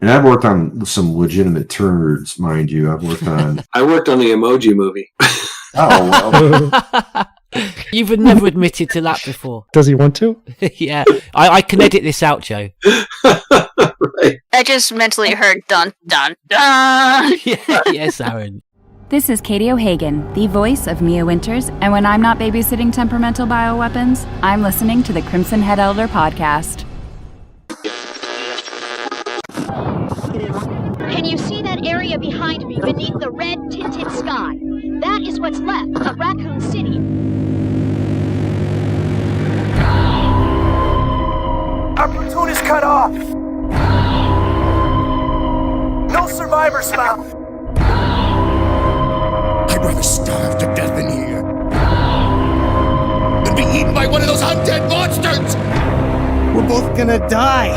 And I've worked on some legitimate turds, mind you. I worked on the Emoji Movie. Oh, well. You've never admitted to that before. Does he want to? Yeah. I can edit this out, Joe. Right. I just mentally heard dun, dun, dun. Yes, Aaron. This is Katie O'Hagan, the voice of Mia Winters, and when I'm not babysitting temperamental bioweapons, I'm listening to the Crimson Head Elder podcast. Can you see that area behind me beneath the red tinted sky? That is what's left of Raccoon City. Our platoon is cut off. No survivors found. I'd rather starve to death in here than be eaten by one of those undead monsters! We're both gonna die.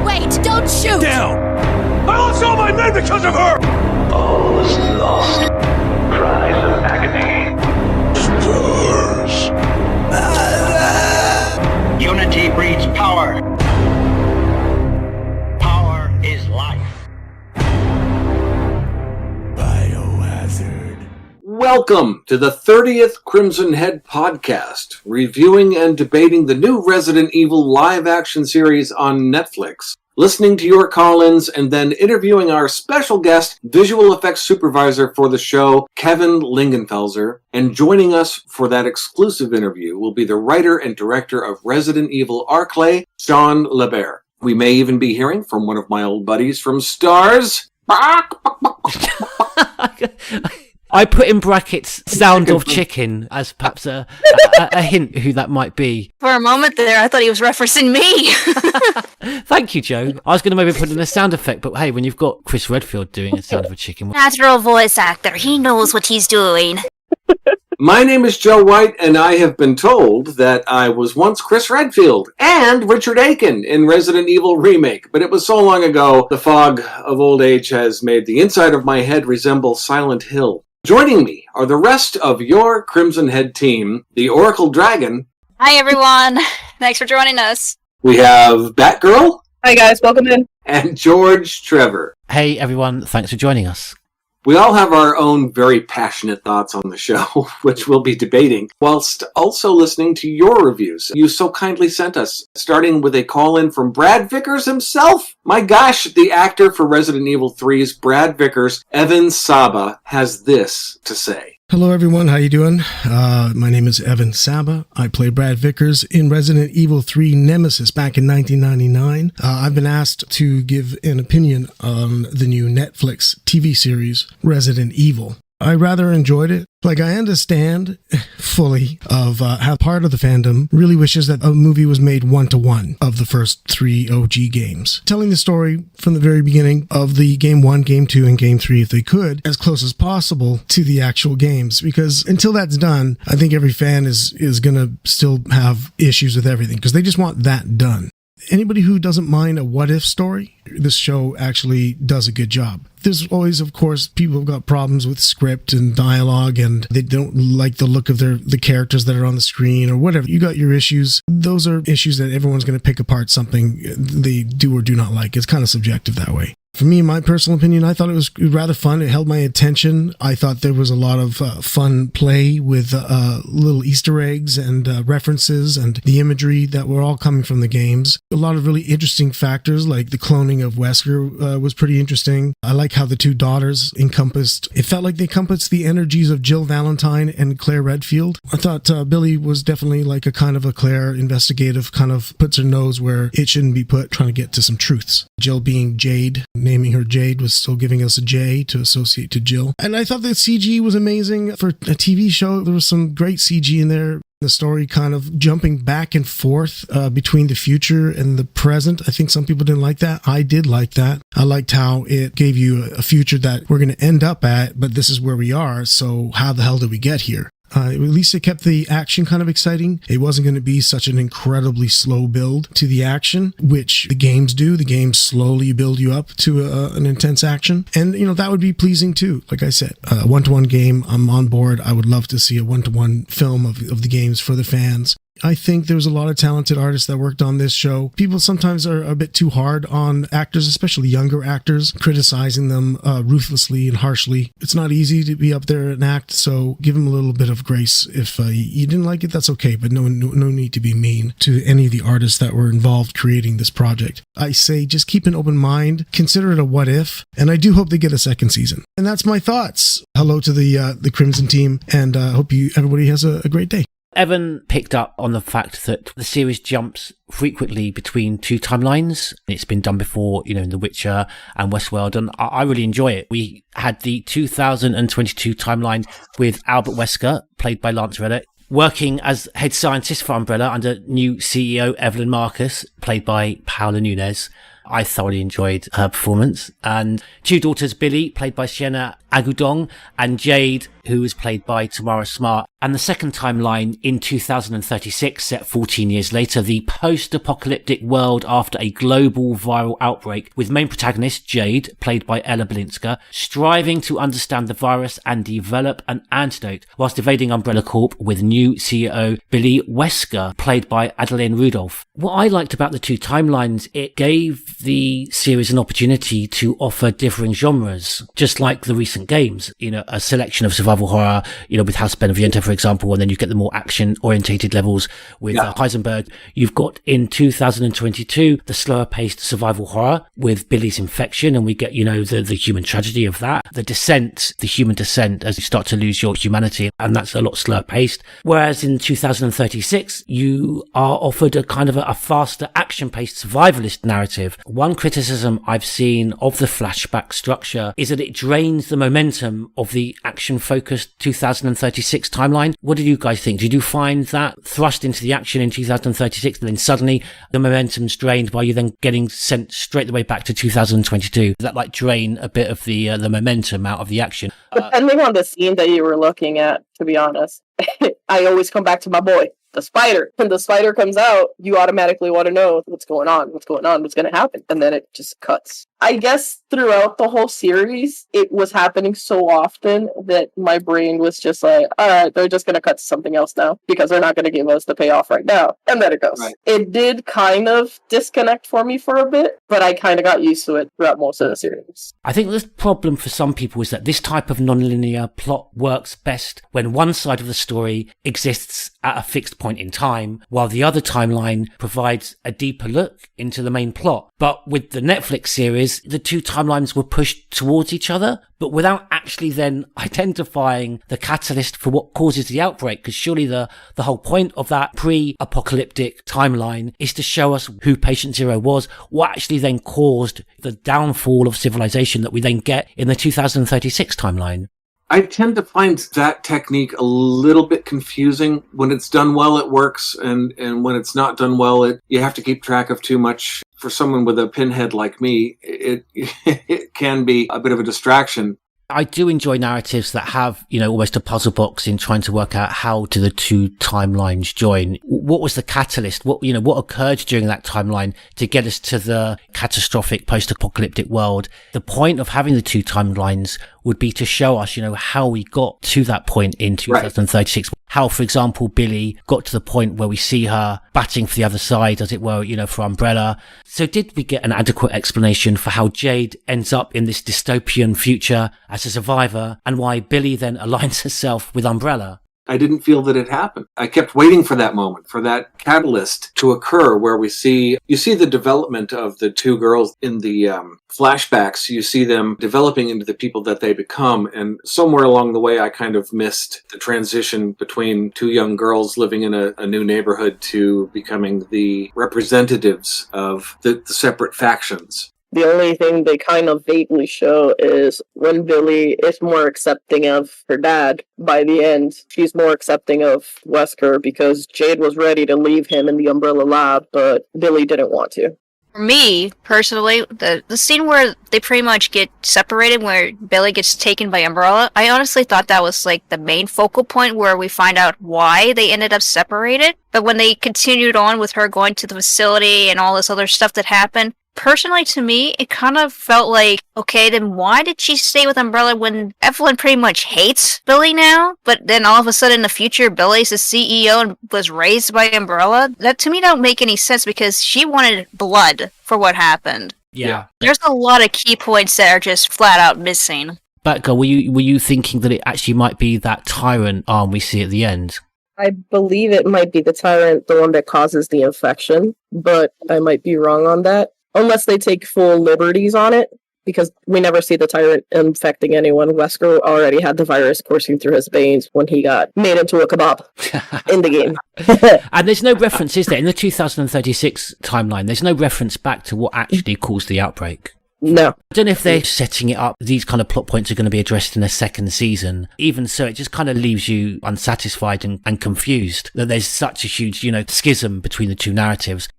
Wait, don't shoot! Down! I lost all my men because of her! All is lost. Cries of agony. Stars. Unity breeds power. Power is life. Biohazard. Welcome to the 30th Crimson Head podcast, reviewing and debating the new Resident Evil live-action series on Netflix, listening to your call-ins, and then interviewing our special guest, visual effects supervisor for the show, Kevin Linganfelter. And joining us for that exclusive interview will be the writer and director of Resident Evil Arclay, Sean LeBert. We may even be hearing from one of my old buddies from Stars. I put in brackets sound of chicken as perhaps a hint who that might be. For a moment there, I thought he was referencing me. Thank you, Joe. I was going to maybe put in a sound effect, but hey, when you've got Chris Redfield doing a sound of a chicken... Natural voice actor. He knows what he's doing. My name is Joe White, and I have been told that I was once Chris Redfield and Richard Aiken in Resident Evil Remake, but it was so long ago, the fog of old age has made the inside of my head resemble Silent Hill. Joining me are the rest of your Crimson Head team, the Oracle Dragon. Hi, everyone. Thanks for joining us. We have Batgirl. Hi, guys. Welcome in. And George Trevor. Hey, everyone. Thanks for joining us. We all have our own very passionate thoughts on the show, which we'll be debating, whilst also listening to your reviews you so kindly sent us, starting with a call-in from Brad Vickers himself. My gosh, the actor for Resident Evil 3's Brad Vickers, Evan Sabba, has this to say. Hello everyone, how you doing? My name is Evan Sabba. I play Brad Vickers in Resident Evil 3 Nemesis back in 1999. I've been asked to give an opinion on the new Netflix TV series, Resident Evil. I rather enjoyed it. Like, I understand fully of how part of the fandom really wishes that a movie was made one-to-one of the first 3 OG games. Telling the story from the very beginning of the Game 1, Game 2, and Game 3, if they could, as close as possible to the actual games. Because until that's done, I think every fan is going to still have issues with everything, because they just want that done. Anybody who doesn't mind a what-if story, this show actually does a good job. There's always, of course, people who've got problems with script and dialogue, and they don't like the look of the characters that are on the screen or whatever. You got your issues. Those are issues that everyone's going to pick apart something they do or do not like. It's kind of subjective that way. For me, in my personal opinion, I thought it was rather fun. It held my attention. I thought there was a lot of fun play with little Easter eggs and references and the imagery that were all coming from the games. A lot of really interesting factors, like the cloning of Wesker was pretty interesting. I like how the two daughters it felt like they encompassed the energies of Jill Valentine and Claire Redfield. I thought Billy was definitely like a kind of a Claire investigative, kind of puts her nose where it shouldn't be put, trying to get to some truths. Jill being Jade, naming her Jade was still giving us a J to associate to Jill. And I thought the CG was amazing. For a TV show, there was some great CG in there. The story kind of jumping back and forth between the future and the present. I think some people didn't like that. I did like that. I liked how it gave you a future that we're going to end up at, but this is where we are, so how the hell did we get here? At least it kept the action kind of exciting. It wasn't going to be such an incredibly slow build to the action, which the games do. The games slowly build you up to an intense action. And, that would be pleasing too. Like I said, a one-to-one game, I'm on board. I would love to see a one-to-one film of the games for the fans. I think there was a lot of talented artists that worked on this show. People sometimes are a bit too hard on actors, especially younger actors, criticizing them ruthlessly and harshly. It's not easy to be up there and act, so give them a little bit of grace. If you didn't like it, that's okay, but no need to be mean to any of the artists that were involved creating this project. I say just keep an open mind, consider it a what if, and I do hope they get a second season. And that's my thoughts. Hello to the Crimson team, and hope everybody has a great day. Evan picked up on the fact that the series jumps frequently between two timelines. It's been done before, in The Witcher and Westworld, and I really enjoy it. We had the 2022 timeline with Albert Wesker, played by Lance Reddick, working as head scientist for Umbrella under new CEO Evelyn Marcus, played by Paola Nunes. I thoroughly enjoyed her performance. And two daughters, Billy, played by Sienna Agudong, and Jade, who was played by Tamara Smart. And the second timeline in 2036, set 14 years later, the post-apocalyptic world after a global viral outbreak, with main protagonist Jade, played by Ella Balinska, striving to understand the virus and develop an antidote, whilst evading Umbrella Corp with new CEO Billy Wesker, played by Adeline Rudolph. What I liked about the two timelines, it gave the series an opportunity to offer differing genres, just like the recent games, a selection of survival horror, with House Beneviento, for example, and then you get the more action-orientated levels with Heisenberg. You've got, in 2022, the slower-paced survival horror with Billy's infection, and we get, the human tragedy of that. The human descent, as you start to lose your humanity, and that's a lot slower-paced. Whereas in 2036, you are offered a kind of a faster, action-paced survivalist narrative. One criticism I've seen of the flashback structure is that it drains the momentum of the action-focused 2036 timeline. What did you guys think? Did you find that thrust into the action in 2036 and then suddenly the momentum's drained while you're then getting sent straight the way back to 2022? Does that drain a bit of the momentum out of the action? Depending on the scene that you were looking at, to be honest, I always come back to my boy, the spider. When the spider comes out, you automatically want to know what's going on, what's going to happen. And then it just cuts. I guess throughout the whole series, it was happening so often that my brain was just like, all right, they're just going to cut to something else now because they're not going to give us the payoff right now. And then it goes. Right. It did kind of disconnect for me for a bit, but I kind of got used to it throughout most of the series. I think the problem for some people is that this type of non-linear plot works best when one side of the story exists at a fixed point in time, while the other timeline provides a deeper look into the main plot. But with the Netflix series, the two timelines were pushed towards each other, but without actually then identifying the catalyst for what causes the outbreak, because surely the whole point of that pre-apocalyptic timeline is to show us who Patient Zero was, what actually then caused the downfall of civilization that we then get in the 2036 timeline. I tend to find that technique a little bit confusing. When it's done well, it works, and when it's not done well, you have to keep track of too much. For someone with a pinhead like me, it can be a bit of a distraction. I do enjoy narratives that have, almost a puzzle box in trying to work out how do the two timelines join. What was the catalyst? What occurred during that timeline to get us to the catastrophic post-apocalyptic world? The point of having the two timelines would be to show us, how we got to that point in 2036. Right. How, for example, Billy got to the point where we see her batting for the other side, as it were, for Umbrella. So did we get an adequate explanation for how Jade ends up in this dystopian future as a survivor, and why Billy then aligns herself with Umbrella? I didn't feel that it happened. I kept waiting for that moment, for that catalyst to occur where you see the development of the two girls in the flashbacks. You see them developing into the people that they become. And somewhere along the way, I kind of missed the transition between two young girls living in a new neighborhood to becoming the representatives of the separate factions. The only thing they kind of vaguely show is when Billy is more accepting of her dad. By the end, she's more accepting of Wesker because Jade was ready to leave him in the Umbrella lab, but Billy didn't want to. For me, personally, the scene where they pretty much get separated, where Billy gets taken by Umbrella, I honestly thought that was the main focal point where we find out why they ended up separated. But when they continued on with her going to the facility and all this other stuff that happened, Personally, to me, it kind of felt like, okay, then why did she stay with Umbrella when Evelyn pretty much hates Billy now? But then all of a sudden in the future, Billy's the CEO and was raised by Umbrella? That to me don't make any sense because she wanted blood for what happened. Yeah. There's a lot of key points that are just flat out missing. Batgirl, were you thinking that it actually might be that tyrant arm we see at the end? I believe it might be the tyrant, the one that causes the infection, but I might be wrong on that. Unless they take full liberties on it, because we never see the tyrant infecting anyone. Wesker already had the virus coursing through his veins when he got made into a kebab in the game. And there's no reference, is there? In the 2036 timeline, there's no reference back to what actually caused the outbreak. No. I don't know if they're setting it up. These kind of plot points are going to be addressed in a second season. Even so, it just kind of leaves you unsatisfied and confused that there's such a huge, schism between the two narratives.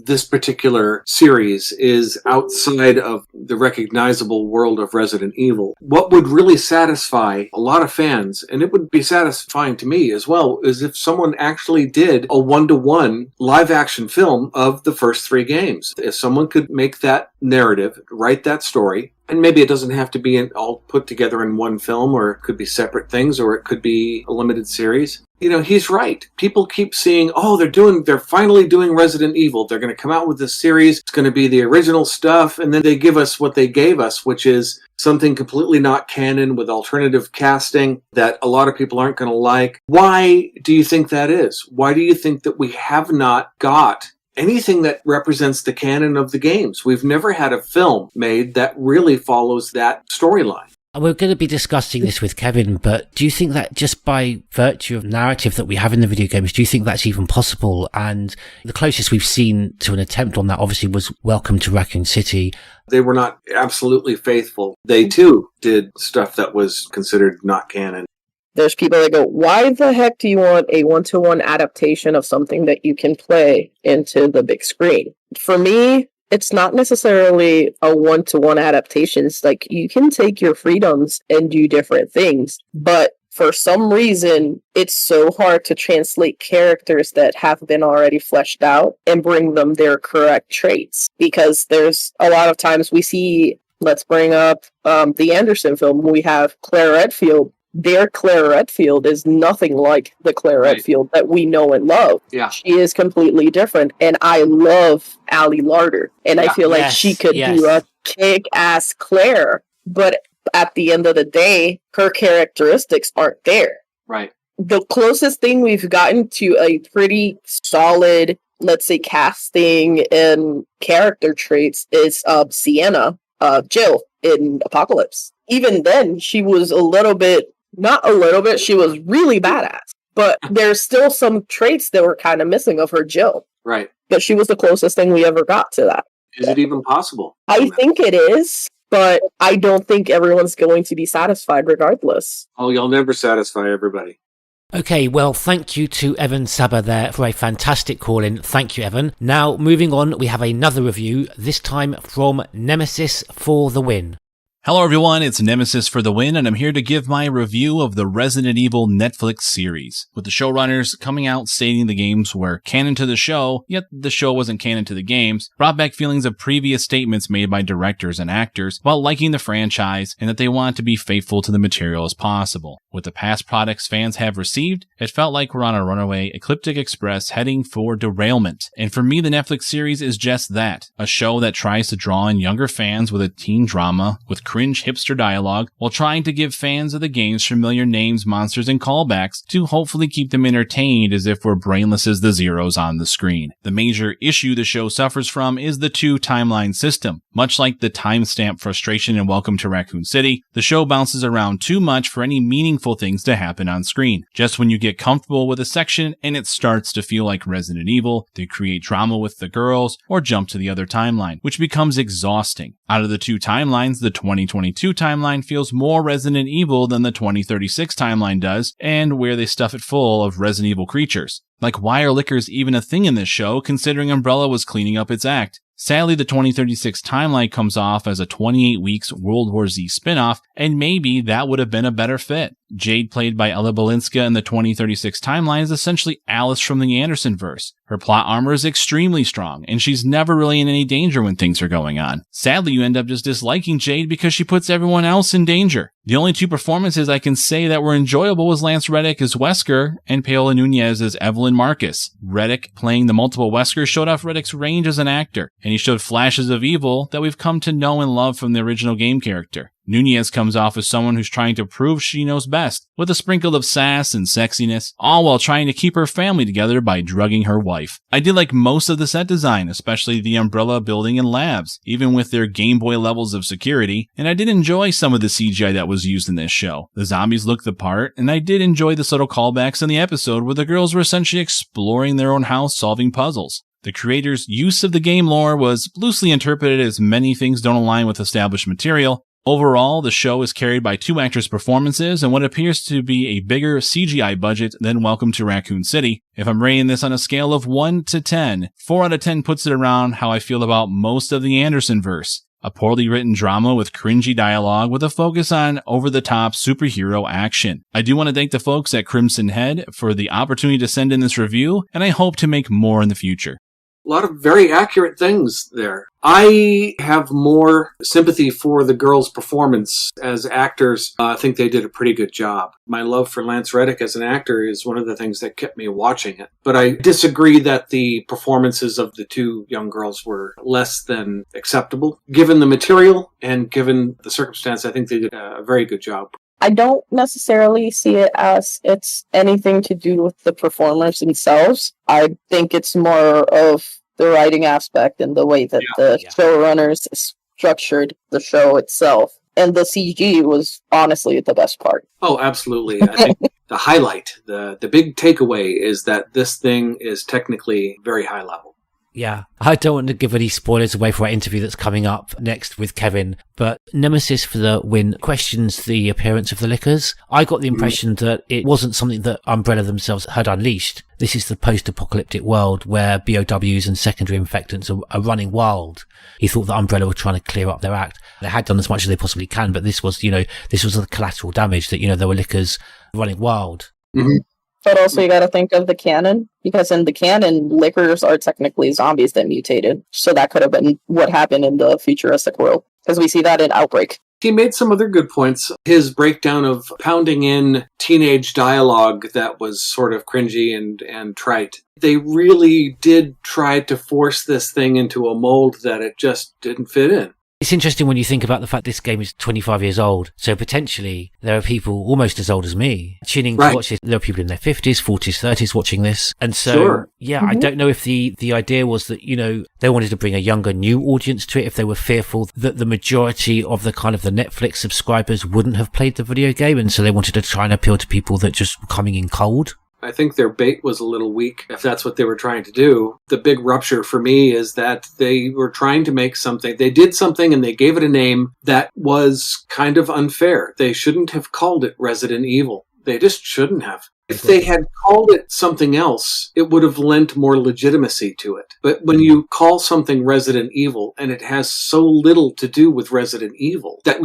This particular series is outside of the recognizable world of Resident Evil. What would really satisfy a lot of fans, and it would be satisfying to me as well, is if someone actually did a one-to-one live-action film of the first 3 games. If someone could make that narrative, write that story, and maybe it doesn't have to be all put together in one film, or it could be separate things, or it could be a limited series. He's right. People keep seeing, they're finally doing Resident Evil. They're going to come out with this series. It's going to be the original stuff. And then they give us what they gave us, which is something completely not canon with alternative casting that a lot of people aren't going to like. Why do you think that is? Why do you think that we have not got anything that represents the canon of the games? We've never had a film made that really follows that storyline. We're going to be discussing this with Kevin, but do you think that just by virtue of narrative that we have in the video games, do you think that's even possible? And the closest we've seen to an attempt on that obviously was Welcome to Raccoon City. They were not absolutely faithful. They too did stuff that was considered not canon. There's people that go, why the heck do you want a one-to-one adaptation of something that you can play into the big screen? For me, it's not necessarily a one-to-one adaptation. It's like you can take your freedoms and do different things, but for some reason, it's so hard to translate characters that have been already fleshed out and bring them their correct traits. Because there's a lot of times we see, let's bring up the Anderson film, we have Claire Redfield. Their Claire Redfield is nothing like the Claire Redfield that we know and love. Yeah. She is completely different. And I love Allie Larder. And I feel like she could do a kick-ass Claire. But at the end of the day, her characteristics aren't there. Right. The closest thing we've gotten to a pretty solid, let's say, casting and character traits is Sienna, Jill in Apocalypse. Even then, she was she was really badass. But there's still some traits that were kind of missing of her Jill. Right. But she was the closest thing we ever got to that. Is it even possible? I think it is, but I don't think everyone's going to be satisfied regardless. Oh, you'll never satisfy everybody. Okay, well, thank you to Evan Sabba there for a fantastic call-in. Thank you, Evan. Now, moving on, we have another review, this time from Nemesis for the win. Hello everyone, it's Nemesis for the win, and I'm here to give my review of the Resident Evil Netflix series, with the showrunners coming out stating the games were canon to the show, yet the show wasn't canon to the games, brought back feelings of previous statements made by directors and actors while liking the franchise, and that they want to be faithful to the material as possible. With the past products fans have received, it felt like we're on a runaway ecliptic express heading for derailment. And for me, the Netflix series is just that, a show that tries to draw in younger fans with a teen drama, with cringe hipster dialogue, while trying to give fans of the games familiar names, monsters, and callbacks to hopefully keep them entertained as if we're brainless as the zeros on the screen. The major issue the show suffers from is the 2-timeline system. Much like the timestamp frustration in Welcome to Raccoon City, the show bounces around too much for any meaningful things to happen on screen. Just when you get comfortable with a section and it starts to feel like Resident Evil, they create drama with the girls or jump to the other timeline, which becomes exhausting. Out of the 2 timelines, the 2022 timeline feels more Resident Evil than the 2036 timeline does, and where they stuff it full of Resident Evil creatures. Like, why are lickers even a thing in this show, considering Umbrella was cleaning up its act? Sadly, the 2036 timeline comes off as a 28 weeks World War Z spinoff, and maybe that would have been a better fit. Jade, played by Ella Balinska in the 2036 timeline, is essentially Alice from the Anderson-verse. Her plot armor is extremely strong, and she's never really in any danger when things are going on. Sadly, you end up just disliking Jade because she puts everyone else in danger. The only two performances I can say that were enjoyable was Lance Reddick as Wesker and Paola Nunez as Evelyn Marcus. Reddick, playing the multiple Weskers, showed off Reddick's range as an actor, and he showed flashes of evil that we've come to know and love from the original game character. Nunez comes off as someone who's trying to prove she knows best, with a sprinkle of sass and sexiness, all while trying to keep her family together by drugging her wife. I did like most of the set design, especially the Umbrella building and labs, even with their Game Boy levels of security, and I did enjoy some of the CGI that was used in this show. The zombies looked the part, and I did enjoy the subtle callbacks in the episode where the girls were essentially exploring their own house solving puzzles. The creator's use of the game lore was loosely interpreted as many things don't align with established material. Overall, the show is carried by two actors' performances and what appears to be a bigger CGI budget than Welcome to Raccoon City. If I'm rating this on a scale of 1 to 10, 4 out of 10 puts it around how I feel about most of the Anderson-verse. A poorly written drama with cringy dialogue with a focus on over-the-top superhero action. I do want to thank the folks at Crimson Head for the opportunity to send in this review, and I hope to make more in the future. A lot of very accurate things there. I have more sympathy for the girls' performance as actors. I think they did a pretty good job. My love for Lance Reddick as an actor is one of the things that kept me watching it. But I disagree that the performances of the two young girls were less than acceptable. Given the material and given the circumstance, I think they did a very good job. I don't necessarily see it as it's anything to do with the performers themselves. I think it's more of the writing aspect and the way that the showrunners structured the show itself. And the CG was honestly the best part. Oh, absolutely. I think the highlight, the big takeaway is that this thing is technically very high level. Yeah, I don't want to give any spoilers away for our interview that's coming up next with Kevin, but Nemesis for the win questions the appearance of the Lickers. I got the impression that it wasn't something that Umbrella themselves had unleashed. This is the post-apocalyptic world where BOWs and secondary infectants are running wild. He thought that Umbrella were trying to clear up their act. They had done as much as they possibly can, but this was the collateral damage that, there were Lickers running wild. Mm-hmm. But also you got to think of the canon, because in the canon, Lickers are technically zombies that mutated. So that could have been what happened in the futuristic world, because we see that in Outbreak. He made some other good points. His breakdown of pounding in teenage dialogue that was sort of cringy and trite. They really did try to force this thing into a mold that it just didn't fit in. It's interesting when you think about the fact this game is 25 years old. So potentially there are people almost as old as me tuning to watch this. There are people in their 50s, 40s, 30s watching this. And so, I don't know if the idea was that, they wanted to bring a younger, new audience to it, if they were fearful that the majority of the kind of the Netflix subscribers wouldn't have played the video game. And so they wanted to try and appeal to people that just were coming in cold. I think their bait was a little weak, if that's what they were trying to do. The big rupture for me is that they were trying to make something. They did something and they gave it a name that was kind of unfair. They shouldn't have called it Resident Evil. They just shouldn't have. If they had called it something else, it would have lent more legitimacy to it. But when you call something Resident Evil and it has so little to do with Resident Evil that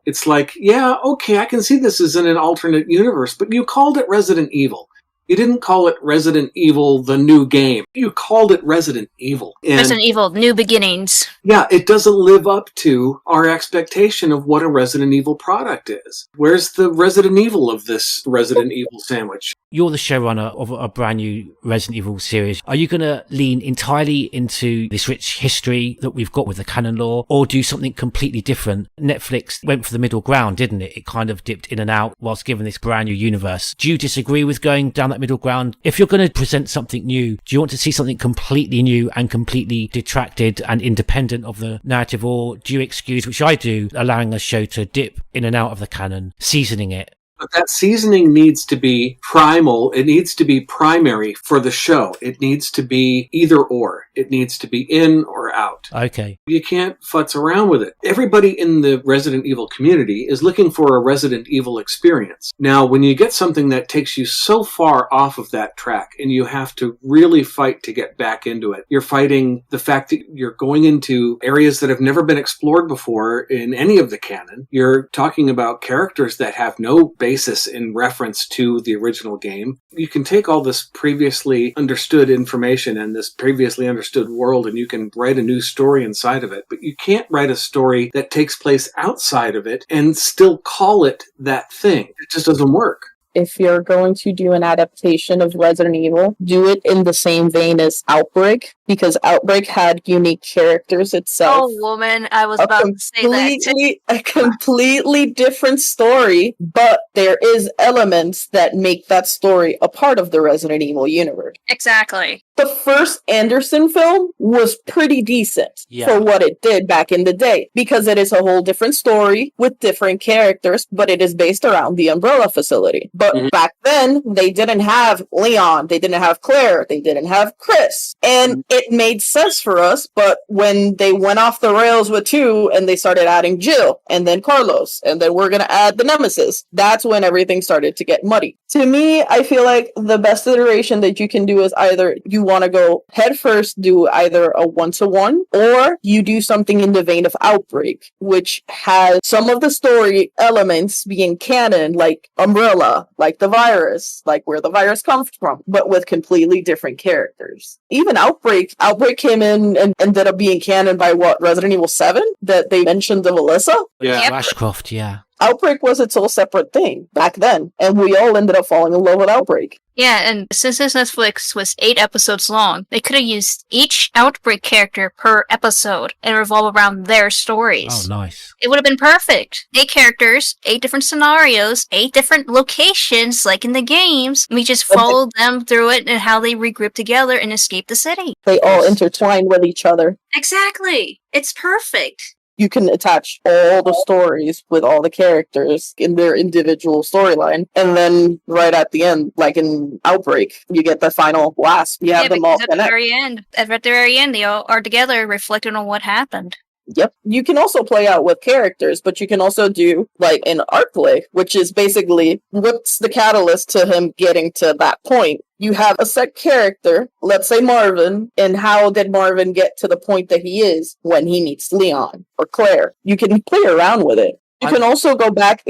it's like, yeah, okay, I can see this is in an alternate universe, but you called it Resident Evil. You didn't call it Resident Evil, the new game. You called it Resident Evil. And Resident Evil, New Beginnings. Yeah, it doesn't live up to our expectation of what a Resident Evil product is. Where's the Resident Evil of this Resident Evil sandwich? You're the showrunner of a brand new Resident Evil series. Are you going to lean entirely into this rich history that we've got with the canon lore, or do something completely different? Netflix went for the middle ground, didn't it? It kind of dipped in and out whilst given this brand new universe. Do you disagree with going down that middle ground? If you're going to present something new, do you want to see something completely new and completely detracted and independent of the narrative, or do you excuse, which I do, allowing a show to dip in and out of the canon, seasoning it? But that seasoning needs to be primal. It needs to be primary for the show. It needs to be either or. It needs to be in or out. Okay. You can't futz around with it. Everybody in the Resident Evil community is looking for a Resident Evil experience. Now, when you get something that takes you so far off of that track and you have to really fight to get back into it, you're fighting the fact that you're going into areas that have never been explored before in any of the canon. You're talking about characters that have no base basis in reference to the original game. You can take all this previously understood information and this previously understood world, and you can write a new story inside of it, but you can't write a story that takes place outside of it and still call it that thing. It just doesn't work. If you're going to do an adaptation of Resident Evil, do it in the same vein as Outbreak, because Outbreak had unique characters itself. Oh, woman, I was about to say that. A completely different story, but there is elements that make that story a part of the Resident Evil universe. Exactly. The first Anderson film was pretty decent for what it did back in the day, because it is a whole different story with different characters, but it is based around the Umbrella facility. But back then, they didn't have Leon, they didn't have Claire, they didn't have Chris. And it made sense for us, but when they went off the rails with 2 and they started adding Jill, and then Carlos, and then we're going to add the Nemesis, that's when everything started to get muddy. To me, I feel like the best iteration that you can do is either you want to go head first, do either a 1-to-1, or you do something in the vein of Outbreak, which has some of the story elements being canon, like Umbrella, like the virus, like where the virus comes from, but with completely different characters. Even Outbreak came in and ended up being canon by Resident Evil 7, that they mentioned the Melissa? Yeah. Ashcroft, yeah. Outbreak was its whole separate thing back then, and we all ended up falling in love with Outbreak. Yeah, and since this Netflix was 8 episodes long, they could have used each Outbreak character per episode and revolve around their stories. Oh, nice. It would have been perfect. 8 characters, 8 different scenarios, 8 different locations, like in the games. We just followed them through it and how they regroup together and escape the city. They all intertwine with each other. Exactly. It's perfect. You can attach all the stories with all the characters in their individual storyline. And then right at the end, like in Outbreak, you get the final blast. You have them all at the very end. At the very end, they all are together reflecting on what happened. Yep. You can also play out with characters, but you can also do like an art play, which is basically what's the catalyst to him getting to that point. You have a set character, let's say Marvin, and how did Marvin get to the point that he is when he meets Leon or Claire? You can play around with it. You can also go back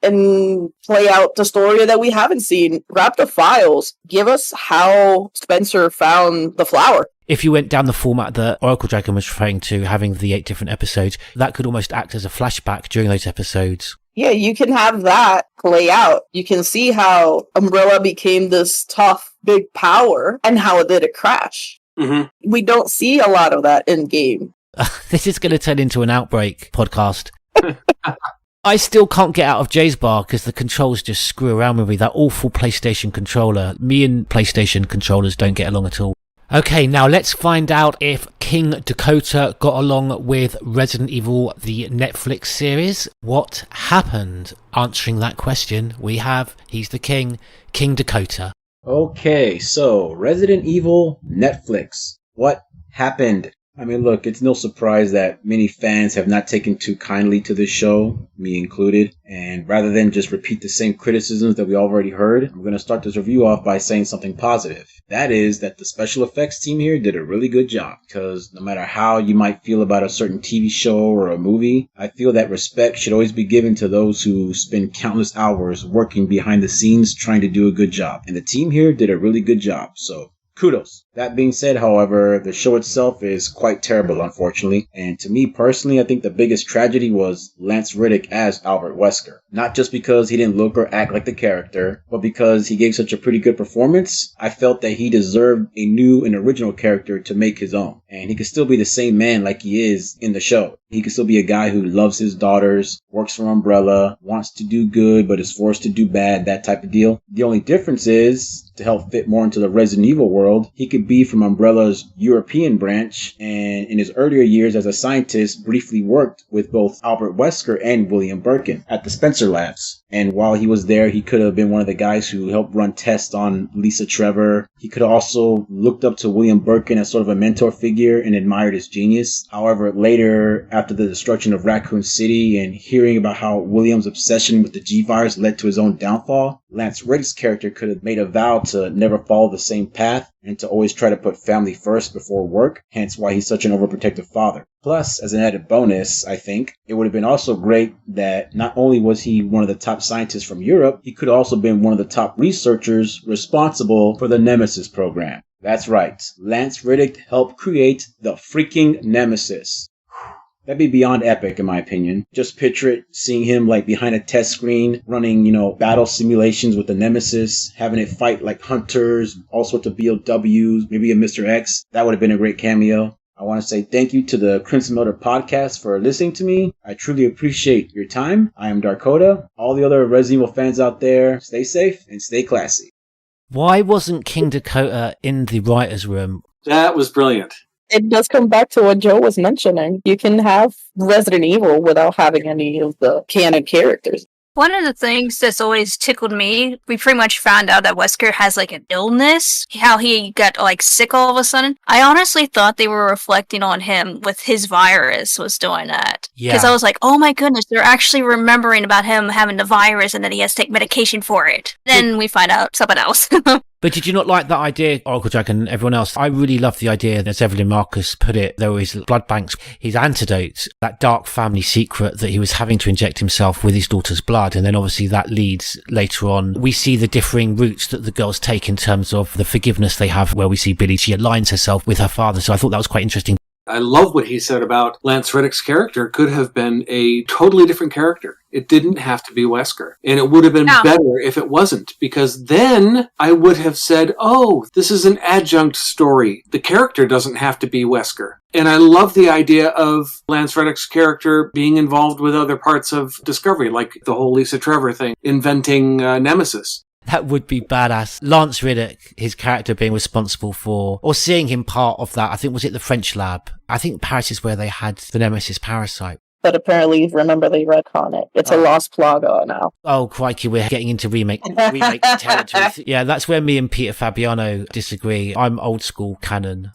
and play out the story that we haven't seen. Grab the files. Give us how Spencer found the flower. If you went down the format that Oracle Dragon was referring to, having the 8 different episodes, that could almost act as a flashback during those episodes. Yeah, you can have that play out. You can see how Umbrella became this tough, big power and how did it crash. Mm-hmm. We don't see a lot of that in game. This is going to turn into an Outbreak podcast. I still can't get out of Jay's bar because the controls just screw around with me. That awful PlayStation controller. Me and PlayStation controllers don't get along at all. Okay, now let's find out if King Dakota got along with Resident Evil, the Netflix series. What happened? Answering that question, we have, he's the king, King Dakota. Okay, so Resident Evil, Netflix. What happened? I mean, look, it's no surprise that many fans have not taken too kindly to this show, me included. And rather than just repeat the same criticisms that we already heard, I'm going to start this review off by saying something positive. That is that the special effects team here did a really good job. Because no matter how you might feel about a certain TV show or a movie, I feel that respect should always be given to those who spend countless hours working behind the scenes trying to do a good job. And the team here did a really good job, so kudos. That being said, however, the show itself is quite terrible, unfortunately. And to me personally, I think the biggest tragedy was Lance Reddick as Albert Wesker. Not just because he didn't look or act like the character, but because he gave such a pretty good performance. I felt that he deserved a new and original character to make his own. And he could still be the same man like he is in the show. He could still be a guy who loves his daughters, works for Umbrella, wants to do good but is forced to do bad, that type of deal. The only difference is, to help fit more into the Resident Evil world, he could be from Umbrella's European branch, and in his earlier years as a scientist, briefly worked with both Albert Wesker and William Birkin at the Spencer Labs. And while he was there, he could have been one of the guys who helped run tests on Lisa Trevor. He could have also looked up to William Birkin as sort of a mentor figure and admired his genius. However, later, after the destruction of Raccoon City and hearing about how William's obsession with the G-Virus led to his own downfall, Lance Reddick's character could have made a vow to never follow the same path and to always try to put family first before work, hence why he's such an overprotective father. Plus, as an added bonus, I think, it would have been also great that not only was he one of the top scientists from Europe, he could have also been one of the top researchers responsible for the Nemesis program. That's right, Lance Reddick helped create the freaking Nemesis. That'd be beyond epic, in my opinion. Just picture it, seeing him like behind a test screen, running, battle simulations with the Nemesis, having it fight like hunters, all sorts of BOWs, maybe a Mr. X. That would have been a great cameo. I want to say thank you to the Crimson Elder podcast for listening to me. I truly appreciate your time. I am Dakota. All the other Resident Evil fans out there, stay safe and stay classy. Why wasn't King Dakota in the writer's room? That was brilliant. It does come back to what Joe was mentioning. You can have Resident Evil without having any of the canon characters. One of the things that's always tickled me, we pretty much found out that Wesker has like an illness, how he got like sick all of a sudden. I honestly thought they were reflecting on him with his virus was doing that. Because I was like, oh my goodness, they're actually remembering about him having the virus and that he has to take medication for it. Then we find out something else. But did you not like that idea, Oracle Jack and everyone else? I really love the idea, as Evelyn Marcus put it, there were his blood banks, his antidote, that dark family secret that he was having to inject himself with his daughter's blood. And then obviously that leads later on. We see the differing routes that the girls take in terms of the forgiveness they have, where we see Billy, she aligns herself with her father. So I thought that was quite interesting. I love what he said about Lance Reddick's character could have been a totally different character. It didn't have to be Wesker. And it would have been better if it wasn't, because then I would have said, oh, this is an adjunct story. The character doesn't have to be Wesker. And I love the idea of Lance Reddick's character being involved with other parts of Discovery, like the whole Lisa Trevor thing, inventing Nemesis. That would be badass. Lance Reddick, his character being responsible for, or seeing him part of that, I think, was it the French lab? I think Paris is where they had the Nemesis parasite. But apparently, remember, they retcon it. It's a lost Plaga now. Oh, crikey, we're getting into remake territory. Yeah, that's where me and Peter Fabiano disagree. I'm old school canon.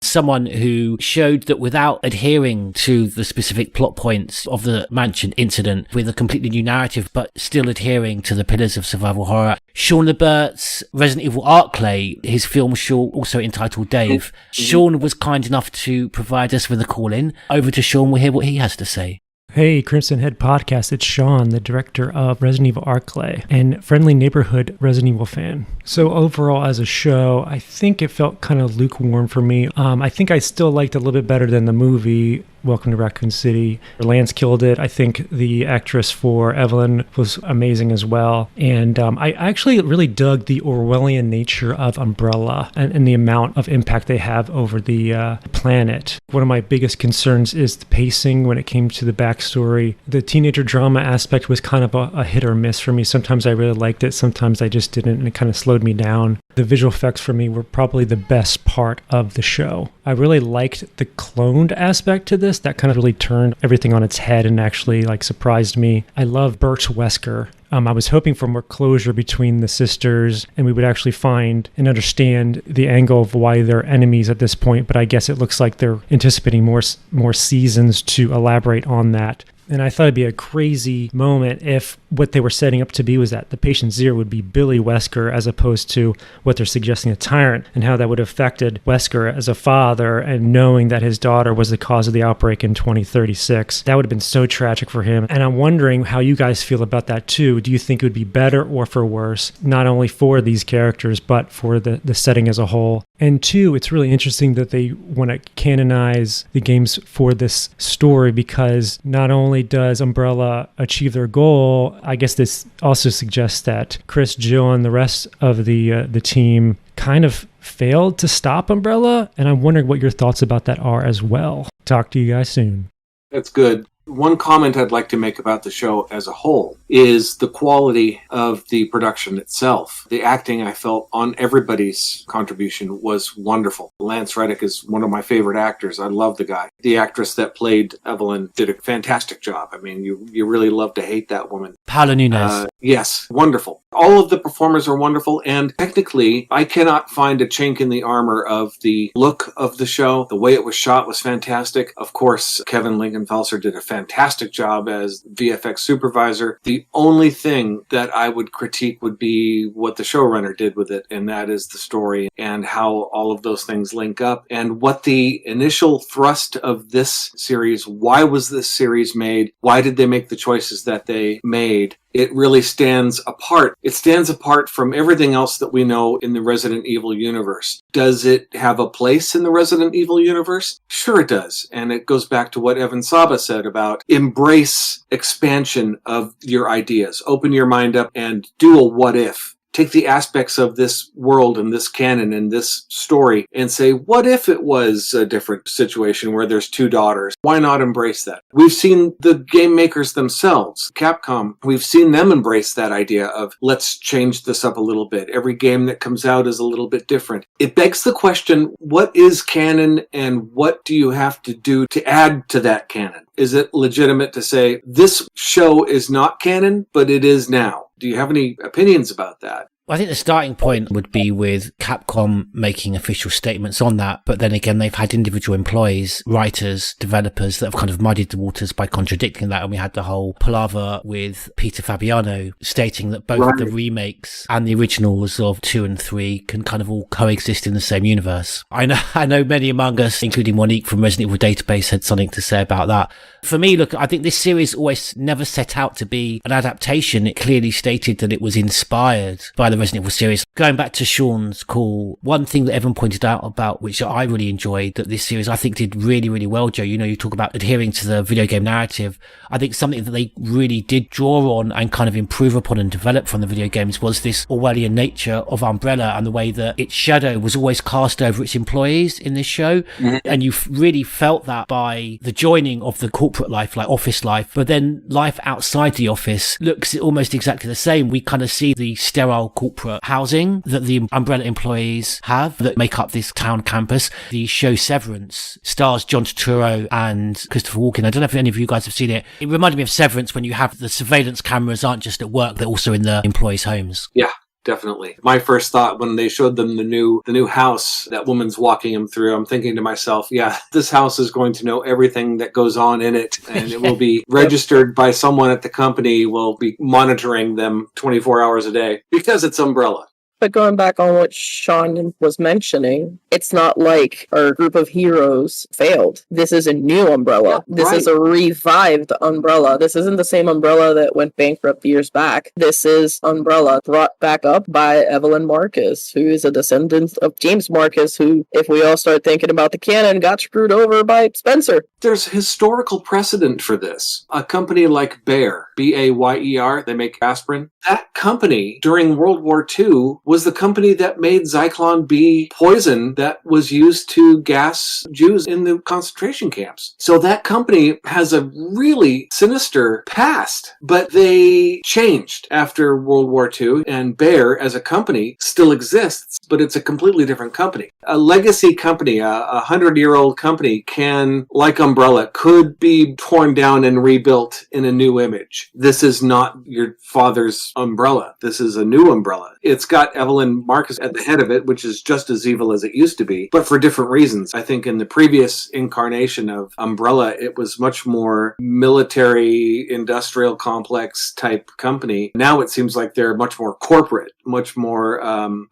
Someone who showed that without adhering to the specific plot points of the mansion incident with a completely new narrative, but still adhering to the pillars of survival horror. Sean Lebert's Resident Evil Arclay, his film short, also entitled Dave. Sean was kind enough to provide us with a call-in. Over to Sean, we'll hear what he has to say. Hey, Crimson Head Podcast, it's Sean, the director of Resident Evil Arclay and friendly neighborhood Resident Evil fan. So overall, as a show, I think it felt kind of lukewarm for me. I think I still liked it a little bit better than the movie, Welcome to Raccoon City. Lance killed it. I think the actress for Evelyn was amazing as well. And I actually really dug the Orwellian nature of Umbrella and the amount of impact they have over the planet. One of my biggest concerns is the pacing when it came to the backstory. The teenager drama aspect was kind of a hit or miss for me. Sometimes I really liked it, sometimes I just didn't, and it kind of slowed me down. The visual effects for me were probably the best part of the show. I really liked the cloned aspect to this. That kind of really turned everything on its head and actually surprised me. I love Burt Wesker. I was hoping for more closure between the sisters and we would actually find and understand the angle of why they're enemies at this point, but I guess it looks like they're anticipating more seasons to elaborate on that. And I thought it'd be a crazy moment if what they were setting up to be was that the patient zero would be Billy Wesker as opposed to what they're suggesting a tyrant, and how that would have affected Wesker as a father and knowing that his daughter was the cause of the outbreak in 2036. That would have been so tragic for him. And I'm wondering how you guys feel about that too. Do you think it would be better or for worse, not only for these characters, but for the setting as a whole? And two, it's really interesting that they want to canonize the games for this story, because not only does Umbrella achieve their goal, I guess this also suggests that Chris, Jill, and the rest of the team kind of failed to stop Umbrella, and I'm wondering what your thoughts about that are as well. Talk to you guys soon. That's good. One comment I'd like to make about the show as a whole is the quality of the production itself. The acting, I felt, on everybody's contribution was wonderful. Lance Reddick is one of my favorite actors. I love the guy. The actress that played Evelyn did a fantastic job. I mean, you really love to hate that woman. Paula Nunez. Yes, wonderful. All of the performers are wonderful, and technically, I cannot find a chink in the armor of the look of the show. The way it was shot was fantastic. Of course, Kevin Linganfelter did a fantastic job as VFX supervisor. The only thing that I would critique would be what the showrunner did with it, and that is the story and how all of those things link up and what the initial thrust of this series, why was this series made? Why did they make the choices that they made? It really stands apart. It stands apart from everything else that we know in the Resident Evil universe. Does it have a place in the Resident Evil universe? Sure it does. And it goes back to what Evan Sabba said about embrace expansion of your ideas. Open your mind up and do a what if. Take the aspects of this world and this canon and this story and say, what if it was a different situation where there's two daughters? Why not embrace that? We've seen the game makers themselves, Capcom, we've seen them embrace that idea of let's change this up a little bit. Every game that comes out is a little bit different. It begs the question, what is canon and what do you have to do to add to that canon? Is it legitimate to say this show is not canon, but it is now? Do you have any opinions about that? I think the starting point would be with Capcom making official statements on that. But then again, they've had individual employees, writers, developers that have kind of muddied the waters by contradicting that. And we had the whole palaver with Peter Fabiano stating that both the remakes and the originals of 2 and 3 can kind of all coexist in the same universe. I know many among us, including Monique from Resident Evil Database, had something to say about that. For me, look, I think this series always never set out to be an adaptation. It clearly stated that it was inspired by the Resident Evil series. Going back to Sean's call, one thing that Evan pointed out about, which I really enjoyed, that this series I think did really, really well, Joe. You know, you talk about adhering to the video game narrative. I think something that they really did draw on and kind of improve upon and develop from the video games was this Orwellian nature of Umbrella and the way that its shadow was always cast over its employees in this show. Mm-hmm. And you really felt that by the joining of the corporate life, like office life, but then life outside the office looks almost exactly the same. We kind of see the sterile corporate housing that the Umbrella employees have that make up this town campus. The show Severance stars John Turturro and Christopher Walken. I don't know if any of you guys have seen it. It reminded me of Severance when you have the surveillance cameras aren't just at work, they're also in the employees' homes. Yeah. Definitely. My first thought when they showed them the new house that woman's walking them through, I'm thinking to myself, yeah, this house is going to know everything that goes on in it, and it will be registered by someone at the company, will be monitoring them 24 hours a day because it's Umbrella. But going back on what Sean was mentioning, it's not like our group of heroes failed. This is a new Umbrella. This is a revived Umbrella. This isn't the same Umbrella that went bankrupt years back. This is Umbrella brought back up by Evelyn Marcus, who is a descendant of James Marcus, who, if we all start thinking about the canon, got screwed over by Spencer. There's historical precedent for this. A company like Bayer, Bayer, they make aspirin. That company, during World War II, was the company that made Zyklon B poison that was used to gas Jews in the concentration camps. So that company has a really sinister past, but they changed after World War II, and Bayer as a company still exists, but it's a completely different company. A legacy company, a 100-year-old company can, like Umbrella, could be torn down and rebuilt in a new image. This is not your father's Umbrella. This is a new Umbrella. It's got Evelyn Marcus at the head of it, which is just as evil as it used to be, but for different reasons. I think in the previous incarnation of Umbrella, it was much more military, industrial complex type company. Now it seems like they're much more corporate, much more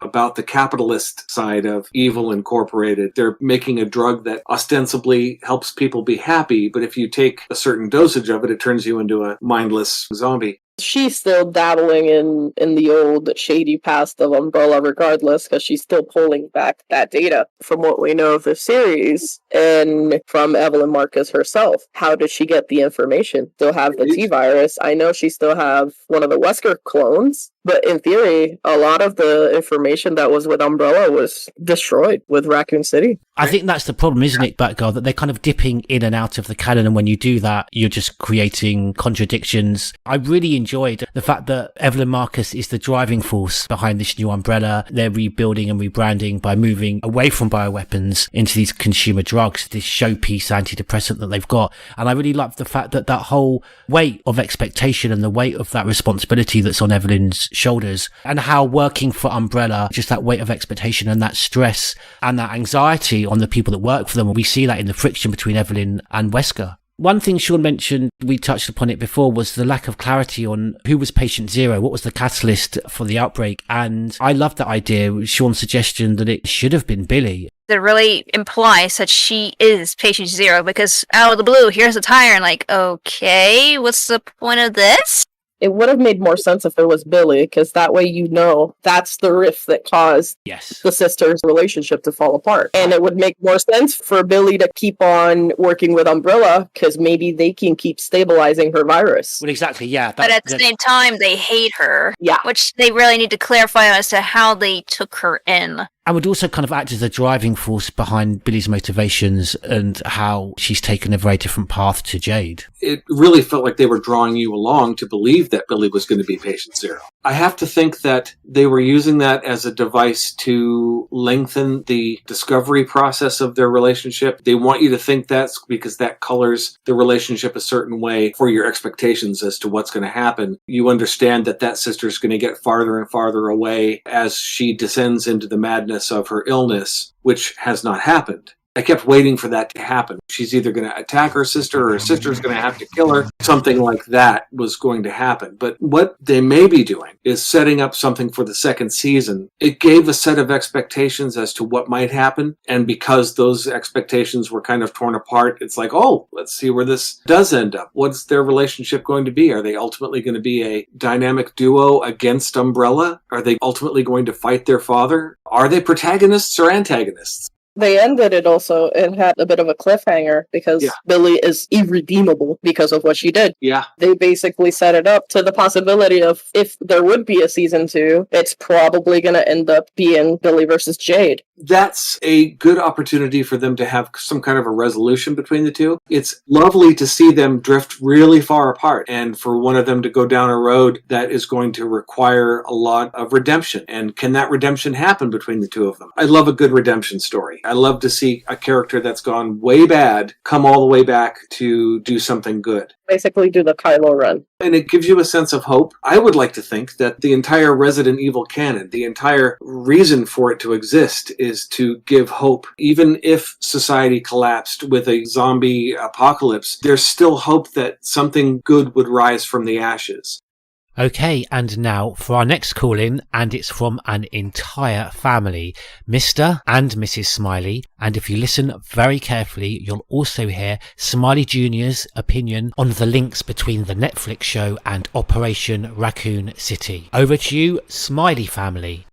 about the capitalist side of Evil Incorporated. They're making a drug that ostensibly helps people be happy, but if you take a certain dosage of it, it turns you into a mindless zombie. She's still dabbling in the old shady past of Umbrella regardless, because she's still pulling back that data from what we know of the series and from Evelyn Marcus herself. How did she get the information? Still have the T-virus. I know she still have one of the Wesker clones, but in theory, a lot of the information that was with Umbrella was destroyed with Raccoon City. I think that's the problem, isn't it, Batgirl, that they're kind of dipping in and out of the canon, and when you do that, you're just creating contradictions. I really enjoyed the fact that Evelyn Marcus is the driving force behind this new Umbrella. They're rebuilding and rebranding by moving away from bioweapons into these consumer drugs, this showpiece antidepressant that they've got. And I really love the fact that that whole weight of expectation and the weight of that responsibility that's on Evelyn's shoulders, and how working for Umbrella, just that weight of expectation and that stress and that anxiety on the people that work for them. We see that in the friction between Evelyn and Wesker. One thing Sean mentioned, we touched upon it before, was the lack of clarity on who was patient zero, what was the catalyst for the outbreak. And I love that idea, Sean's suggestion that it should have been Billy. That really implies that she is patient zero, because out of the blue, here's a tire, and like, okay, what's the point of this? It would have made more sense if it was Billy, because that way you know that's the rift that caused the sisters' relationship to fall apart. And it would make more sense for Billy to keep on working with Umbrella, because maybe they can keep stabilizing her virus. Well, exactly, yeah. But at the same time, they hate her. Yeah. Which they really need to clarify as to how they took her in. And would also kind of act as a driving force behind Billy's motivations and how she's taken a very different path to Jade. It really felt like they were drawing you along to believe that Billy was going to be patient zero. I have to think that they were using that as a device to lengthen the discovery process of their relationship. They want you to think that's because that colors the relationship a certain way for your expectations as to what's going to happen. You understand that that sister's going to get farther and farther away as she descends into the madness of her illness, which has not happened. I kept waiting for that to happen. She's either going to attack her sister or her sister's going to have to kill her. Something like that was going to happen. But what they may be doing is setting up something for the second season. It gave a set of expectations as to what might happen. And because those expectations were kind of torn apart, it's like, oh, let's see where this does end up. What's their relationship going to be? Are they ultimately going to be a dynamic duo against Umbrella? Are they ultimately going to fight their father? Are they protagonists or antagonists? They ended it also and had a bit of a cliffhanger because Billy is irredeemable because of what she did. Yeah. They basically set it up to the possibility of if there would be a season 2, it's probably going to end up being Billy versus Jade. That's a good opportunity for them to have some kind of a resolution between the two. It's lovely to see them drift really far apart and for one of them to go down a road that is going to require a lot of redemption. And can that redemption happen between the two of them? I love a good redemption story. I love to see a character that's gone way bad come all the way back to do something good. Basically do the Kylo run. And it gives you a sense of hope. I would like to think that the entire Resident Evil canon, the entire reason for it to exist is to give hope. Even if society collapsed with a zombie apocalypse, there's still hope that something good would rise from the ashes. Okay, and now for our next call-in, and it's from an entire family, Mr. and Mrs. Smiley, and if you listen very carefully, you'll also hear Smiley Jr.'s opinion on the links between the Netflix show and Operation Raccoon City. Over to you, Smiley family.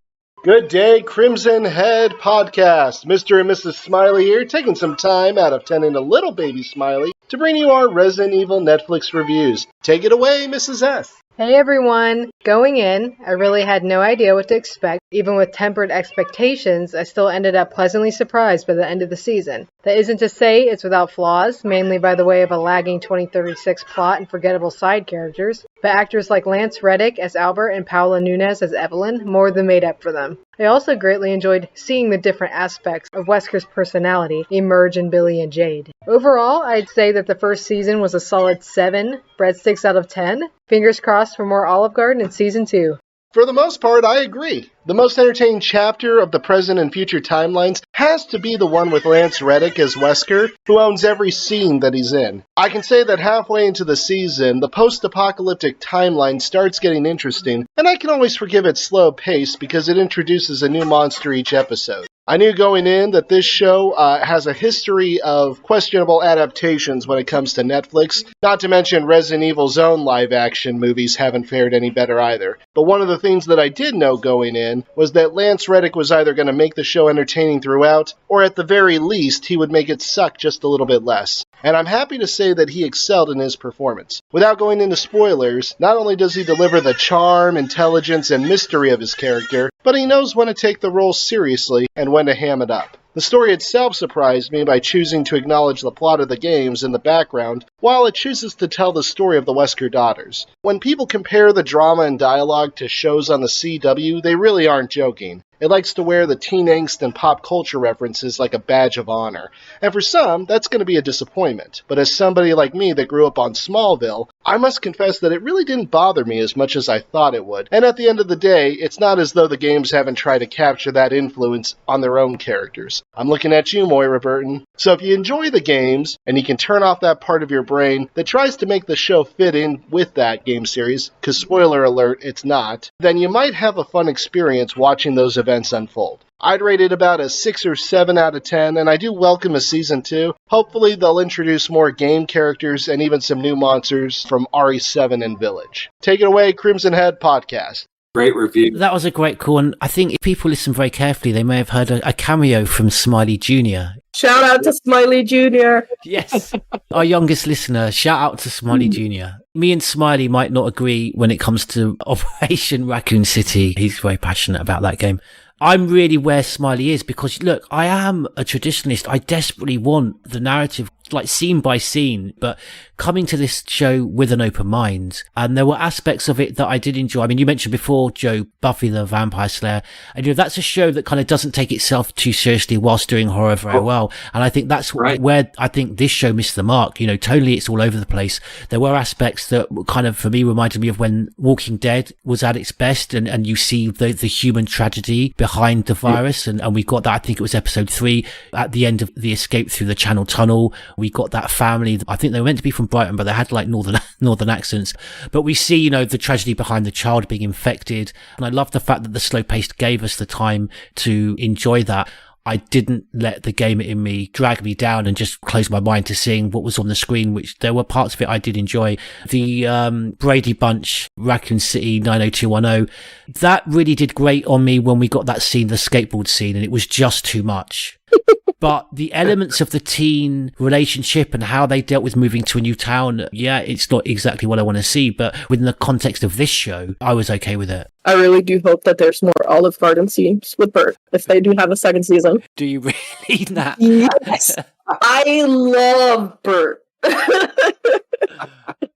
Good day, Crimson Head Podcast. Mr. and Mrs. Smiley here, taking some time out of tending to little baby Smiley to bring you our Resident Evil Netflix reviews. Take it away, Mrs. S. Hey everyone! Going in, I really had no idea what to expect. Even with tempered expectations, I still ended up pleasantly surprised by the end of the season. That isn't to say it's without flaws, mainly by the way of a lagging 2036 plot and forgettable side characters, but actors like Lance Reddick as Albert and Paula Nunez as Evelyn more than made up for them. I also greatly enjoyed seeing the different aspects of Wesker's personality emerge in Billy and Jade. Overall, I'd say that the first season was a solid 7 breadsticks out of 10. Fingers crossed for more Olive Garden in Season 2. For the most part, I agree. The most entertaining chapter of the present and future timelines has to be the one with Lance Reddick as Wesker, who owns every scene that he's in. I can say that halfway into the season, the post-apocalyptic timeline starts getting interesting, and I can always forgive its slow pace because it introduces a new monster each episode. I knew going in that this show has a history of questionable adaptations when it comes to Netflix, not to mention Resident Evil's own live-action movies haven't fared any better either. But one of the things that I did know going in was that Lance Reddick was either going to make the show entertaining throughout, or at the very least, he would make it suck just a little bit less. And I'm happy to say that he excelled in his performance. Without going into spoilers, not only does he deliver the charm, intelligence, and mystery of his character, but he knows when to take the role seriously and when to ham it up. The story itself surprised me by choosing to acknowledge the plot of the games in the background, while it chooses to tell the story of the Wesker daughters. When people compare the drama and dialogue to shows on the CW, they really aren't joking. It likes to wear the teen angst and pop culture references like a badge of honor. And for some, that's going to be a disappointment. But as somebody like me that grew up on Smallville, I must confess that it really didn't bother me as much as I thought it would. And at the end of the day, it's not as though the games haven't tried to capture that influence on their own characters. I'm looking at you, Moira Burton. So if you enjoy the games, and you can turn off that part of your brain that tries to make the show fit in with that game series, because spoiler alert, it's not, then you might have a fun experience watching those events unfold. I'd rate it about a 6 or 7 out of 10, and I do welcome a Season 2. Hopefully they'll introduce more game characters and even some new monsters from RE7 and Village. Take it away, Crimson Head Podcast. Great review. That was a great call, and I think if people listen very carefully, they may have heard a cameo from Smiley Jr. Shout out to Smiley Jr. Yes. Our youngest listener, shout out to Smiley Jr. Me and Smiley might not agree when it comes to Operation Raccoon City. He's very passionate about that game. I'm really where Smiley is because, look, I am a traditionalist. I desperately want the narrative, like scene by scene, but coming to this show with an open mind. And there were aspects of it that I did enjoy. I mean, you mentioned before, Joe, Buffy the Vampire Slayer. And, you know, that's a show that kind of doesn't take itself too seriously whilst doing horror very well. And I think that's where I think this show missed the mark. You know, totally it's all over the place. There were aspects that kind of, for me, reminded me of when Walking Dead was at its best and you see the human tragedy behind the virus. And we got that, I think it was episode 3, at the end of the escape through the Channel Tunnel. We got that family. I think they were meant to be from Brighton, but they had like northern accents. But we see, you know, the tragedy behind the child being infected. And I love the fact that the slow pace gave us the time to enjoy that. I didn't let the gamer in me drag me down and just close my mind to seeing what was on the screen, which there were parts of it I did enjoy. The Brady Bunch, Raccoon City 90210, that really did great on me when we got that scene, the skateboard scene, and it was just too much. But the elements of the teen relationship and how they dealt with moving to a new town, yeah, it's not exactly what I want to see. But within the context of this show, I was okay with it. I really do hope that there's more Olive Garden scenes with Bert if they do have a second season. Do you really that? Yes. I love Bert.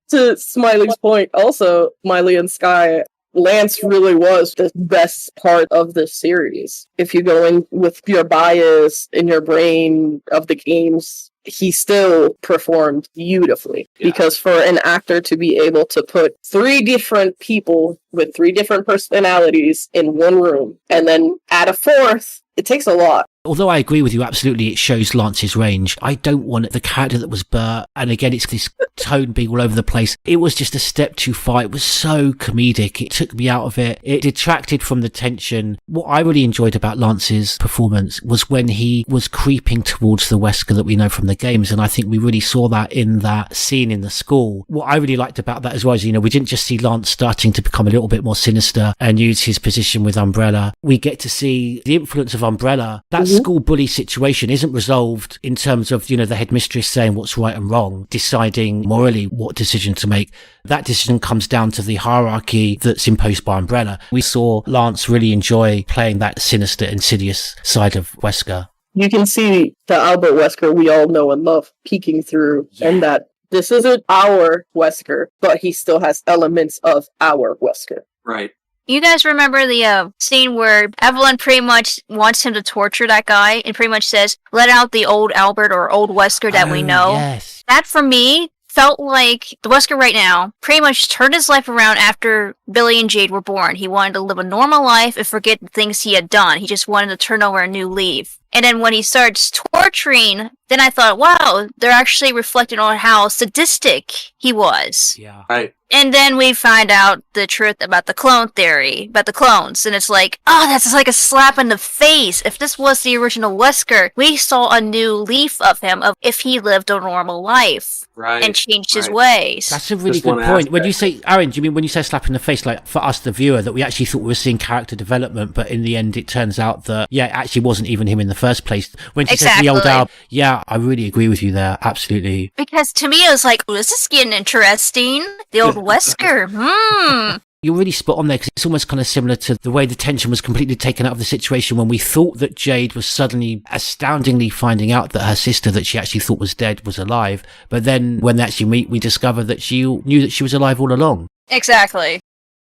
To Smiley's point, also, Smiley and Sky, Lance really was the best part of this series. If you go in with your bias in your brain of the games, he still performed beautifully. Yeah. Because for an actor to be able to put 3 different people with 3 different personalities in one room and then add a 4th, it takes a lot. Although I agree with you, absolutely, it shows Lance's range. I don't want the character that was Bert, and again, it's this tone being all over the place. It was just a step too far. It was so comedic. It took me out of it. It detracted from the tension. What I really enjoyed about Lance's performance was when he was creeping towards the Wesker that we know from the games, and I think we really saw that in that scene in the school. What I really liked about that as well is, you know, we didn't just see Lance starting to become a little bit more sinister and use his position with Umbrella. We get to see the influence of Umbrella. That's school bully situation isn't resolved in terms of, you know, the headmistress saying what's right and wrong, deciding morally what decision to make. That decision comes down to the hierarchy that's imposed by Umbrella. We saw Lance really enjoy playing that sinister, insidious side of Wesker. You can see the Albert Wesker we all know and love peeking through, and that this isn't our Wesker, but he still has elements of our Wesker. Right. You guys remember the scene where Evelyn pretty much wants him to torture that guy and pretty much says, let out the old Albert or old Wesker that we know? Yes. That, for me, felt like the Wesker right now pretty much turned his life around after Billy and Jade were born. He wanted to live a normal life and forget the things he had done. He just wanted to turn over a new leaf. And then when he starts torturing, then I thought, wow, they're actually reflecting on how sadistic he was. Yeah. Right. And then we find out the truth about the clone theory, about the clones. And it's like, oh, that's like a slap in the face. If this was the original Wesker, we saw a new leaf of him, of if he lived a normal life. Right. And changed his ways. That's a really good point. When you say, Aaron, do you mean when you say slap in the face, like for us, the viewer, that we actually thought we were seeing character development, but in the end it turns out that, yeah, it actually wasn't even him in the first place. When she said the old Al, yeah, I really agree with you there. Absolutely. Because to me it was like, oh, this is getting interesting. The old Wesker. You're really spot on there, because it's almost kind of similar to the way the tension was completely taken out of the situation when we thought that Jade was suddenly astoundingly finding out that her sister that she actually thought was dead was alive. But then when they actually meet, we discover that she knew that she was alive all along. Exactly.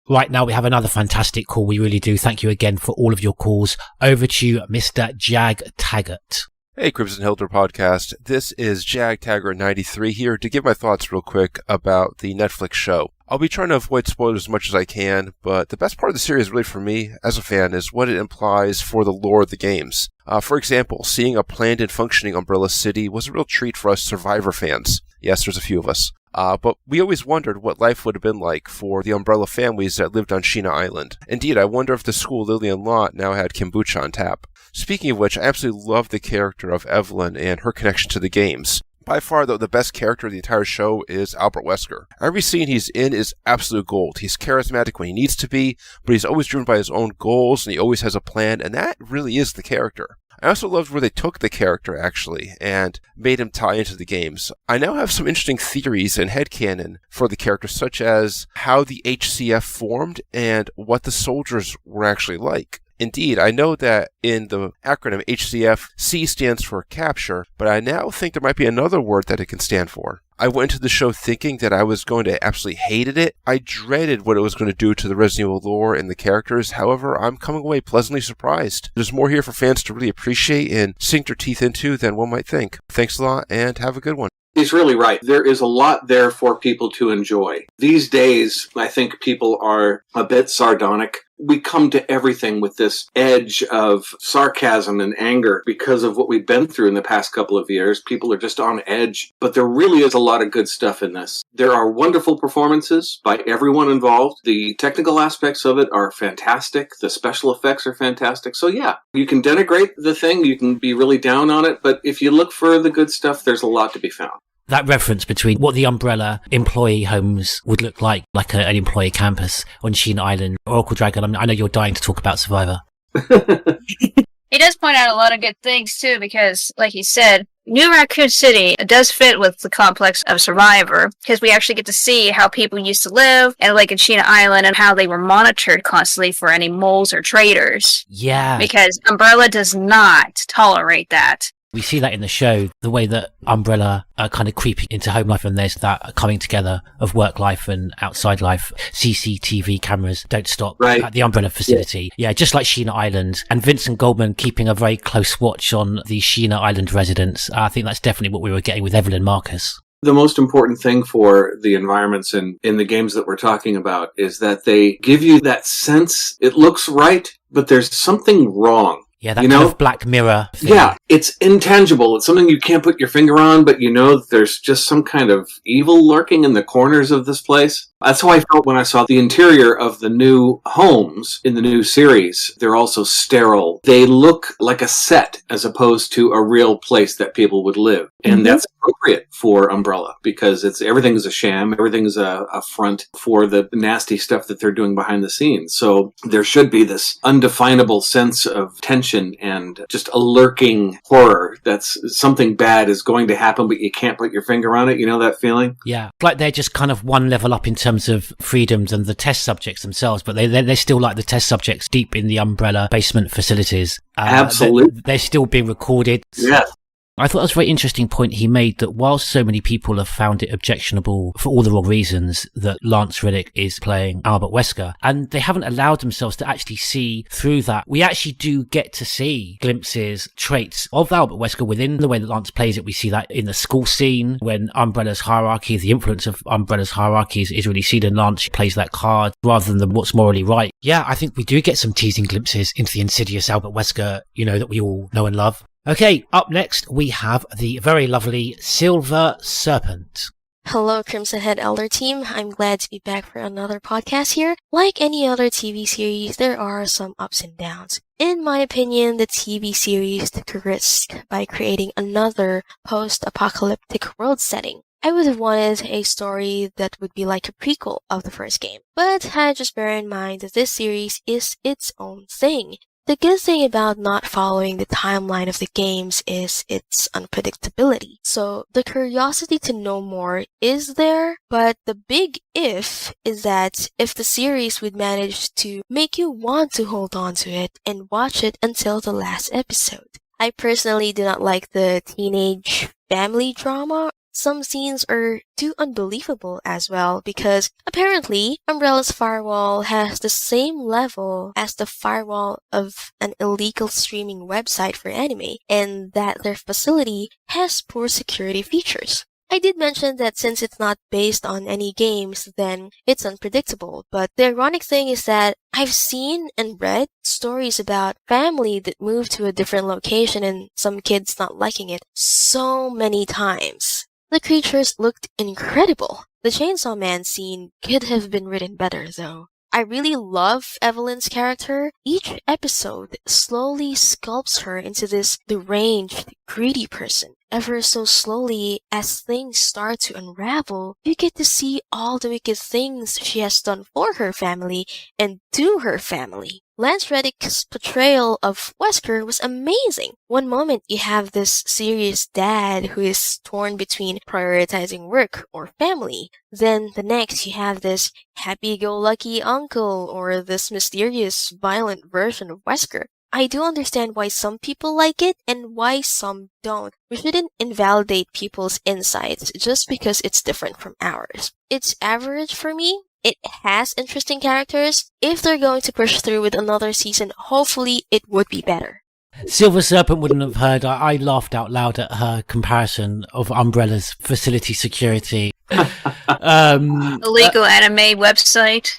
Right, now we have another fantastic call. We really do. Thank you again for all of your calls. Over to you, Mr. Jag Taggart. Hey, Crimson Hilder Podcast. This is Jag Taggart 93 here to give my thoughts real quick about the Netflix show. I'll be trying to avoid spoilers as much as I can, but the best part of the series really for me, as a fan, is what it implies for the lore of the games. For example, seeing a planned and functioning Umbrella City was a real treat for us Survivor fans. Yes, there's a few of us. But we always wondered what life would have been like for the Umbrella families that lived on Sheena Island. Indeed, I wonder if the school Lillian Lott now had kombucha on tap. Speaking of which, I absolutely love the character of Evelyn and her connection to the games. By far, though, the best character of the entire show is Albert Wesker. Every scene he's in is absolute gold. He's charismatic when he needs to be, but he's always driven by his own goals, and he always has a plan, and that really is the character. I also loved where they took the character, actually, and made him tie into the games. I now have some interesting theories and headcanon for the character, such as how the HCF formed and what the soldiers were actually like. Indeed, I know that in the acronym HCF, C stands for capture, but I now think there might be another word that it can stand for. I went into the show thinking that I was going to absolutely hated it. I dreaded what it was going to do to the Resident Evil lore and the characters. However, I'm coming away pleasantly surprised. There's more here for fans to really appreciate and sink their teeth into than one might think. Thanks a lot, and have a good one. He's really right. There is a lot there for people to enjoy. These days, I think people are a bit sardonic. We come to everything with this edge of sarcasm and anger because of what we've been through in the past couple of years. People are just on edge, but there really is a lot of good stuff in this. There are wonderful performances by everyone involved. The technical aspects of it are fantastic. The special effects are fantastic. So yeah, you can denigrate the thing, you can be really down on it, but if you look for the good stuff, there's a lot to be found. That reference between what the Umbrella employee homes would look like an employee campus on Sheena Island, Oracle Dragon. I know you're dying to talk about Survivor. He does point out a lot of good things, too, because, like he said, New Raccoon City does fit with the complex of Survivor, because we actually get to see how people used to live, and like in Sheena Island, and how they were monitored constantly for any moles or traitors. Yeah. Because Umbrella does not tolerate that. We see that in the show, the way that Umbrella are kind of creeping into home life, and there's that coming together of work life and outside life. CCTV cameras don't stop at the Umbrella facility. Yeah, just like Sheena Island. And Vincent Goldman keeping a very close watch on the Sheena Island residents. I think that's definitely what we were getting with Evelyn Marcus. The most important thing for the environments in the games that we're talking about is that they give you that sense, it looks right, but there's something wrong. Yeah, that kind of Black Mirror thing. Yeah, it's intangible. It's something you can't put your finger on, but you know that there's just some kind of evil lurking in the corners of this place. That's how I felt when I saw the interior of the new homes in the new series. They're also sterile. They look like a set as opposed to a real place that people would live. And that's appropriate for Umbrella because everything is a sham. Everything is a front for the nasty stuff that they're doing behind the scenes. So there should be this undefinable sense of tension and just a lurking horror that's something bad is going to happen, but you can't put your finger on it. You know that feeling? Yeah. Like they're just kind of one level up in terms of freedoms and the test subjects themselves, but they're still like the test subjects deep in the Umbrella basement facilities. Absolutely. They're still being recorded. Yes. I thought that was a very interesting point he made, that while so many people have found it objectionable for all the wrong reasons that Lance Reddick is playing Albert Wesker, and they haven't allowed themselves to actually see through that, we actually do get to see glimpses, traits of Albert Wesker within the way that Lance plays it. We see that in the school scene when Umbrella's hierarchy, the influence of Umbrella's hierarchies is really seen, and Lance plays that card rather than what's morally right. Yeah, I think we do get some teasing glimpses into the insidious Albert Wesker, that we all know and love. Okay, up next we have the very lovely Silver Serpent. Hello, Crimson Head Elder team. I'm glad to be back for another podcast here. Like any other TV series, there are some ups and downs. In my opinion, the TV series took a risk by creating another post-apocalyptic world setting. I would have wanted a story that would be like a prequel of the first game, but just bear in mind that this series is its own thing. The good thing about not following the timeline of the games is its unpredictability. So the curiosity to know more is there, but the big if is that if the series would manage to make you want to hold on to it and watch it until the last episode. I personally do not like the teenage family drama some scenes are too unbelievable as well, because apparently Umbrella's firewall has the same level as the firewall of an illegal streaming website for anime, and that their facility has poor security features. I did mention that since it's not based on any games, then it's unpredictable, but the ironic thing is that I've seen and read stories about family that moved to a different location and some kids not liking it so many times. The creatures looked incredible. The Chainsaw Man scene could have been written better, though. I really love Evelyn's character. Each episode slowly sculpts her into this deranged, greedy person. Ever so slowly, as things start to unravel, you get to see all the wicked things she has done for her family and to her family. Lance Reddick's portrayal of Wesker was amazing. One moment you have this serious dad who is torn between prioritizing work or family. Then the next you have this happy-go-lucky uncle or this mysterious, violent version of Wesker. I do understand why some people like it and why some don't. We shouldn't invalidate people's insights just because it's different from ours. It's average for me. It has interesting characters. If they're going to push through with another season, hopefully it would be better. Silver Serpent wouldn't have heard. I laughed out loud at her comparison of Umbrella's facility security. Illegal anime website.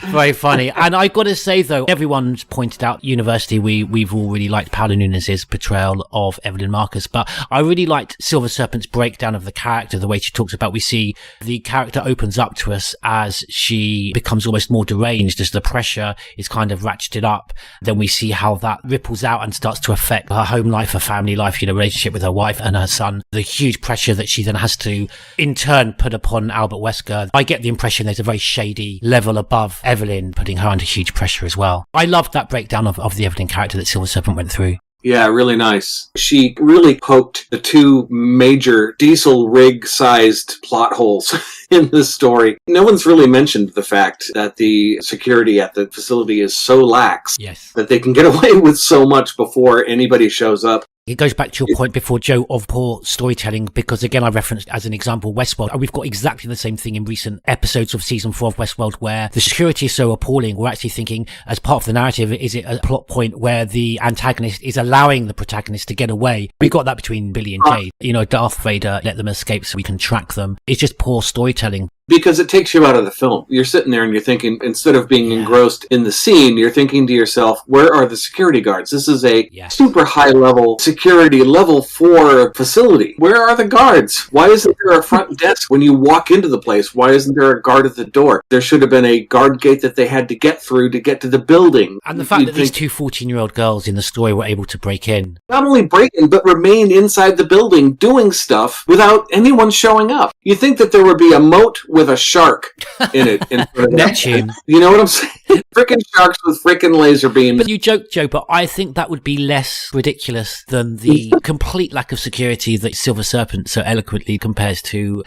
Very funny. And I got to say, though, everyone's pointed out University, we've all really liked Paula Nunes' portrayal of Evelyn Marcus, but I really liked Silver Serpent's breakdown of the character, the way she talks about, we see the character opens up to us as she becomes almost more deranged, as the pressure is kind of ratcheted up. Then we see how that ripples out and starts to affect her home life, her family life, relationship with her wife and her son, the huge pressure that she then has to in turn put upon Albert Wesker. I get the impression there's a very shady level above Evelyn, putting her under huge pressure as well. I loved that breakdown of the Evelyn character that Silver Serpent went through. Yeah, really nice. She really poked the two major diesel rig-sized plot holes in this story. No one's really mentioned the fact that the security at the facility is so lax that they can get away with so much before anybody shows up. It goes back to your point before, Joe, of poor storytelling, because again, I referenced as an example Westworld. We've got exactly the same thing in recent episodes of season 4 of Westworld, where the security is so appalling. We're actually thinking, as part of the narrative, is it a plot point where the antagonist is allowing the protagonist to get away? We got that between Billy and Jade. Darth Vader let them escape so we can track them. It's just poor storytelling. Because it takes you out of the film. You're sitting there and you're thinking, instead of being engrossed in the scene, you're thinking to yourself, where are the security guards? This is a super high level security level 4 facility. Where are the guards? Why isn't there a front desk when you walk into the place? Why isn't there a guard at the door? There should have been a guard gate that they had to get through to get to the building. And the fact that these two 14-year-old girls in the story were able to break in. Not only break in, but remain inside the building doing stuff without anyone showing up. You think that there would be a moat with a shark in it. Neptune. You know what I'm saying? Frickin' sharks with frickin' laser beams. But you joke, Joe, but I think that would be less ridiculous than the complete lack of security that Silver Serpent so eloquently compares to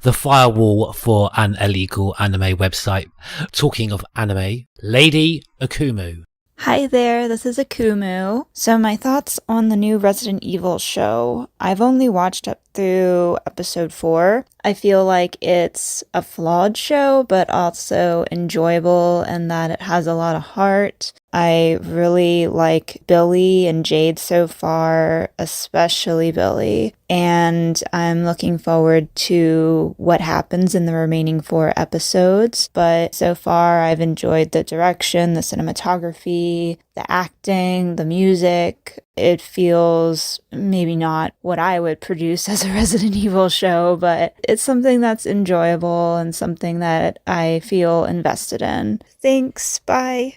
the firewall for an illegal anime website. Talking of anime, Lady Akumu. Hi there, this is Akumu. So my thoughts on the new Resident Evil show. I've only watched up through episode 4. I feel like it's a flawed show, but also enjoyable in that it has a lot of heart. I really like Billy and Jade so far, especially Billy, and I'm looking forward to what happens in the remaining 4 episodes. But so far, I've enjoyed the direction, the cinematography, the acting, the music. It feels maybe not what I would produce as a Resident Evil show, but it's something that's enjoyable and something that I feel invested in. Thanks, bye.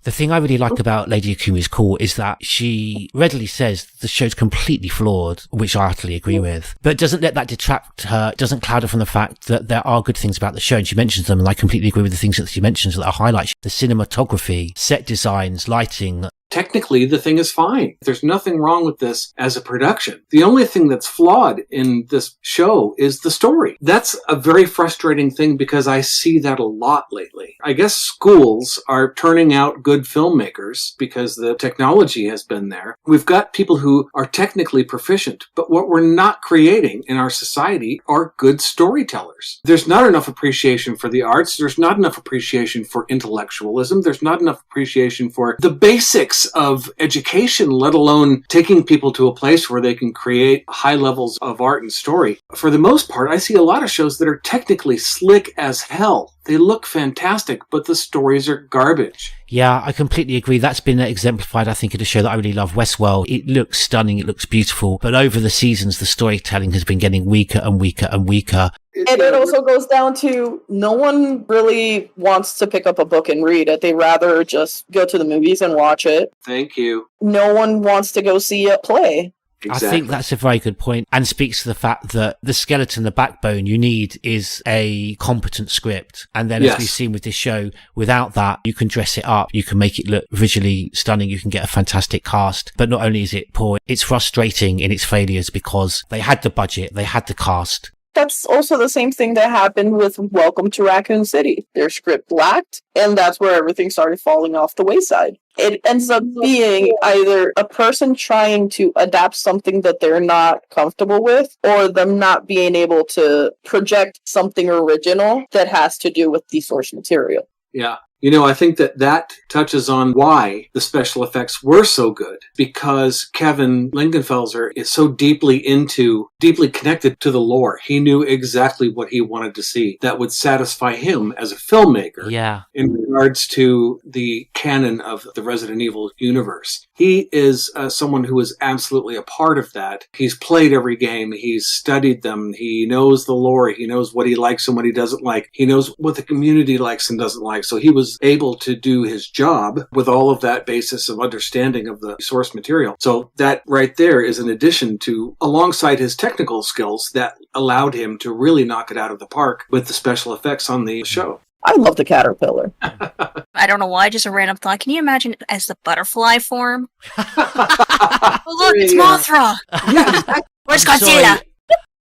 The thing I really like about Lady Akumu's call is that she readily says the show's completely flawed, which I utterly agree with, but doesn't let that detract her, doesn't cloud her from the fact that there are good things about the show, and she mentions them, and I completely agree with the things that she mentions that are highlights. The cinematography, set designs, lighting, technically the thing is fine. There's nothing wrong with this as a production. The only thing that's flawed in this show is the story. That's a very frustrating thing because I see that a lot lately. I guess schools are turning out good filmmakers because the technology has been there. We've got people who are technically proficient, but what we're not creating in our society are good storytellers. There's not enough appreciation for the arts. There's not enough appreciation for intellectualism. There's not enough appreciation for the basics of education, let alone taking people to a place where they can create high levels of art and story. For the most part, I see a lot of shows that are technically slick as hell. They look fantastic, but the stories are garbage. Yeah, I completely agree. That's been exemplified, I think, in a show that I really love, Westworld. It looks stunning, it looks beautiful, but over the seasons, the storytelling has been getting weaker and weaker and weaker. And it also goes down to no one really wants to pick up a book and read it. They rather just go to the movies and watch it. Thank you. No one wants to go see a play. Exactly. I think that's a very good point and speaks to the fact that the skeleton, the backbone you need is a competent script. And then as we've seen with this show, without that, you can dress it up. You can make it look visually stunning. You can get a fantastic cast. But not only is it poor, it's frustrating in its failures because they had the budget, they had the cast. That's also the same thing that happened with Welcome to Raccoon City. Their script lacked, and that's where everything started falling off the wayside. It ends up being either a person trying to adapt something that they're not comfortable with, or them not being able to project something original that has to do with the source material. Yeah. You know, I think that touches on why the special effects were so good, because Kevin Linganfelter is so deeply connected to the lore. He knew exactly what he wanted to see that would satisfy him as a filmmaker. Yeah. In regards to the canon of the Resident Evil universe. He is someone who is absolutely a part of that. He's played every game. He's studied them. He knows the lore. He knows what he likes and what he doesn't like. He knows what the community likes and doesn't like. So he was able to do his job with all of that basis of understanding of the source material. So that right there is an addition to, alongside his technical skills, that allowed him to really knock it out of the park with the special effects on the show. I love the caterpillar. I don't know why, just a random thought. Can you imagine it as the butterfly form? Oh, look, it's Mothra! Yeah. Where's Godzilla?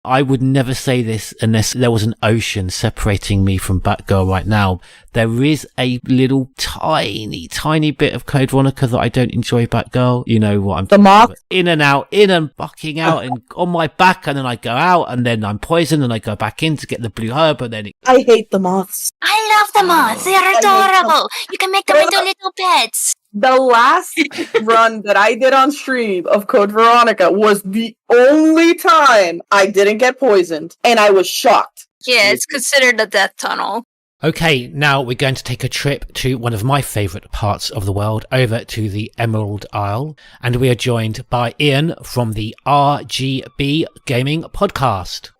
I would never say this unless there was an ocean separating me from Batgirl right now. There is a little tiny bit of Code Veronica that I don't enjoy Batgirl. You know what I'm The moth? In and out, in and bucking out and on my back, and then I go out and then I'm poisoned and I go back in to get the blue herb and then I hate the moths. I love the moths. They're adorable. You can make them into little pets. The last run that I did on stream of Code Veronica was the only time I didn't get poisoned, and I was shocked. Yeah, it's considered a death tunnel. Okay, now we're going to take a trip to one of my favourite parts of the world, over to the Emerald Isle, and we are joined by Ian from the RGB Gaming podcast.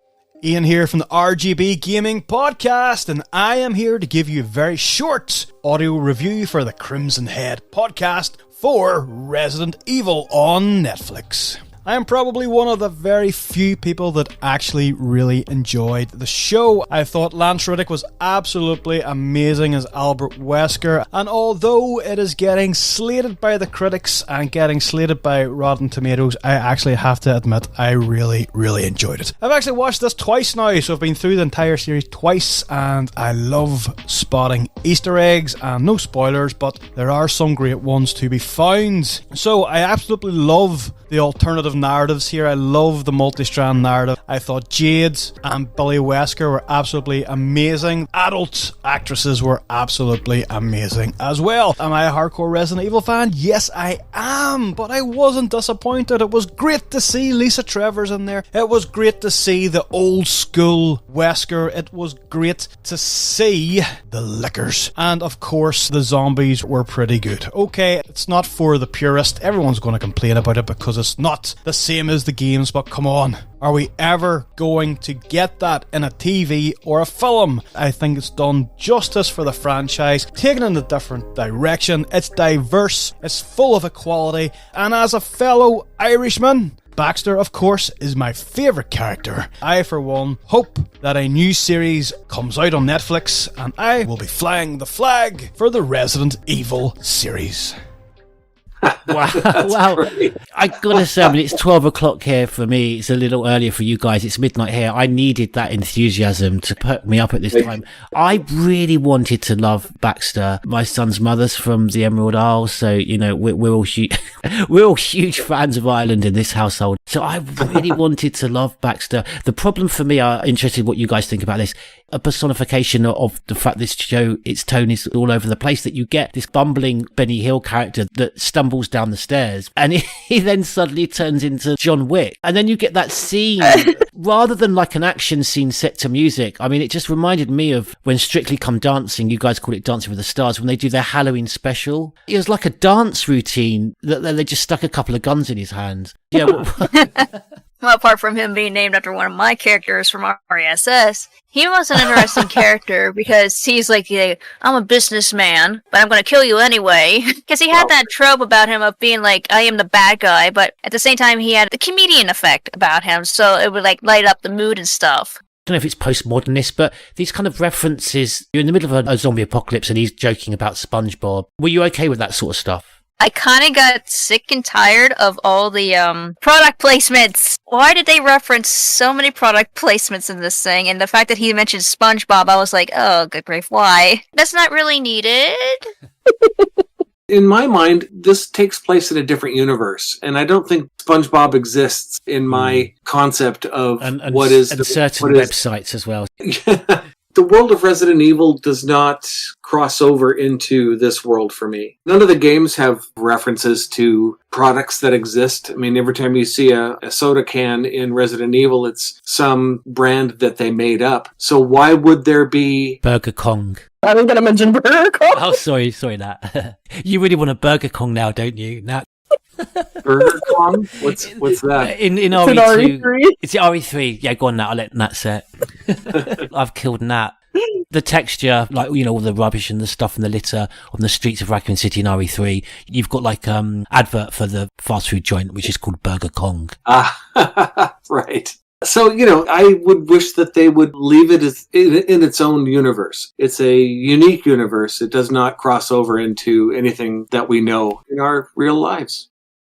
Ian here from the RGB Gaming podcast, and I am here to give you a very short audio review for the Crimson Head podcast for Resident Evil on Netflix. I am probably one of the very few people that actually really enjoyed the show. I thought Lance Reddick was absolutely amazing as Albert Wesker, and although it is getting slated by the critics and getting slated by Rotten Tomatoes, I actually have to admit I really enjoyed it. I've actually watched this twice now, so I've been through the entire series twice, and I love spotting Easter eggs, and no spoilers, but there are some great ones to be found. So I absolutely love the alternative narratives here. I love the multi-strand narrative. I thought Jade and Billy Wesker were absolutely amazing. Adult actresses were absolutely amazing as well. Am I a hardcore Resident Evil fan? Yes, I am, but I wasn't disappointed. It was great to see Lisa Trevor's in there. It was great to see the old school Wesker. It was great to see the lickers. And of course, the zombies were pretty good. Okay, it's not for the purist. Everyone's going to complain about it because it's not the same as the games, but come on. Are we ever going to get that in a TV or a film? I think it's done justice for the franchise, taken in a different direction. It's diverse, it's full of equality, and as a fellow Irishman, Baxter, of course, is my favourite character. I, for one, hope that a new series comes out on Netflix, and I will be flying the flag for the Resident Evil series. Wow. Great. I gotta say, I mean, it's 12 o'clock here for me. It's a little earlier for you guys. It's midnight here. I needed that enthusiasm to perk me up at this time. I really wanted to love Baxter. My son's mother's from the Emerald Isle, so, you know, we're all we're all huge fans of Ireland in this household. So I really wanted to love Baxter. The problem for me, I'm interested in what you guys think about this. A personification of the fact this show, its tone is all over the place, that you get this bumbling Benny Hill character that stumbles down the stairs and he then suddenly turns into John Wick. And then you get that scene, rather than like an action scene set to music. I mean, it just reminded me of when Strictly Come Dancing, you guys call it Dancing with the Stars, when they do their Halloween special. It was like a dance routine that they just stuck a couple of guns in his hand. Yeah. Well, apart from him being named after one of my characters from RSS, he was an interesting character because he's like, I'm a businessman, but I'm going to kill you anyway. Because he had that trope about him of being like, I am the bad guy, but at the same time, he had the comedian effect about him, so it would like light up the mood and stuff. I don't know if it's postmodernist, but these kind of references, you're in the middle of a zombie apocalypse and he's joking about SpongeBob. Were you okay with that sort of stuff? I kind of got sick and tired of all the product placements. Why did they reference so many product placements in this thing? And the fact that he mentioned SpongeBob, I was like, oh, good grief, why? That's not really needed. In my mind, this takes place in a different universe, and I don't think SpongeBob exists in my concept of what is certain websites as well. The world of Resident Evil does not cross over into this world for me. None of the games have references to products that exist. I mean, every time you see a soda can in Resident Evil, it's some brand that they made up. So why would there be... Burger Kong. I was going to mention Burger Kong. Oh, sorry, that. You really want a Burger Kong now, don't you? Now... Burger Kong? What's that? In RE2. It's the RE3. Yeah, go on, Nat. I'll let Nat say it. I've killed Nat. The texture, like, you know, all the rubbish and the stuff and the litter on the streets of Raccoon City in RE3. You've got like advert for the fast food joint, which is called Burger Kong. Right. So, you know, I would wish that they would leave it in its own universe. It's a unique universe. It does not cross over into anything that we know in our real lives.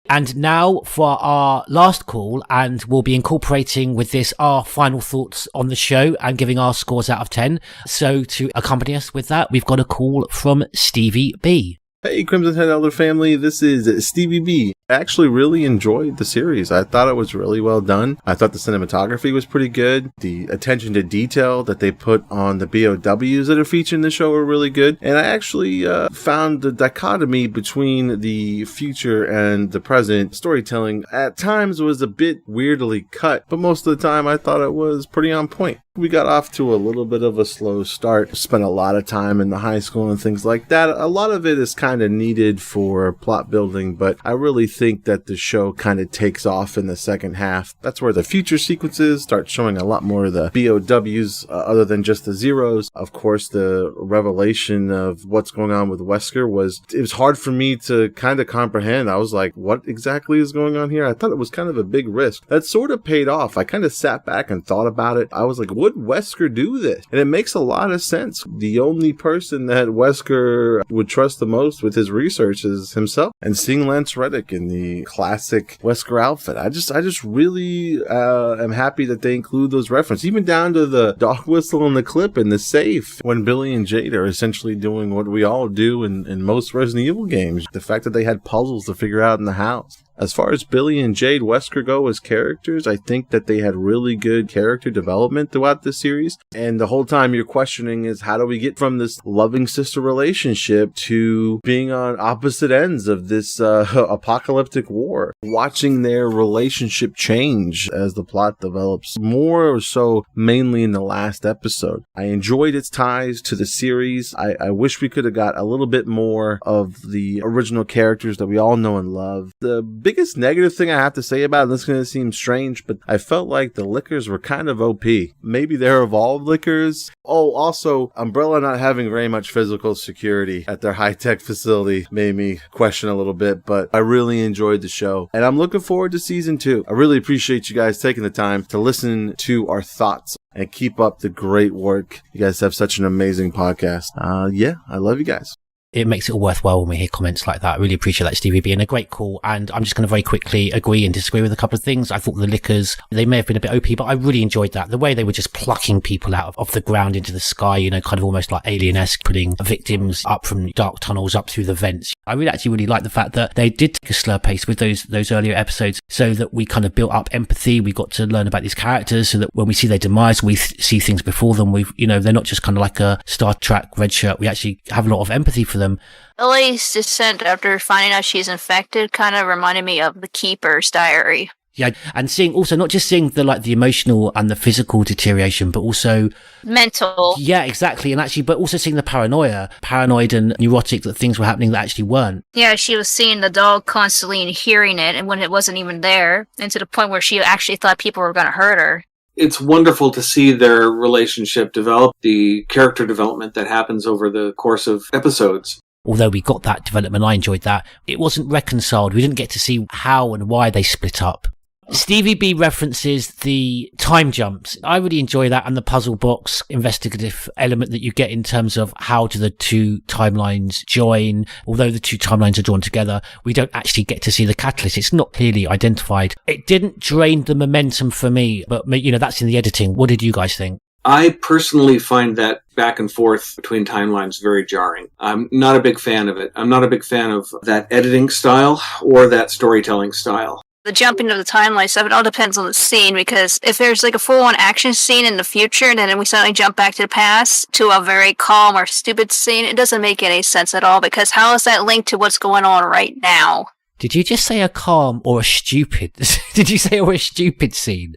And now for our last call, and we'll be incorporating with this our final thoughts on the show and giving our scores out of 10. So to accompany us with that, we've got a call from Stevie B. Hey, Crimson Head Elder family, this is Stevie B. I actually really enjoyed the series. I thought it was really well done. I thought the cinematography was pretty good. The attention to detail that they put on the BOWs that are featured in the show were really good. And I actually found the dichotomy between the future and the present storytelling at times was a bit weirdly cut, but most of the time I thought it was pretty on point. We got off to a little bit of a slow start, spent a lot of time in the high school and things like that. A lot of it is kind of needed for plot building, but I really think that the show kind of takes off in the second half. That's where the future sequences start showing a lot more of the BOWs other than just the zeros. Of course, the revelation of what's going on with Wesker was hard for me to kind of comprehend. I was like, what exactly is going on here? I thought it was kind of a big risk. That sort of paid off. I kind of sat back and thought about it. I was like, would Wesker do this? And it makes a lot of sense. The only person that Wesker would trust the most with his research is himself. And seeing Lance Reddick in the classic Wesker outfit, I just really am happy that they include those references, even down to the dog whistle in the clip in the safe when Billy and Jade are essentially doing what we all do in most Resident Evil games. The fact that they had puzzles to figure out in the house. As far as Billy and Jade Wesker go as characters, I think that they had really good character development throughout the series. And the whole time you're questioning is, how do we get from this loving sister relationship to being on opposite ends of this apocalyptic war? Watching their relationship change as the plot develops, more so mainly in the last episode. I enjoyed its ties to the series. I wish we could have got a little bit more of the original characters that we all know and love. The biggest negative thing I have to say about it, and this is going to seem strange, but I felt like the liquors were kind of OP. Maybe they're evolved liquors. Oh, also, Umbrella not having very much physical security at their high-tech facility made me question a little bit, but I really enjoyed the show, and I'm looking forward to season 2. I really appreciate you guys taking the time to listen to our thoughts and keep up the great work. You guys have such an amazing podcast. I love you guys. it makes it all worthwhile when we hear comments like that. I really appreciate that, Stevie B, and a great call. And I'm just going to very quickly agree and disagree with a couple of things. I thought the lickers, they may have been a bit OP, but I really enjoyed that. The way they were just plucking people out of the ground into the sky, you know, kind of almost like Alien-esque, putting victims up from dark tunnels up through the vents. I really like the fact that they did take a slower pace with those earlier episodes, so that we kind of built up empathy. We got to learn about these characters, so that when we see their demise, we see things before them. They're not just kind of like a Star Trek red shirt. We actually have a lot of empathy for them. Ellie's descent after finding out she's infected kind of reminded me of the Keeper's diary. Yeah, and seeing also not just seeing the emotional and the physical deterioration, but also mental. Yeah, exactly. And actually, but also seeing the paranoid and neurotic, that things were happening that actually weren't. Yeah, she was seeing the dog constantly and hearing it, and when it wasn't even there, and to the point where she actually thought people were going to hurt her. It's wonderful to see their relationship develop, the character development that happens over the course of episodes. Although we got that development, I enjoyed that. It wasn't reconciled. We didn't get to see how and why they split up. Stevie B references the time jumps. I really enjoy that, and the puzzle box investigative element that you get in terms of how do the two timelines join. Although the two timelines are drawn together, we don't actually get to see the catalyst. It's not clearly identified. It didn't drain the momentum for me, but that's in the editing. What did you guys think? I personally find that back and forth between timelines very jarring. I'm not a big fan of it. I'm not a big fan of that editing style or that storytelling style. The jumping of the timeline stuff, it all depends on the scene, because if there's like a full-on action scene in the future, and then we suddenly jump back to the past to a very calm or stupid scene, it doesn't make any sense at all, because how is that linked to what's going on right now? Did you just say a calm or a stupid? Did you say a stupid scene?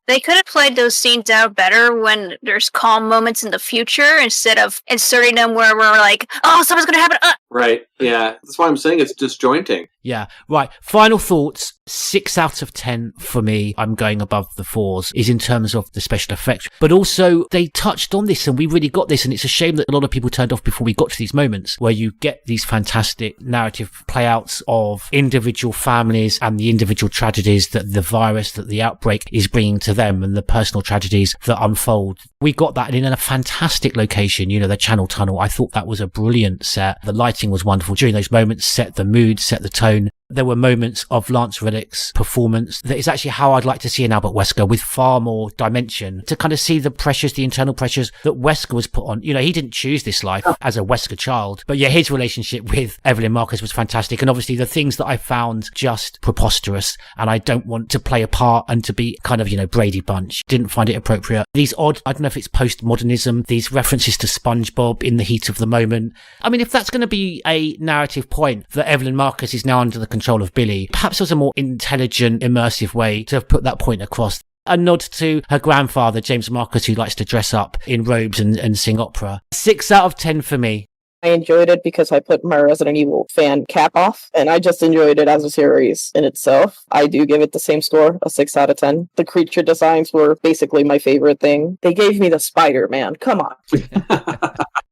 They could have played those scenes out better when there's calm moments in the future, instead of inserting them where we're like, oh, something's going to happen. Right, yeah. That's why I'm saying it's disjointing. Yeah, right. Final thoughts. 6 out of 10 for me. I'm going above the 4s, is in terms of the special effects. But also, they touched on this and we really got this. And it's a shame that a lot of people turned off before we got to these moments where you get these fantastic narrative playouts of individual families and the individual tragedies that the virus, that the outbreak is bringing to them, and the personal tragedies that unfold. We got that in a fantastic location, the Chunnel tunnel. I thought that was a brilliant set. The lighting was wonderful during those moments, set the mood, set the tone. There were moments of Lance Reddick's performance that is actually how I'd like to see an Albert Wesker, with far more dimension, to kind of see the pressures, the internal pressures that Wesker was put on. He didn't choose this life as a Wesker child, but yeah, his relationship with Evelyn Marcus was fantastic. And obviously the things that I found just preposterous, and I don't want to play a part and to be kind of, Brady Bunch. Didn't find it appropriate. These odd, I don't know if it's postmodernism, these references to SpongeBob in the heat of the moment. I mean, if that's going to be a narrative point that Evelyn Marcus is now under the control of Billy, perhaps there was a more intelligent, immersive way to have put that point across. A nod to her grandfather, James Marcus, who likes to dress up in robes and sing opera. 6 out of 10 for me. I enjoyed it because I put my Resident Evil fan cap off, and I just enjoyed it as a series in itself. I do give it the same score, a 6 out of 10. The creature designs were basically my favorite thing. They gave me the spider, man. Come on.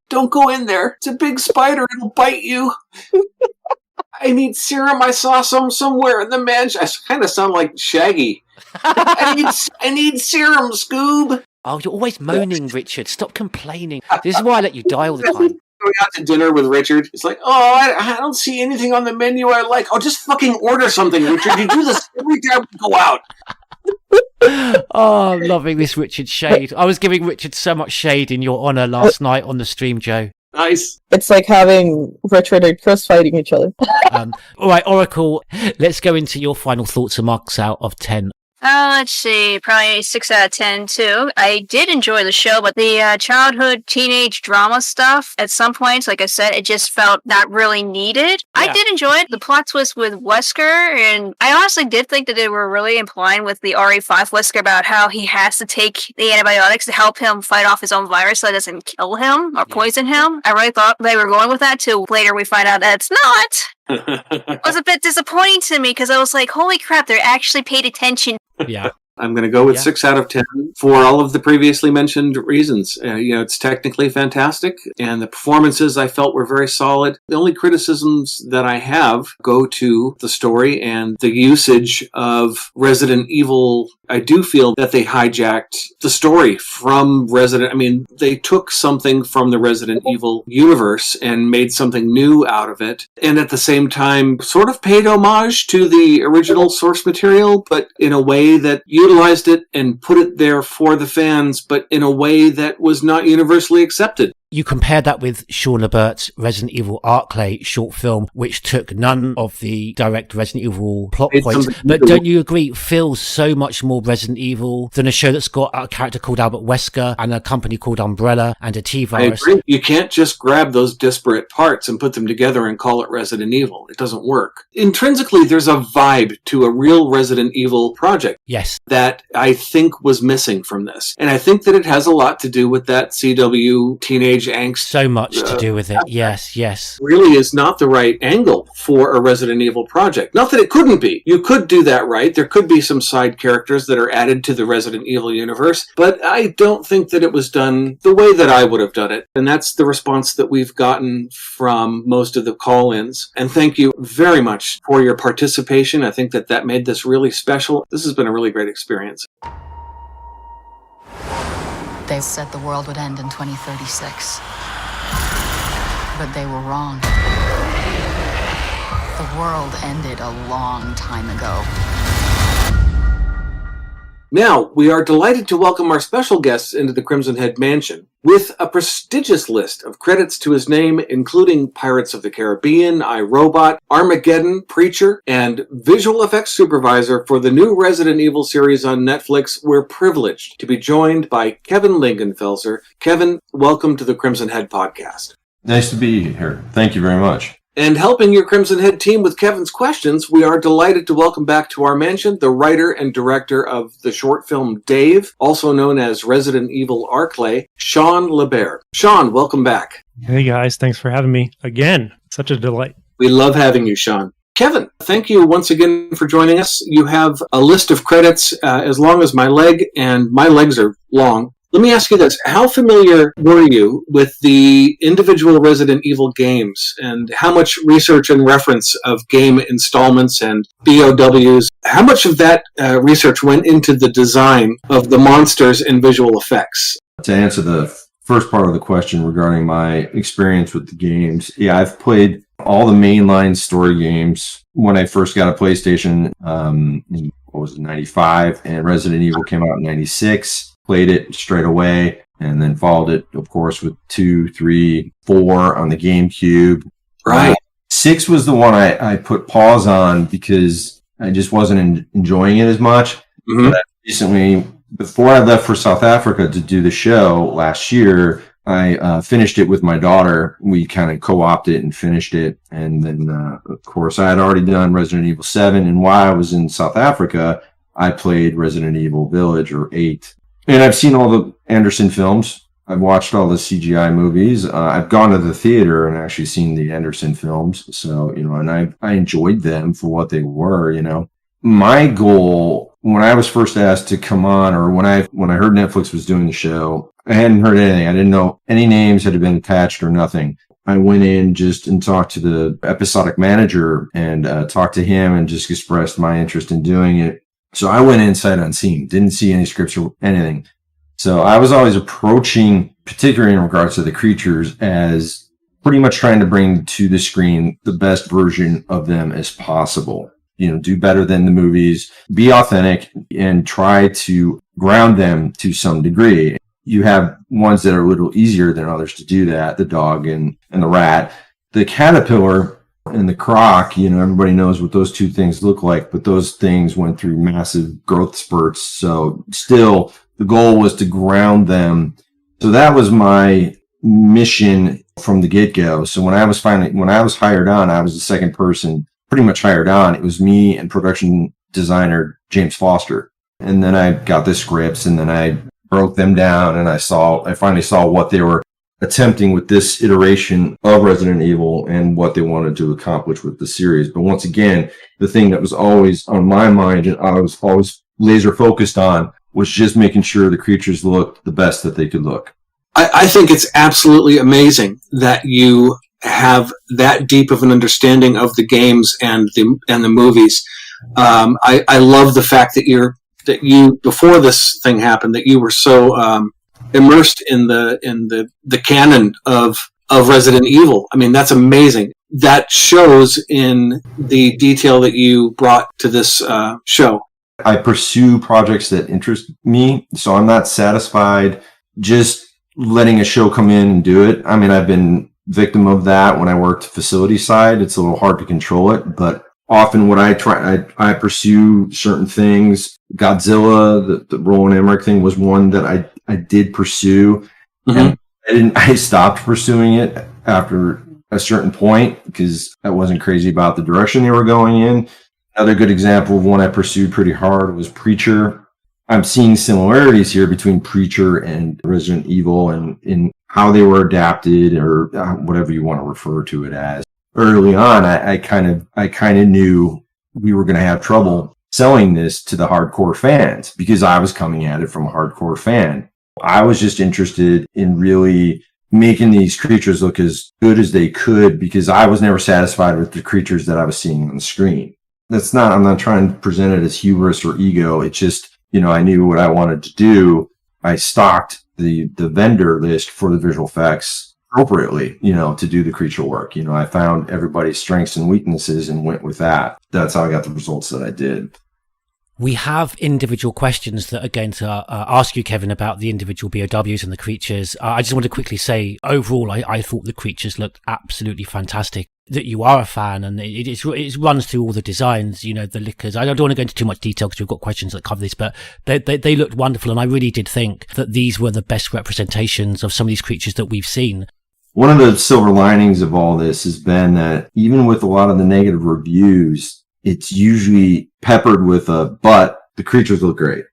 Don't go in there. It's a big spider. It'll bite you. I need serum. I saw somewhere in the mansion. I kind of sound like Shaggy. I need serum, Scoob. Oh, you're always moaning, Richard. Stop complaining. This is why I let you die all the time. Going out to dinner with Richard. It's like, I don't see anything on the menu I like. Oh, just fucking order something, Richard. You do this every time we go out. Oh, I'm loving this Richard shade. I was giving Richard so much shade in your honour last night on the stream, Joe. Nice. It's like having Richard and Chris fighting each other. All right, Oracle, let's go into your final thoughts and marks out of 10. Let's see, probably 6 out of 10 too. I did enjoy the show, but the childhood teenage drama stuff, at some points, like I said, it just felt not really needed. Yeah. I did enjoy it. The plot twist with Wesker, and I honestly did think that they were really implying with the RE5 Wesker about how he has to take the antibiotics to help him fight off his own virus so it doesn't kill him or poison him. I really thought they were going with that too. Later we find out that it's not. It was a bit disappointing to me because I was like, holy crap, they actually paid attention. Yeah. I'm going to go with 6 out of 10 for all of the previously mentioned reasons. It's technically fantastic, and the performances I felt were very solid. The only criticisms that I have go to the story and the usage of Resident Evil. I do feel that they hijacked the story from they took something from the Resident Evil universe and made something new out of it, and at the same time sort of paid homage to the original source material, but in a way that utilized it and put it there for the fans, but in a way that was not universally accepted. You compare that with Sean Labert's Resident Evil Arclay short film, which took none of the direct Resident Evil plot points. But don't you agree it feels so much more Resident Evil than a show that's got a character called Albert Wesker and a company called Umbrella and a T-Virus? I agree. You can't just grab those disparate parts and put them together and call it Resident Evil. It doesn't work. Intrinsically, there's a vibe to a real Resident Evil project. Yes. That I think was missing from this. And I think that it has a lot to do with that CW teenage angst. So much to do with it. Yes. Really is not the right angle for a Resident Evil project. Not that it couldn't be. You could do that right. There could be some side characters that are added to the Resident Evil universe, but I don't think that it was done the way that I would have done it. And that's the response that we've gotten from most of the call-ins. And thank you very much for your participation. I think that made this really special. This has been a really great experience. They said the world would end in 2036. But they were wrong. The world ended a long time ago. Now, we are delighted to welcome our special guests into the Crimson Head Mansion with a prestigious list of credits to his name, including Pirates of the Caribbean, iRobot, Armageddon, Preacher, and visual effects supervisor for the new Resident Evil series on Netflix. We're privileged to be joined by Kevin Linganfelter. Kevin, welcome to the Crimson Head podcast. Nice to be here. Thank you very much. And helping your Crimson Head team with Kevin's questions, we are delighted to welcome back to our mansion the writer and director of the short film Dave, also known as Resident Evil Arclay, Sean Labert. Sean, welcome back. Hey guys, thanks for having me again. Such a delight. We love having you, Sean. Kevin, thank you once again for joining us. You have a list of credits as long as my leg, and my legs are long. Let me ask you this. How familiar were you with the individual Resident Evil games, and how much research and reference of game installments and BOWs, how much of that research went into the design of the monsters and visual effects? To answer the first part of the question regarding my experience with the games, yeah, I've played all the mainline story games when I first got a PlayStation, in 95, and Resident Evil came out in 96. Played it straight away, and then followed it, of course, with 2, 3, 4 on the GameCube. Right. 6 was the one I put pause on because I just wasn't enjoying it as much. Mm-hmm. But recently, before I left for South Africa to do the show last year, I finished it with my daughter. We kind of co-opted it and finished it. And then, of course, I had already done Resident Evil 7. And while I was in South Africa, I played Resident Evil Village, or 8. And I've seen all the Anderson films. I've watched all the CGI movies. I've gone to the theater and actually seen the Anderson films. So, and I enjoyed them for what they were, My goal, when I was first asked to come on, or when I heard Netflix was doing the show, I hadn't heard anything. I didn't know any names had been attached or nothing. I went in just and talked to the episodic manager and talked to him and just expressed my interest in doing it. So I went in sight unseen, didn't see any scripts or anything. So I was always approaching, particularly in regards to the creatures, as pretty much trying to bring to the screen the best version of them as possible. Do better than the movies, be authentic, and try to ground them to some degree. You have ones that are a little easier than others to do that, the dog and the rat. The caterpillar and the croc, everybody knows what those two things look like, but those things went through massive growth spurts. So still, the goal was to ground them. So that was my mission from the get-go. So when I was hired on, I was the second person pretty much hired on. It was me and production designer James Foster. And then I got the scripts, and then I broke them down, and I finally saw what they were attempting with this iteration of Resident Evil and what they wanted to accomplish with the series. But once again, the thing that was always on my mind, and I was always laser focused on was just making sure the creatures looked the best that they could look. I think it's absolutely amazing that you have that deep of an understanding of the games and the movies. I love the fact that you before this thing happened, that you were so immersed in the canon of Resident Evil. I mean, that's amazing. That shows in the detail that you brought to this show. I pursue projects that interest me, so I'm not satisfied just letting a show come in and do it. I mean, I've been victim of that when I worked facility side. It's a little hard to control it, but often what I pursue certain things. Godzilla, the Roland Emmerich thing was one that I did pursue. Mm-hmm. And I stopped pursuing it after a certain point because I wasn't crazy about the direction they were going in. Another good example of one I pursued pretty hard was Preacher. I'm seeing similarities here between Preacher and Resident Evil and in how they were adapted, or whatever you want to refer to it as. Early on, I kind of knew we were going to have trouble selling this to the hardcore fans because I was coming at it from a hardcore fan. I was just interested in really making these creatures look as good as they could because I was never satisfied with the creatures that I was seeing on the screen. I'm not trying to present it as hubris or ego. It's just, I knew what I wanted to do. I stocked the vendor list for the visual effects appropriately, to do the creature work. I found everybody's strengths and weaknesses and went with that. That's how I got the results that I did. We have individual questions that are going to ask you, Kevin, about the individual BOWs and the creatures. I just want to quickly say, overall, I thought the creatures looked absolutely fantastic. That you are a fan, and it runs through all the designs, the liquors. I don't want to go into too much detail because we've got questions that cover this, but they looked wonderful, and I really did think that these were the best representations of some of these creatures that we've seen. One of the silver linings of all this has been that even with a lot of the negative reviews, it's usually peppered with but the creatures look great.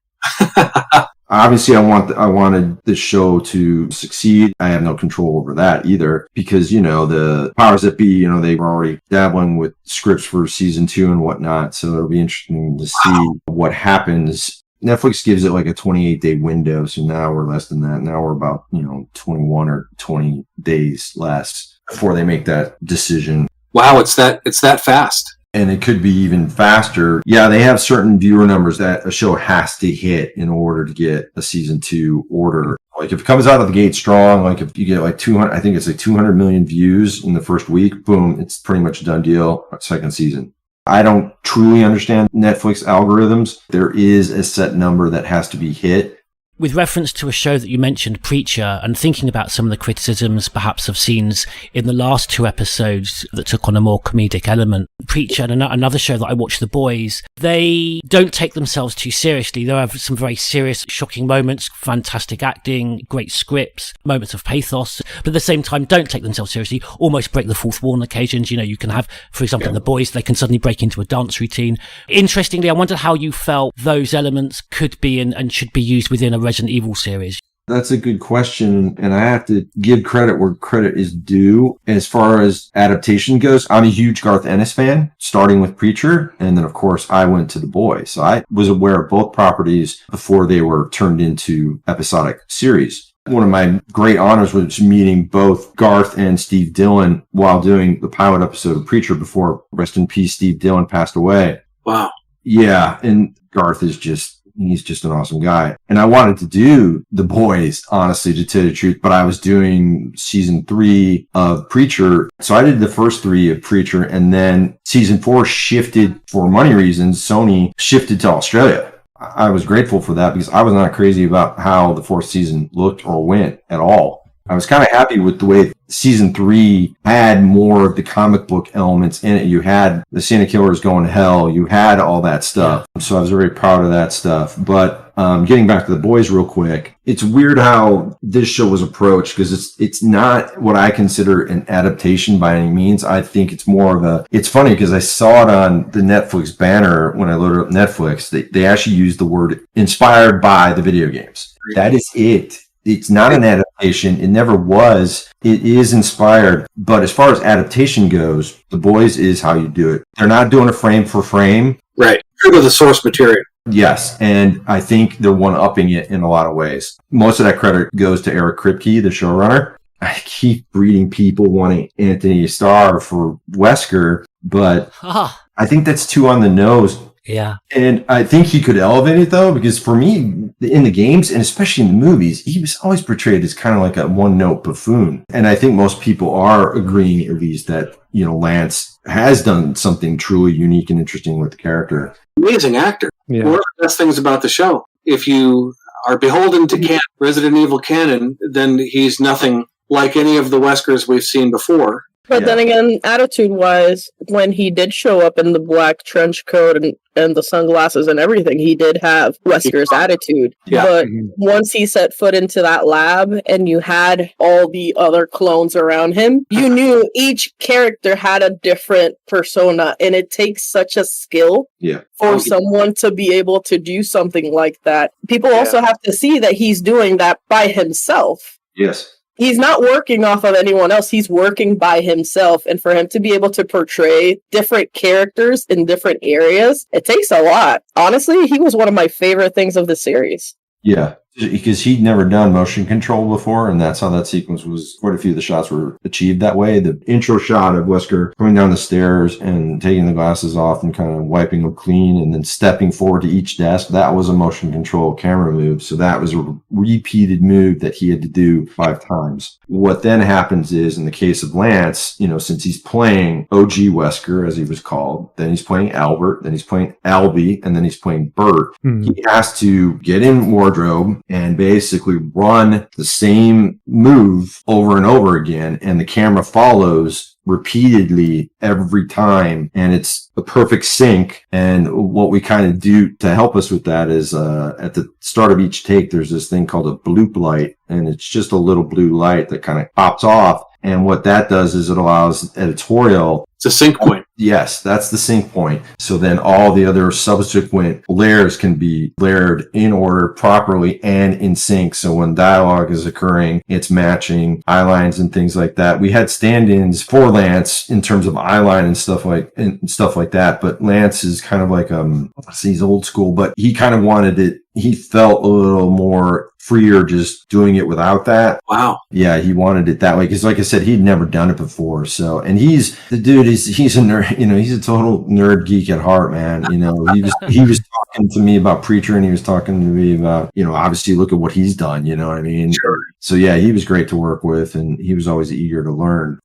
Obviously, I wanted the show to succeed. I have no control over that either because, the powers that be, they were already dabbling with scripts for season 2 and whatnot. So it'll be interesting to see what happens. Netflix gives it like a 28-day window. So now we're less than that. Now we're about, 21 or 20 days less before they make that decision. Wow, it's that fast. And it could be even faster. Yeah, they have certain viewer numbers that a show has to hit in order to get a season 2 order. Like if it comes out of the gate strong, like if you get like 200, I think it's like 200 million views in the first week, boom, it's pretty much a done deal. Second season. I don't truly understand Netflix algorithms. There is a set number that has to be hit. With reference to a show that you mentioned, Preacher, and thinking about some of the criticisms perhaps of scenes in the last 2 episodes that took on a more comedic element, Preacher and another show that I watched, The Boys, they don't take themselves too seriously. They have some very serious, shocking moments, fantastic acting, great scripts, moments of pathos, but at the same time don't take themselves seriously, almost break the fourth wall on occasions. You can have, for example, in The Boys, they can suddenly break into a dance routine. Interestingly, I wonder how you felt those elements could be and should be used within a Resident Evil series. That's a good question, and I have to give credit where credit is due. As far as adaptation goes, I'm a huge Garth Ennis fan, starting with Preacher, and then of course I went to The Boys. So I was aware of both properties before they were turned into episodic series. One of my great honors was meeting both Garth and Steve Dillon while doing the pilot episode of Preacher before, rest in peace, Steve Dillon passed away. Wow. Yeah, and Garth is he's just an awesome guy. And I wanted to do The Boys, honestly, to tell you the truth, but I was doing season 3 of Preacher. So I did the first 3 of Preacher, and then season 4 shifted for money reasons. Sony shifted to Australia. I was grateful for that because I was not crazy about how the 4th season looked or went at all. I was kind of happy with the way season 3 had more of the comic book elements in it. You had the Santa Killers going to hell. You had all that stuff. So I was very proud of that stuff. But getting back to The Boys real quick, it's weird how this show was approached because it's not what I consider an adaptation by any means. I think it's more of it's funny because I saw it on the Netflix banner when I loaded up Netflix. They actually used the word inspired by the video games. That is it. It's not an adaptation. It never was. It is inspired. But as far as adaptation goes, The Boys is how you do it. They're not doing a frame for frame. Right. True to the source material. Yes, and I think they're one-upping it in a lot of ways. Most of that credit goes to Eric Kripke, the showrunner. I keep reading people wanting Anthony Starr for Wesker, but I think that's too on the nose. Yeah. And I think he could elevate it, though, because for me, in the games, and especially in the movies, he was always portrayed as kind of like a one-note buffoon. And I think most people are agreeing, at least, that, Lance has done something truly unique and interesting with the character. Amazing actor. Yeah. One of the best things about the show. If you are beholden to Resident Evil canon, then he's nothing like any of the Weskers we've seen before. But then again, attitude-wise, when he did show up in the black trench coat and the sunglasses and everything, he did have Wesker's attitude. Yeah. But once he set foot into that lab and you had all the other clones around him, you knew each character had a different persona, and it takes such a skill for someone to be able to do something like that. People also have to see that he's doing that by himself. Yes. He's not working off of anyone else. He's working by himself. And for him to be able to portray different characters in different areas, it takes a lot. Honestly, he was one of my favorite things of the series. Yeah, because he'd never done motion control before, and that's how that sequence was. Quite a few of the shots were achieved that way. The intro shot of Wesker coming down the stairs and taking the glasses off and kind of wiping them clean and then stepping forward to each desk, that was a motion control camera move. So that was a repeated move that he had to do 5 times. What then happens is, in the case of Lance, since he's playing OG Wesker, as he was called, then he's playing Albert, then he's playing Albie, and then he's playing Bert. He has to get in wardrobe and basically run the same move over and over again, and the camera follows repeatedly every time, and it's a perfect sync. And what we kind of do to help us with that is at the start of each take, there's this thing called a bloop light, and it's just a little blue light that kind of pops off. And what that does is it allows editorial. It's a sync point. Yes, that's the sync point. So then all the other subsequent layers can be layered in order properly and in sync. So when dialogue is occurring, it's matching eye lines and things like that. We had stand-ins for Lance in terms of eye line and stuff like that. But Lance is kind of like he's old school, but he kind of wanted it. He felt a little more freer just doing it without that. Wow. Yeah, he wanted it that way because, like I said, he'd never done it before. So, and he's a nerd. He's a total nerd geek at heart, man. He was talking to me about Preacher, and he was talking to me about, obviously look at what he's done. You know what I mean? Sure. So yeah, he was great to work with, and he was always eager to learn.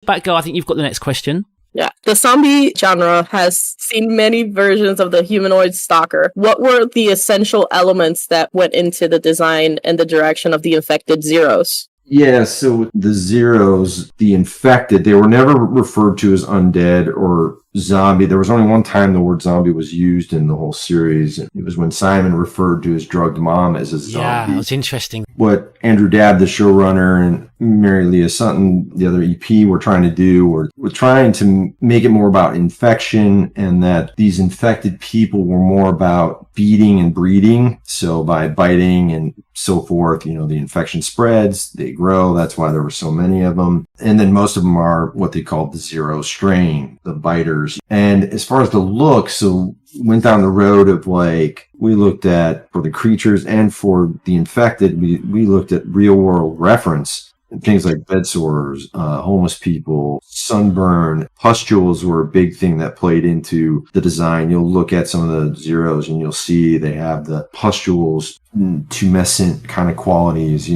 Batgirl, I think you've got the next question. Yeah, the zombie genre has seen many versions of the humanoid stalker. What were the essential elements that went into the design and the direction of the infected Zeros? Yeah, so the Zeros, the infected, they were never referred to as undead or zombie. There was only one time the word zombie was used in the whole series. It was when Simon referred to his drugged mom as a zombie. Yeah, it was interesting. What Andrew Dabb, the showrunner, and Mary Leah Sutton, the other EP, were trying to do, we're trying to make it more about infection, and that these infected people were more about feeding and breeding. So by biting and so forth, the infection spreads, they grow. That's why there were so many of them. And then most of them are what they call the Zero strain, the biters. And as far as the look, so went down the road of we looked at, for the creatures and for the infected, we looked at real world reference. Things like bed sores, homeless people, sunburn, pustules were a big thing that played into the design. You'll look at some of the Zeros and you'll see they have the pustules, tumescent kind of qualities,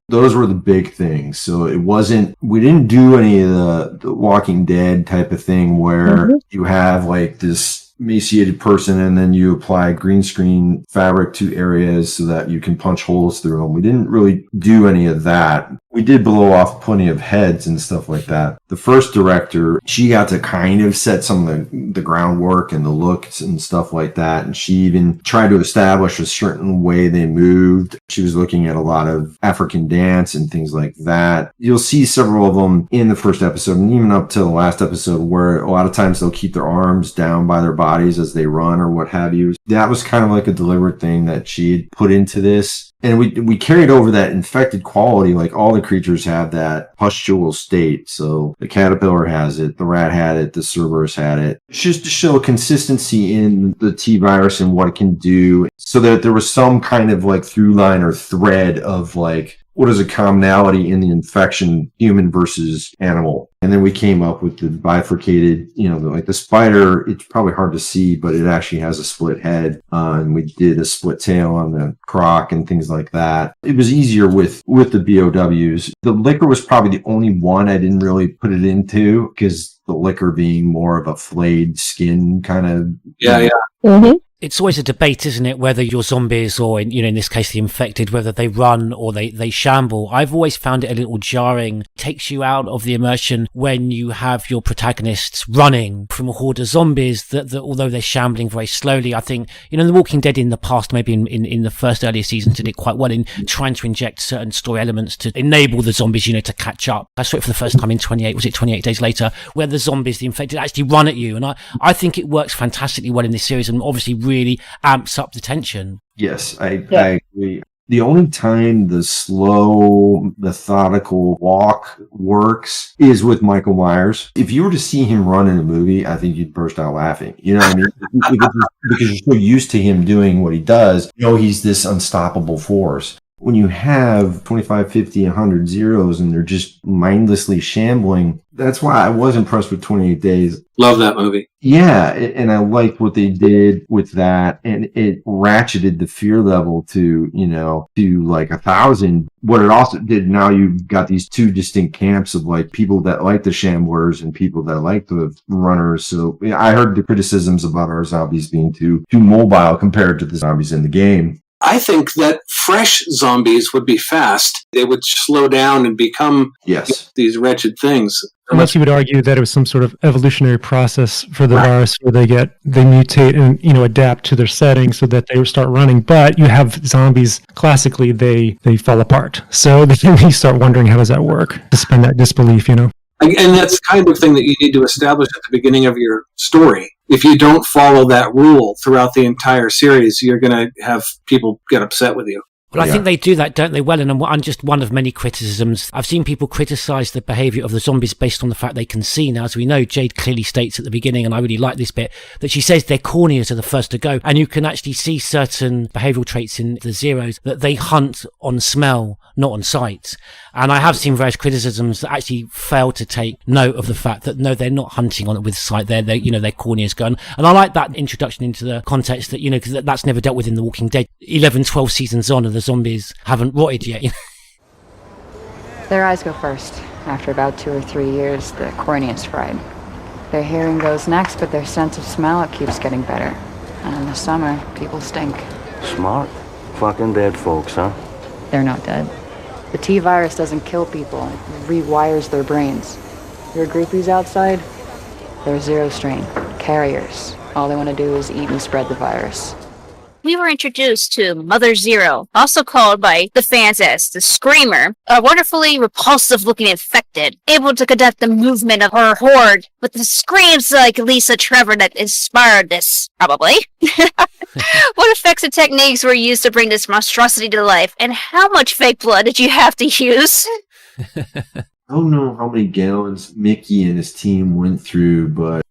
Those were the big things. So we didn't do any of the Walking Dead type of thing where you have this emaciated person and then you apply green screen fabric to areas so that you can punch holes through them. We didn't really do any of that. We did blow off plenty of heads and stuff like that. The first director, she got to kind of set some of the groundwork and the looks and stuff like that. And she even tried to establish a certain way they moved. She was looking at a lot of African dance and things like that. You'll see several of them in the first episode and even up to the last episode where a lot of times they'll keep their arms down by their bodies as they run or what have you. That was kind of like a deliberate thing that she had put into this. And we carried over that infected quality, like all the creatures have that pustule state. So the caterpillar has it, the rat had it, the Cerberus had it. It's just to show consistency in the T virus and what it can do, so that there was some kind of like through line or thread of like, what is a commonality in the infection, human versus animal? And then we came up with the bifurcated, like the spider, it's probably hard to see, but it actually has a split head. And we did a split tail on the croc and things like that. It was easier with the BOWs. The liquor was probably the only one I didn't really put it into, because the liquor being more of a flayed skin kind of. Yeah. Mm-hmm. It's always a debate, isn't it, whether your zombies or, in this case, the infected, whether they run or they shamble. I've always found it a little jarring. Takes you out of the immersion when you have your protagonists running from a horde of zombies that although they're shambling very slowly. I think, The Walking Dead in the past, maybe in the first earlier seasons, did it quite well in trying to inject certain story elements to enable the zombies, to catch up. I saw it for the first time in 28 days later, where the zombies, the infected, actually run at you. And I think it works fantastically well in this series, and obviously really amps up the tension. Yes, I agree. The only time the slow, methodical walk works is with Michael Myers. If you were to see him run in a movie, I think you'd burst out laughing. You know what I mean? because you're so used to him doing what he does. He's this unstoppable force. When you have 25, 50, 100 zeros and they're just mindlessly shambling, that's why I was impressed with 28 Days. Love that movie. Yeah, and I liked what they did with that, and it ratcheted the fear level to like 1,000. What it also did, now you've got these two distinct camps of like people that like the shamblers and people that like the runners. So I heard the criticisms about our zombies being too mobile compared to the zombies in the game. I think that fresh zombies would be fast. They would slow down and become these wretched things. Unless you would argue that it was some sort of evolutionary process for the virus where they mutate and, adapt to their setting so that they start running. But you have zombies, classically, they fall apart. So then you start wondering, how does that work? Suspend that disbelief, And that's the kind of thing that you need to establish at the beginning of your story. If you don't follow that rule throughout the entire series, you're going to have people get upset with you. Well, I think they do that, don't they? Well, and I'm just one of many criticisms. I've seen people criticize the behavior of the zombies based on the fact they can see. Now, as we know, Jade clearly states at the beginning, and I really like this bit, that she says their corneas are the first to go. And you can actually see certain behavioral traits in the zeros that they hunt on smell, not on sight. And I have seen various criticisms that actually fail to take note of the fact that, no, they're not hunting on it with sight. Their corneas go. And I like that introduction into the context that, because that's never dealt with in The Walking Dead. 11, 12 seasons on, and the zombies haven't rotted yet. Their eyes go first. After about 2 or 3 years, the cornea's fried. Their hearing goes next, but their sense of smell, it keeps getting better. And in the summer, people stink. Smart. Fucking dead folks, huh? They're not dead. The T-virus doesn't kill people. It rewires their brains. Your groupies outside, they're zero strain. Carriers. All they want to do is eat and spread the virus. We were introduced to Mother Zero, also called by the fans as the Screamer, a wonderfully repulsive-looking infected, able to conduct the movement of her horde with the screams like Lisa Trevor that inspired this, probably. What effects and techniques were used to bring this monstrosity to life, and how much fake blood did you have to use? I don't know how many gallons Mickey and his team went through, but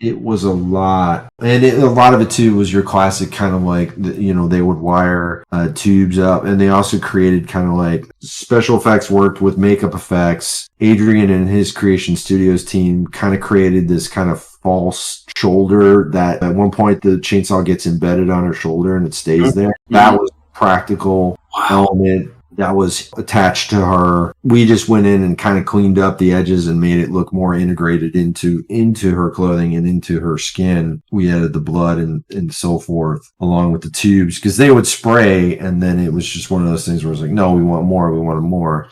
it was a lot. And a lot of it, too, was your classic kind of like, they would wire tubes up. And they also created kind of like special effects worked with makeup effects. Adrian and his Creation Studios team kind of created this kind of false shoulder that at one point the chainsaw gets embedded on her shoulder and it stays there. That was a practical element that was attached to her. We just went in and kind of cleaned up the edges and made it look more integrated into her clothing and into her skin. We added the blood and so forth along with the tubes because they would spray, and then it was just one of those things where it's like, no, we want more. We wanted more.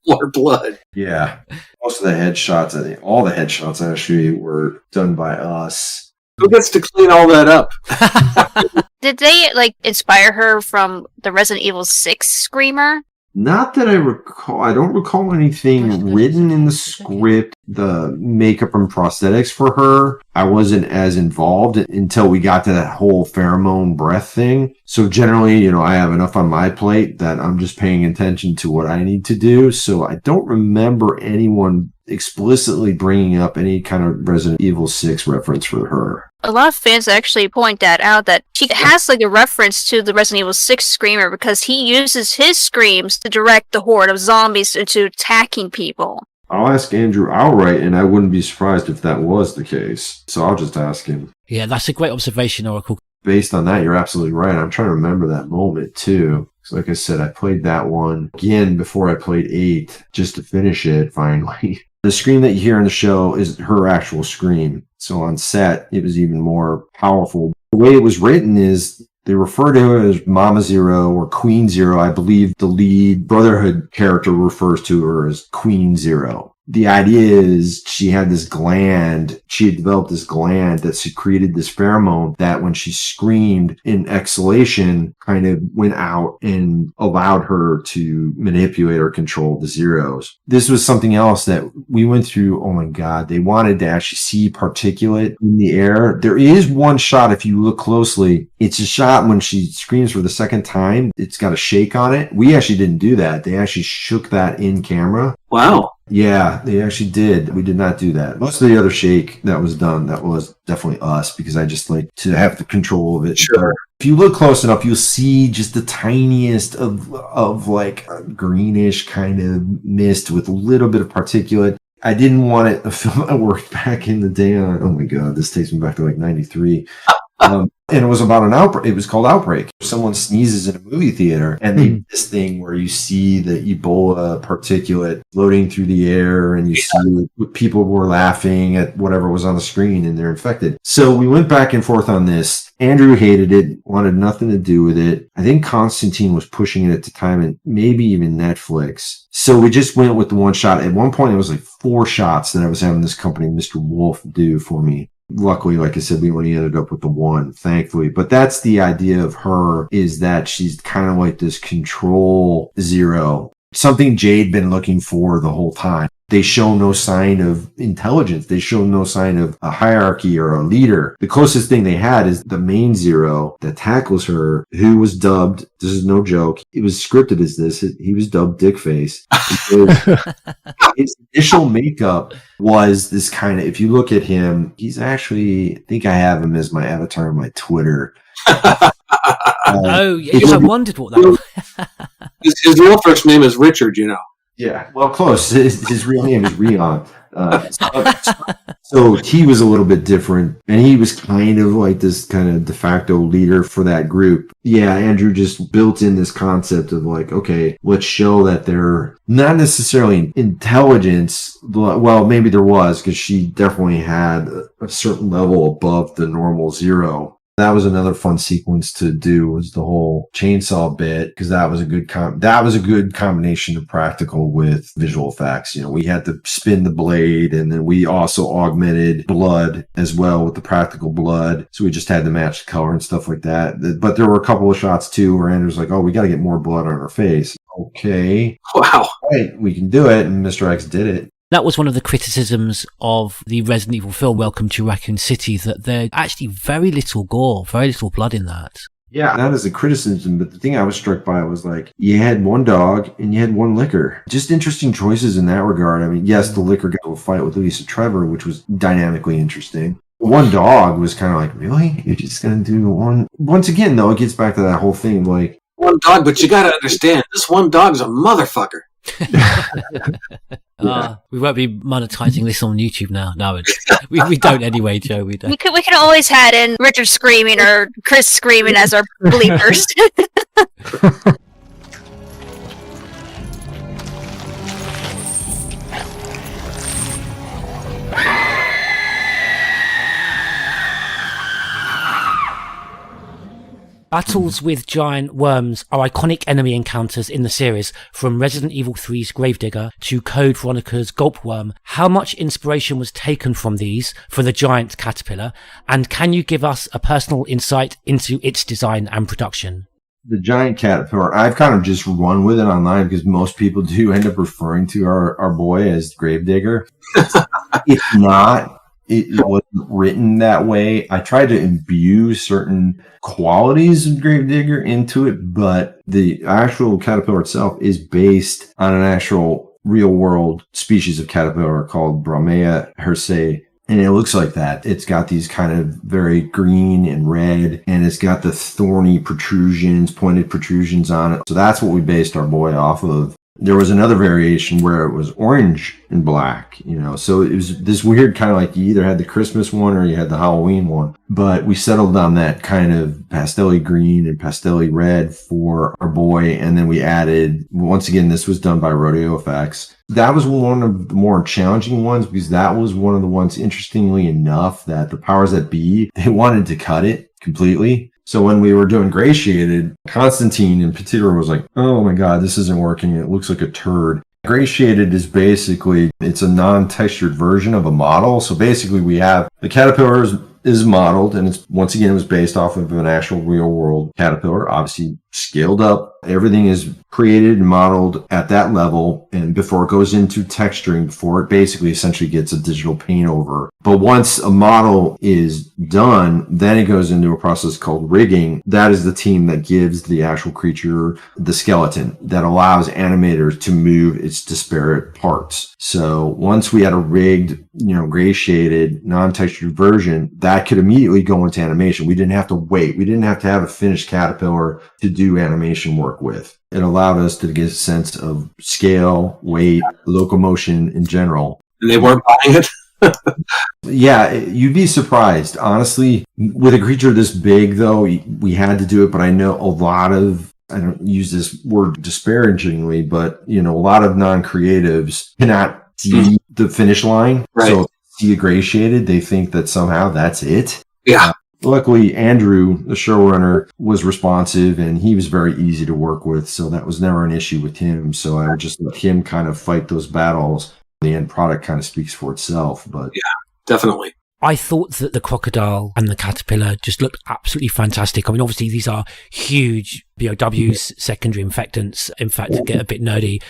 More blood. Yeah. Most of the headshots, I think all the headshots actually were done by us. Who gets to clean all that up? Did they inspire her from the Resident Evil 6 Screamer? Not that I recall. I don't recall anything written in the script. The makeup and prosthetics for her, I wasn't as involved until we got to that whole pheromone breath thing. So generally, I have enough on my plate that I'm just paying attention to what I need to do. So I don't remember anyone explicitly bringing up any kind of Resident Evil 6 reference for her. A lot of fans actually point that out, that she has like a reference to the Resident Evil 6 screamer because he uses his screams to direct the horde of zombies into attacking people. I'll ask Andrew outright, and I wouldn't be surprised if that was the case. So I'll just ask him. Yeah, that's a great observation, Oracle. Based on that, you're absolutely right. I'm trying to remember that moment, too. So like I said, I played that one again before I played 8, just to finish it, finally. The scream that you hear in the show is her actual scream. So on set, it was even more powerful. The way it was written is they refer to her as Mama Zero or Queen Zero. I believe the lead Brotherhood character refers to her as Queen Zero. The idea is she had this gland, she had developed this gland that secreted this pheromone that when she screamed in exhalation kind of went out and allowed her to manipulate or control the Zeros. This was something else that we went through. Oh my God, they wanted to actually see particulate in the air. There is one shot, if you look closely, it's a shot when she screams for the second time. It's got a shake on it. We actually didn't do that. They actually shook that in camera. Wow. Yeah, they actually did. We did not do that. Most of the other shake that was done, that was definitely us because I just like to have the control of it. Sure. If you look close enough, you'll see just the tiniest of like a greenish kind of mist with a little bit of particulate. I didn't want it to film. I worked back in the day on, oh my God, this takes me back to like 93. And it was about an outbreak. It was called Outbreak. Someone sneezes in a movie theater and they this thing where you see the Ebola particulate floating through the air and you see people were laughing at whatever was on the screen and they're infected. So we went back and forth on this. Andrew hated it, wanted nothing to do with it. I think Constantine was pushing it at the time and maybe even Netflix. So we just went with the one shot. At one point, it was like 4 shots that I was having this company, Mr. Wolf, do for me. Luckily, like I said, we only ended up with the one, thankfully. But that's the idea of her, is that she's kind of like this control Zero. Something Jade been looking for the whole time. They show no sign of intelligence. They show no sign of a hierarchy or a leader. The closest thing they had is the main Zero that tackles her, who was dubbed, this is no joke, it was scripted as this, he was dubbed Dickface. His initial makeup was this kind of, if you look at him, he's actually, I think I have him as my avatar on my Twitter. Oh, yes, I wondered what that was. His real first name is Richard, Yeah, well, close. His real name is Rion. So he was a little bit different, and he was kind of like this kind of de facto leader for that group. Yeah, Andrew just built in this concept of like, okay, let's show that they're not necessarily intelligence. Well, maybe there was, because she definitely had a certain level above the normal Zero. That was another fun sequence to do, was the whole chainsaw bit, because that was a good combination of practical with visual effects. We had to spin the blade, and then we also augmented blood as well with the practical blood. So we just had to match the color and stuff like that. But there were a couple of shots too where Andrew's like, "Oh, we got to get more blood on her face." Okay, wow, right, we can do it, and Mr. X did it. That was one of the criticisms of the Resident Evil film Welcome to Raccoon City, that there's actually very little gore, very little blood in that. Yeah, that is a criticism, but the thing I was struck by was like, you had one dog and you had one liquor. Just interesting choices in that regard. I mean, yes, the liquor got to a fight with Lisa Trevor, which was dynamically interesting. One dog was kind of like, really? You're just going to do one? Once again, though, it gets back to that whole thing, like... One dog, but you got to understand, this one dog's a motherfucker. We won't be monetizing this on YouTube now. No, we don't anyway, Joe. We don't. We could always add in Richard screaming or Chris screaming as our bleepers. Battles with giant worms are iconic enemy encounters in the series, from Resident Evil 3's Gravedigger to Code Veronica's Gulpworm. How much inspiration was taken from these for the giant caterpillar, and can you give us a personal insight into its design and production? The giant caterpillar, I've kind of just run with it online because most people do end up referring to our boy as Gravedigger. It's not. It wasn't written that way. I tried to imbue certain qualities of Gravedigger into it, but the actual caterpillar itself is based on an actual real-world species of caterpillar called Bromea hirsae. And it looks like that. It's got these kind of very green and red, and it's got the thorny protrusions, pointed protrusions on it. So that's what we based our boy off of. There was another variation where it was orange and black, so it was this weird kind of like you either had the Christmas one or you had the Halloween one. But we settled on that kind of pastel-y green and pastel-y red for our boy. And then we added, once again, this was done by Rodeo Effects. That was one of the more challenging ones because that was one of the ones, interestingly enough, that the powers that be, they wanted to cut it completely. So when we were doing Gray Shaded, Constantine in particular was like, oh my God, this isn't working. It looks like a turd. Gray Shaded is basically, it's a non-textured version of a model. So basically we have the caterpillar is modeled, and it was based off of an actual real world caterpillar, obviously scaled up. Everything is created and modeled at that level, and before it goes into texturing, before it basically essentially gets a digital paint over. But once a model is done, then it goes into a process called rigging. That is the team that gives the actual creature the skeleton that allows animators to move its disparate parts. So once we had a rigged, gray shaded, non-textured version, that could immediately go into animation. We didn't have to wait. We didn't have to have a finished caterpillar to do animation work with. It allowed us to get a sense of scale, weight, locomotion in general. And they weren't buying it? Yeah, you'd be surprised. Honestly, with a creature this big, though, we had to do it, but I know a lot of, I don't use this word disparagingly, but, a lot of non-creatives cannot see the finish line. Right. So if they see a gray shaded, they think that somehow that's it. Yeah. Luckily, Andrew, the showrunner, was responsive and he was very easy to work with. So that was never an issue with him. So I would just let him kind of fight those battles. The end product kind of speaks for itself. But yeah, definitely. I thought that the crocodile and the caterpillar just looked absolutely fantastic. I mean, obviously, these are huge BOWs, secondary infectants, in fact, to get a bit nerdy.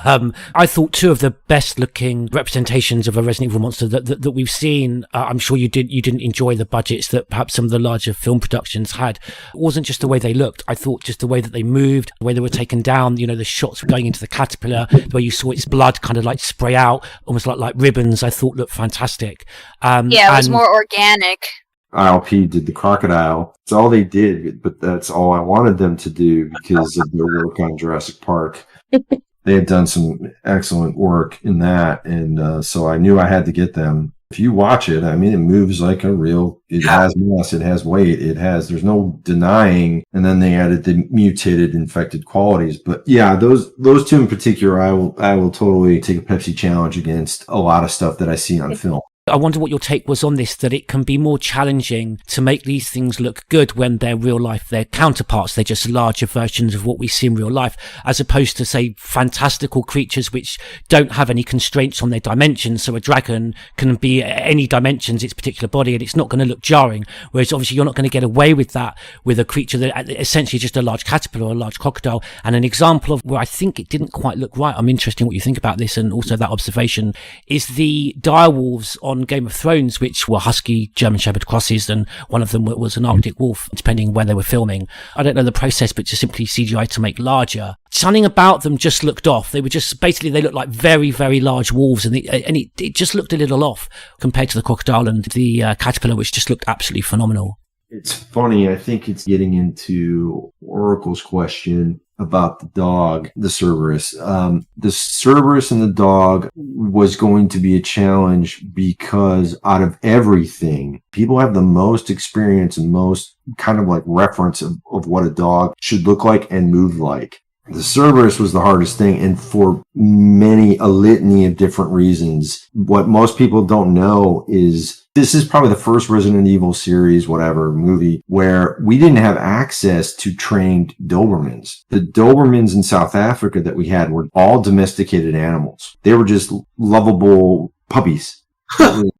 I thought two of the best looking representations of a Resident Evil monster that we've seen. I'm sure you didn't enjoy the budgets that perhaps some of the larger film productions had. It wasn't just the way they looked. I thought just the way that they moved, the way they were taken down, the shots going into the caterpillar, the way you saw its blood kind of like spray out, almost like ribbons, I thought looked fantastic. Yeah, it was more organic. ILP did the crocodile. It's all they did, but that's all I wanted them to do because of their work on Jurassic Park. They had done some excellent work in that, and so I knew I had to get them. If you watch it, I mean, it moves like a real, it has mass, it has weight, there's no denying, and then they added the mutated infected qualities. But yeah, those two in particular, I will totally take a Pepsi challenge against a lot of stuff that I see on film. I wonder what your take was on this, that it can be more challenging to make these things look good when they're real life, they're counterparts, they're just larger versions of what we see in real life, as opposed to, say, fantastical creatures which don't have any constraints on their dimensions. So a dragon can be any dimensions, its particular body, and it's not going to look jarring. Whereas obviously you're not going to get away with that with a creature that essentially just a large caterpillar or a large crocodile. And an example of where I think it didn't quite look right, I'm interested in what you think about this and also that observation, is the direwolves on Game of Thrones, which were husky German Shepherd crosses, and one of them was an Arctic wolf, depending where they were filming. I don't know the process, but just simply CGI to make larger. Something about them just looked off. They were just, basically, they looked like very, very large wolves, and it just looked a little off compared to the crocodile and the caterpillar, which just looked absolutely phenomenal. It's funny, I think it's getting into Oracle's question about the dog, the Cerberus. The Cerberus and the dog was going to be a challenge because out of everything, people have the most experience and most kind of like reference of what a dog should look like and move like. The Cerberus was the hardest thing, and for a litany of different reasons. What most people don't know is this is probably the first Resident Evil series, movie, where we didn't have access to trained Dobermans. The Dobermans in South Africa that we had were all domesticated animals. They were just lovable puppies.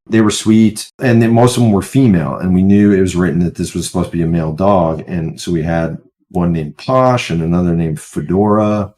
They were sweet, and then most of them were female, and we knew it was written that this was supposed to be a male dog, and so we had one named Posh and another named Fedora.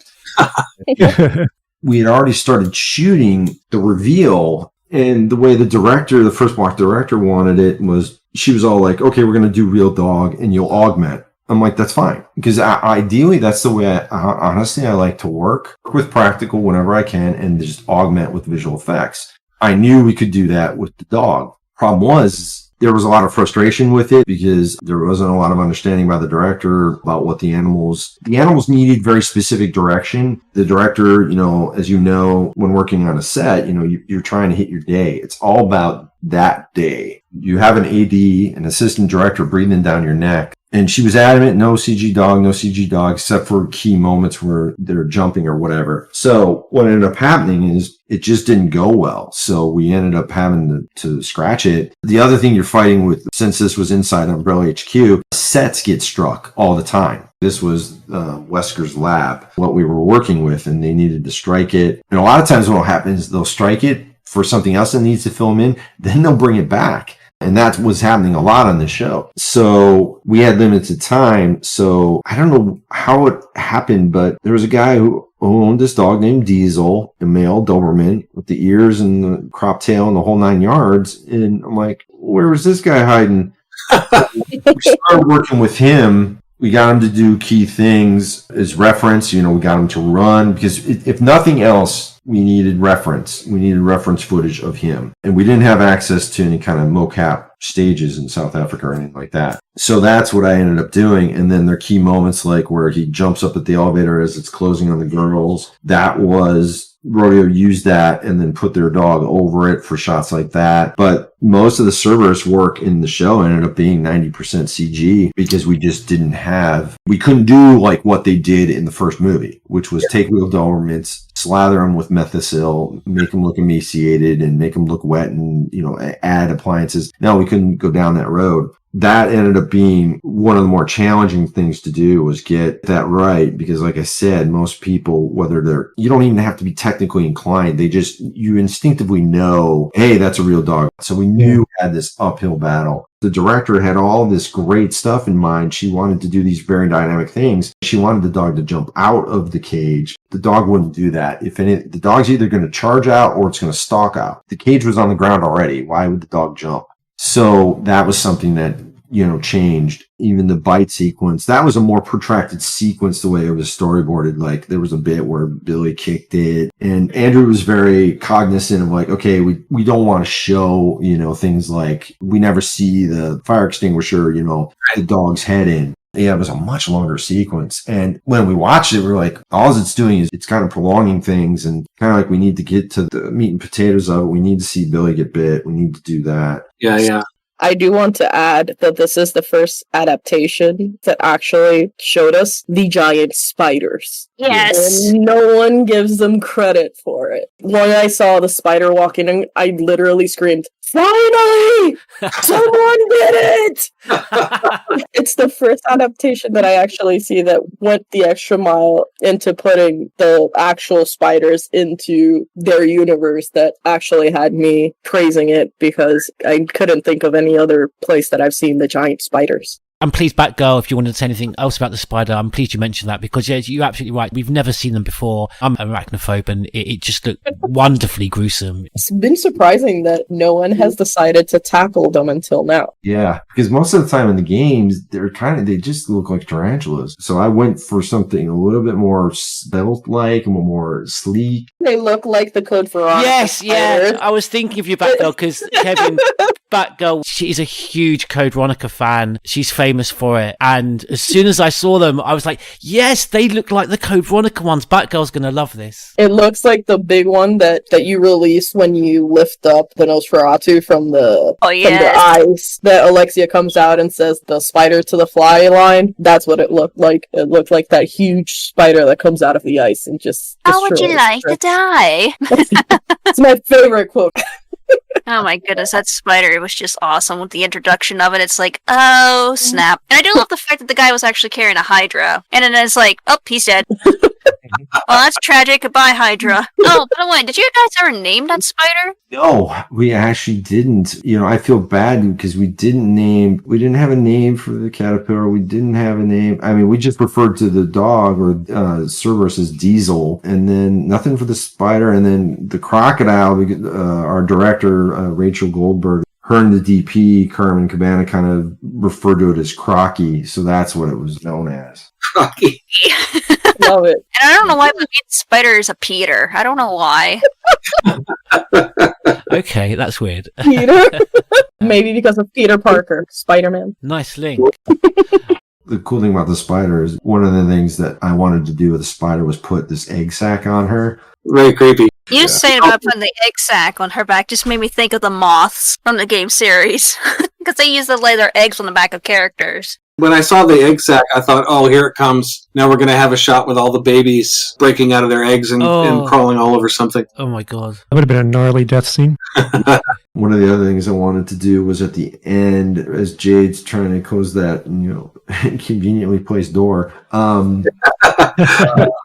We had already started shooting the reveal, and the way the first block director wanted it was, she was all like, okay, we're going to do real dog and you'll augment. I'm like, that's fine. Because ideally, that's the way honestly, I like to work with practical whenever I can and just augment with visual effects. I knew we could do that with the dog. Problem was, there was a lot of frustration with it because there wasn't a lot of understanding by the director about what the animals needed very specific direction. The director, as you know, when working on a set, you're trying to hit your day. It's all about that day. You have an AD, an assistant director, breathing down your neck. And she was adamant, no CG dog, except for key moments where they're jumping or whatever. So what ended up happening is it just didn't go well. So we ended up having to scratch it. The other thing you're fighting with, since this was inside Umbrella HQ, sets get struck all the time. This was Wesker's lab, what we were working with, and they needed to strike it. And a lot of times what will happen is they'll strike it for something else that needs to film in, then they'll bring it back. And that was happening a lot on the show. So we had limited time. So I don't know how it happened, but there was a guy who owned this dog named Diesel, a male Doberman with the ears and the crop tail and the whole 9 yards. And I'm like, where was this guy hiding? We started working with him. We got him to do key things as reference. We got him to run because if nothing else, we needed reference. We needed reference footage of him. And we didn't have access to any kind of mocap stages in South Africa or anything like that. So that's what I ended up doing. And then there are key moments like where he jumps up at the elevator as it's closing on the girls. That was Rodeo used that and then put their dog over it for shots like that. But most of the Cerberus work in the show ended up being 90% CG because we just we couldn't do like what they did in the first movie, which was take real Dobermans, slather them with Methicil, make them look emaciated and make them look wet and, add appliances. No, we couldn't go down that road. That ended up being one of the more challenging things to do was get that right. Because like I said, most people, you don't even have to be technically inclined. You instinctively know, hey, that's a real dog. So we knew we had this uphill battle. The director had all this great stuff in mind. She wanted to do these very dynamic things. She wanted the dog to jump out of the cage. The dog wouldn't do that. The dog's either going to charge out or it's going to stalk out. The cage was on the ground already. Why would the dog jump? So that was something that, changed. Even the bite sequence, that was a more protracted sequence the way it was storyboarded. Like there was a bit where Billy kicked it and Andrew was very cognizant of like, okay, we don't want to show, things like we never see the fire extinguisher, the dog's head in. Yeah, it was a much longer sequence. And when we watched it, we were like, all it's doing is it's kind of prolonging things and kind of like we need to get to the meat and potatoes of it. We need to see Billy get bit. We need to do that. Yeah. I do want to add that this is the first adaptation that actually showed us the giant spiders. Yes. And no one gives them credit for it. When I saw the spider walking in, I literally screamed, finally! Someone did it! It's the first adaptation that I actually see that went the extra mile into putting the actual spiders into their universe that actually had me praising it because I couldn't think of any other place that I've seen the giant spiders. And please, Batgirl, if you wanted to say anything else about the spider, I'm pleased you mentioned that because, yeah, you're absolutely right. We've never seen them before. I'm arachnophobe and it just looked wonderfully gruesome. It's been surprising that no one has decided to tackle them until now. Yeah, because most of the time in the games, they just look like tarantulas. So I went for something a little bit more stealth-like, more sleek. They look like the Code Veronica. Yes, yeah. I was thinking of you, Batgirl, because Kevin, Batgirl, she is a huge Code Veronica fan. She's famous for it. And as soon as I saw them, I was like, yes, they look like the Code Veronica ones. Batgirl's going to love this. It looks like the big one that you release when you lift up the Nosferatu from the ice. That Alexia comes out and says the spider to the fly line. That's what it looked like. It looked like that huge spider that comes out of the ice and just How would you like to die? It's my favorite quote. Oh my goodness, that spider was just awesome with the introduction of it. It's like, oh, snap. And I do love the fact that the guy was actually carrying a Hydra. And then it's like, oh, he's dead. Well, that's tragic. Goodbye, Hydra. Oh, by the way, did you guys ever name that spider? No, we actually didn't. I feel bad because we didn't have a name for the caterpillar. We didn't have a name. I mean, we just referred to the dog or Cerberus as Diesel, and then nothing for the spider. And then the crocodile, our director, Rachel Goldberg, her and the DP, Carmen Cabana, kind of referred to it as Crocky. So that's what it was known as. Crocky. Love it. And I don't know why, but the spider is a Peter. I don't know why. Okay, that's weird. Peter? Maybe because of Peter Parker, Spider-Man. Nice link. The cool thing about the spider is one of the things that I wanted to do with the spider was put this egg sac on her. Very creepy. You saying about putting the egg sac on her back just made me think of the moths from the game series. Because they used to lay their eggs on the back of characters. When I saw the egg sac, I thought, oh, here it comes. Now we're going to have a shot with all the babies breaking out of their eggs and crawling all over something. Oh my god. That would have been a gnarly death scene. One of the other things I wanted to do was at the end, as Jade's trying to close that, conveniently placed door,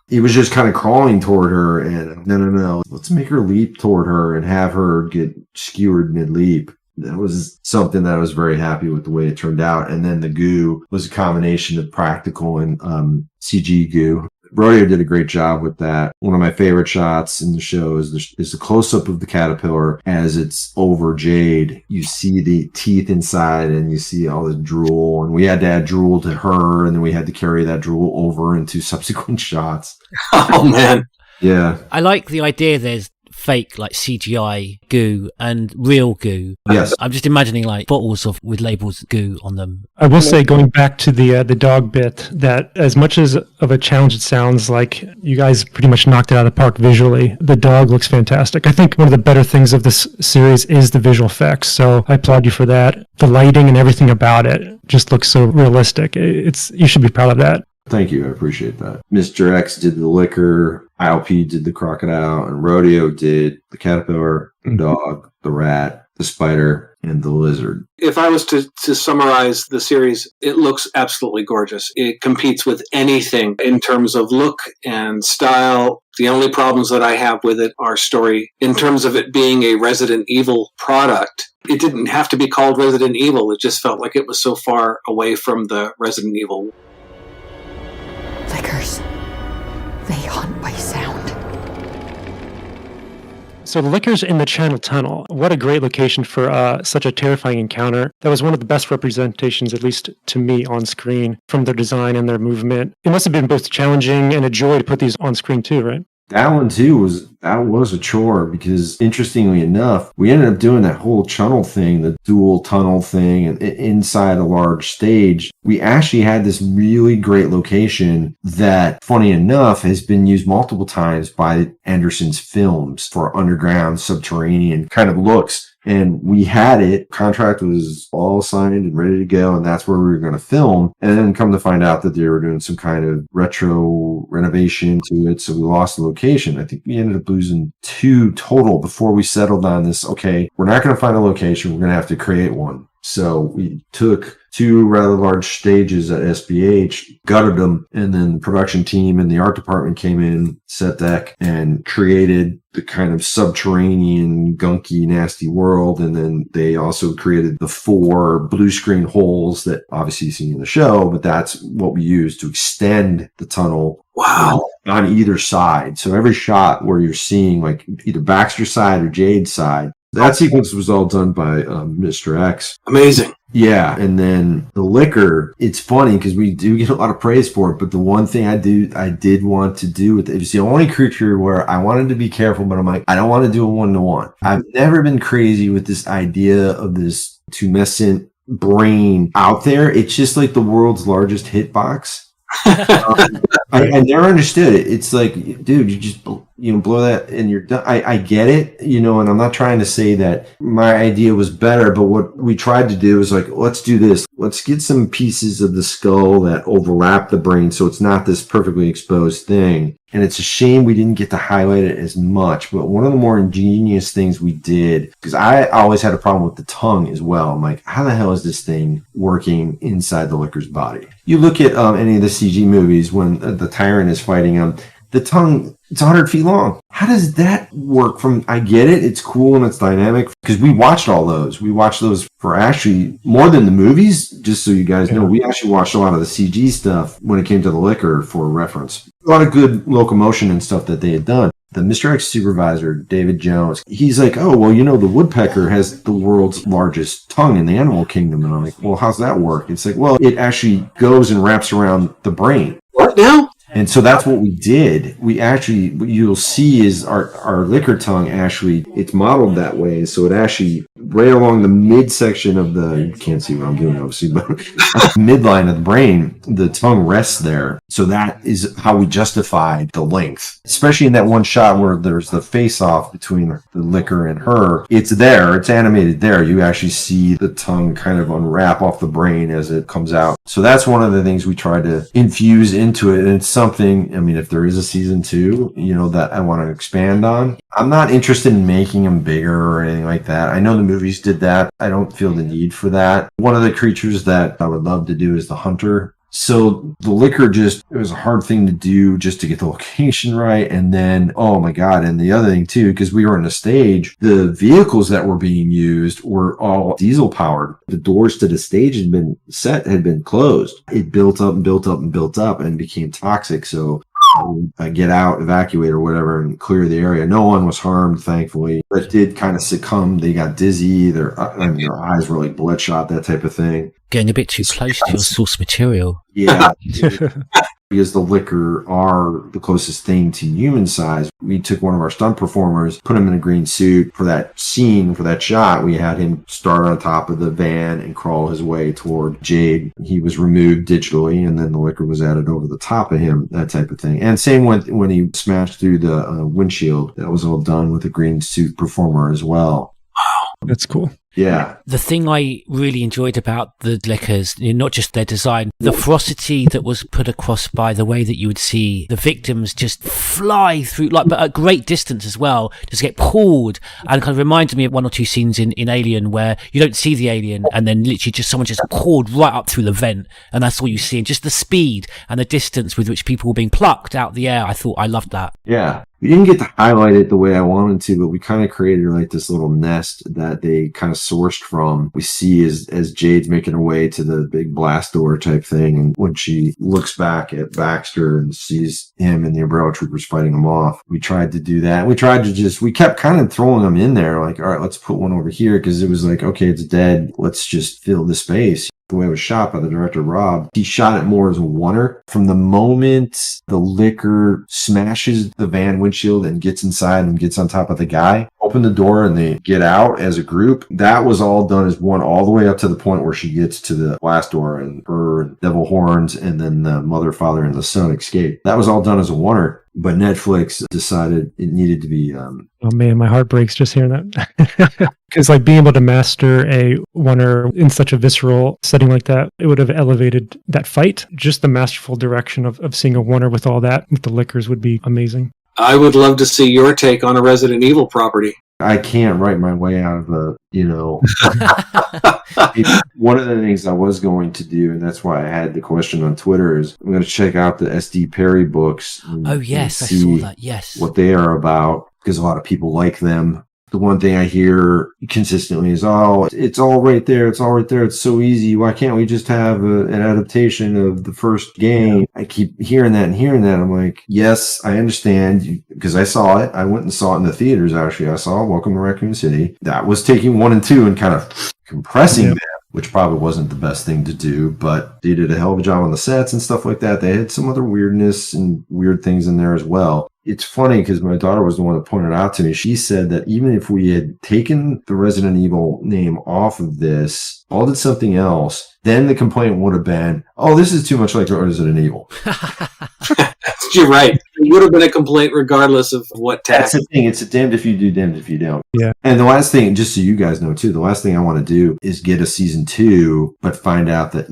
he was just kind of crawling toward her, and no, let's make her leap toward her and have her get skewered mid-leap. That was something that I was very happy with the way it turned out. And then the goo was a combination of practical and CG goo. Rodeo did a great job with that. One of my favorite shots in the show is the close-up of the caterpillar as it's over Jade. You see the teeth inside and you see all the drool. And we had to add drool to her, and then we had to carry that drool over into subsequent shots. Oh, man. Yeah. I like the idea there's fake like CGI goo and real goo. Yes. I'm just imagining like bottles with labels goo on them. I will say, going back to the dog bit, that as much as of a challenge it sounds like, you guys pretty much knocked it out of the park visually. The dog looks fantastic. I think one of the better things of this series is the visual effects, so I applaud you for that. The lighting and everything about it just looks so realistic. You should be proud of that. Thank you. I appreciate that. Mr. X did the liquor, ILP did the crocodile, and Rodeo did the caterpillar, the dog, the rat, the spider, and the lizard. If I was to summarize the series, it looks absolutely gorgeous. It competes with anything in terms of look and style. The only problems that I have with it are story. In terms of it being a Resident Evil product, it didn't have to be called Resident Evil. It just felt like it was so far away from the Resident Evil. Lickers. They hunt by sound. So the liquor's in the Channel Tunnel. What a great location for such a terrifying encounter. That was one of the best representations, at least to me, on screen, from their design and their movement. It must have been both challenging and a joy to put these on screen too, right? That one too was a chore, because interestingly enough, we ended up doing that whole Chunnel thing, the dual tunnel thing, and inside a large stage. We actually had this really great location that, funny enough, has been used multiple times by Anderson's films for underground, subterranean kind of looks. And we had it, contract was all signed and ready to go, and that's where we were going to film. And then come to find out that they were doing some kind of retro renovation to it, so we lost the location. I think we ended up losing 2 total before we settled on this. Okay, we're not going to find a location, we're going to have to create one. So we took 2 rather large stages at SBH, gutted them, and then the production team and the art department came in, set deck, and created the kind of subterranean, gunky, nasty world. And then they also created the 4 blue screen holes that obviously you see in the show, but that's what we used to extend the tunnel. Wow. On either side. So every shot where you're seeing like either Baxter's side or Jade's side, that sequence was all done by Mr. X. Amazing. Yeah, and then the liquor, it's funny because we do get a lot of praise for it, but the one thing I did want to do with it, was the only creature where I wanted to be careful, but I'm like, I don't want to do a 1-to-1. I've never been crazy with this idea of this tumescent brain out there. It's just like the world's largest hitbox. I never understood it. It's like, dude, you just blow that and you're done. I get it, and I'm not trying to say that my idea was better, but what we tried to do is like, let's do this. Let's get some pieces of the skull that overlap the brain so it's not this perfectly exposed thing. And it's a shame we didn't get to highlight it as much. But one of the more ingenious things we did, because I always had a problem with the tongue as well. I'm like, how the hell is this thing working inside the Licker's body? You look at any of the CG movies when the tyrant is fighting him, the tongue, it's 100 feet long. How does that work I get it. It's cool and it's dynamic because we watched all those. We watched those for actually more than the movies, just so you guys know. We actually watched a lot of the CG stuff when it came to the liquor for reference. A lot of good locomotion and stuff that they had done. The Mr. X supervisor, David Jones, he's like, oh, well, the woodpecker has the world's largest tongue in the animal kingdom. And I'm like, well, how's that work? It's like, well, it actually goes and wraps around the brain. What now? And so that's what we did. We actually, what you'll see is our liquor tongue actually, it's modeled that way. So it actually, right along the midsection of you can't see what I'm doing obviously, but midline of the brain, the tongue rests there. So that is how we justified the length. Especially in that one shot where there's the face-off between the liquor and her. It's there, it's animated there. You actually see the tongue kind of unwrap off the brain as it comes out. So that's one of the things we tried to infuse into it. And it's something, if there is a season 2, that I want to expand on. I'm not interested in making them bigger or anything like that. I know the movies did that. I don't feel the need for that. One of the creatures that I would love to do is the hunter. So the liquor it was a hard thing to do just to get the location right. And then, oh my God. And the other thing too, because we were on a stage, the vehicles that were being used were all diesel powered. The doors to the stage had been closed. It built up and built up and built up and became toxic. So get out, evacuate or whatever and clear the area. No one was harmed, thankfully, but did kind of succumb. They got dizzy. Their eyes were like bloodshot, that type of thing. Getting a bit too close to your source material. Yeah. Because the liquor are the closest thing to human size. We took one of our stunt performers, put him in a green suit for that scene, for that shot. We had him start on top of the van and crawl his way toward Jade. He was removed digitally, and then the liquor was added over the top of him, that type of thing. And same when he smashed through the windshield. That was all done with a green suit performer as well. Wow, that's cool. Yeah. The thing I really enjoyed about the liquors, not just their design, the ferocity that was put across by the way that you would see the victims just fly through, but at great distance as well, just get pulled, and kind of reminded me of one or two scenes in Alien where you don't see the alien and then literally just someone just pulled right up through the vent, and that's all you see. And just the speed and the distance with which people were being plucked out the air, I loved that. Yeah. We didn't get to highlight it the way I wanted to, but we kind of created like this little nest that they kind of sourced from. We see as Jade's making her way to the big blast door type thing, and when she looks back at Baxter and sees him and the Umbrella Troopers fighting him off, we tried to do that. We kept kind of throwing them in there, like, all right, let's put one over here, because it was like, okay, it's dead. Let's just fill the space. The way it was shot by the director, Rob, he shot it more as a oneer. From the moment the liquor smashes the van windshield and gets inside and gets on top of the guy, open the door and they get out as a group, that was all done as one, all the way up to the point where she gets to the blast door and her devil horns and then the mother, father, and the son escape. That was all done as a oneer. But Netflix decided it needed to be... Oh man, my heart breaks just hearing that. Because being able to master a oneer in such a visceral setting like that, it would have elevated that fight. Just the masterful direction of seeing a oneer with all that, with the liquors, would be amazing. I would love to see your take on a Resident Evil property. I can't write my way out of one of the things I was going to do, and that's why I had the question on Twitter, is I'm going to check out the S.D. Perry books. Oh, yes, I saw that, yes. What they are about, because a lot of people like them. The one thing I hear consistently is, oh, it's all right there. It's all right there. It's so easy. Why can't we just have an adaptation of the first game? I keep hearing that. I'm like, yes, I understand, because I saw it. I went and saw it in the theaters, actually. I saw Welcome to Raccoon City. That was taking 1 and 2 and kind of compressing them, which probably wasn't the best thing to do, but they did a hell of a job on the sets and stuff like that. They had some other weirdness and weird things in there as well. It's funny because my daughter was the one that pointed it out to me. She said that even if we had taken the Resident Evil name off of this, all did something else, then the complaint would have been, oh, this is too much like Resident Evil. You're right. It would have been a complaint regardless of what task. That's the thing. It's a damned if you do, damned if you don't. Yeah. And the last thing, just so you guys know too, the last thing I want to do is get a season 2, but find out that,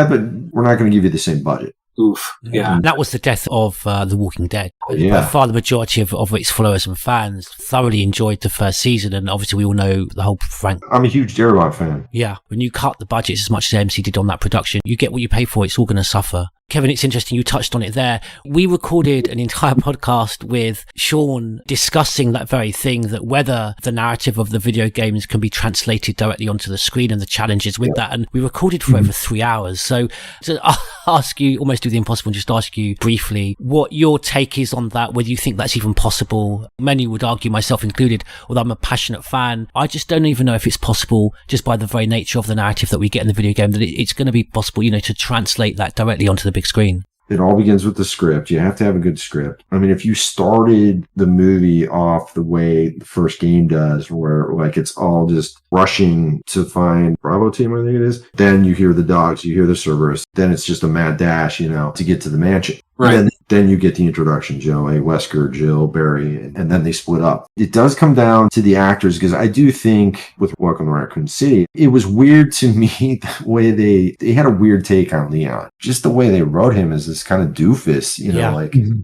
but we're not going to give you the same budget. Oof. Yeah. That was the death of The Walking Dead. Yeah. By far the majority of its followers and fans thoroughly enjoyed the first season, and obviously we all know the whole Frank. I'm a huge Darabont fan. Yeah. When you cut the budget as much as AMC did on that production, you get what you pay for. It's all going to suffer. Kevin, it's interesting you touched on it there. We recorded an entire podcast with Sean discussing that very thing, that whether the narrative of the video games can be translated directly onto the screen and the challenges with that. And we recorded for over 3 hours. So to ask you, almost do the impossible and just ask you briefly what your take is on that, whether you think that's even possible. Many would argue, myself included, although I'm a passionate fan, I just don't even know if it's possible, just by the very nature of the narrative that we get in the video game, that it's going to be possible, to translate that directly onto the big screen. It all begins with the script. You have to have a good script. I mean, if you started the movie off the way the first game does, where like it's all just rushing to find Bravo team, I think it is, then you hear the dogs, you hear the Cerberus, then it's just a mad dash, to get to the mansion. Right. And then you get the introduction, Joey, Wesker, Jill, Barry, and then they split up. It does come down to the actors, because I do think with Welcome to Raccoon City, it was weird to me the way they had a weird take on Leon. Just the way they wrote him as this kind of doofus,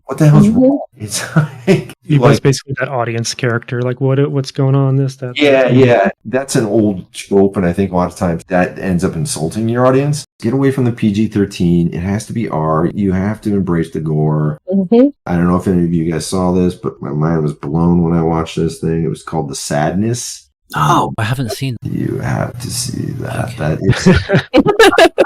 what the hell's wrong? It's like he was basically that audience character, like what's going on, this, that. Yeah. That's an old trope, and I think a lot of times that ends up insulting your audience. Get away from the PG-13. It has to be R. You have to embrace the gore. Mm-hmm. I don't know if any of you guys saw this, but my mind was blown when I watched this thing. It was called The Sadness. Oh, I haven't seen that. You have to see that. Okay. That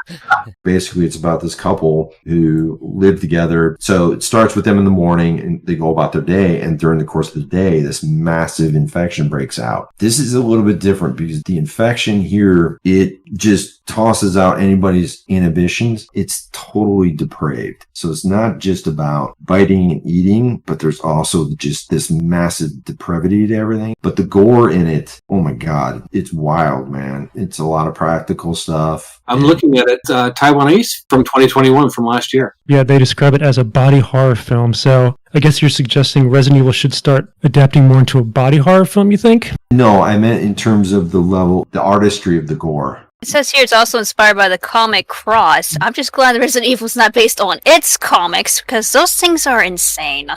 is basically, it's about this couple who live together. So it starts with them in the morning and they go about their day. And during the course of the day, this massive infection breaks out. This is a little bit different because the infection here, it just tosses out anybody's inhibitions. It's totally depraved. So it's not just about biting and eating, but there's also just this massive depravity to everything. But the gore in it, oh my God, it's wild, man. It's a lot of practical stuff. I'm looking at it, Taiwanese from 2021, from last year. Yeah, they describe it as a body horror film. So I guess you're suggesting Resident Evil should start adapting more into a body horror film, you think? No, I meant in terms of the level, the artistry of the gore. It says here it's also inspired by the comic Cross. I'm just glad that Resident Evil's not based on its comics, because those things are insane.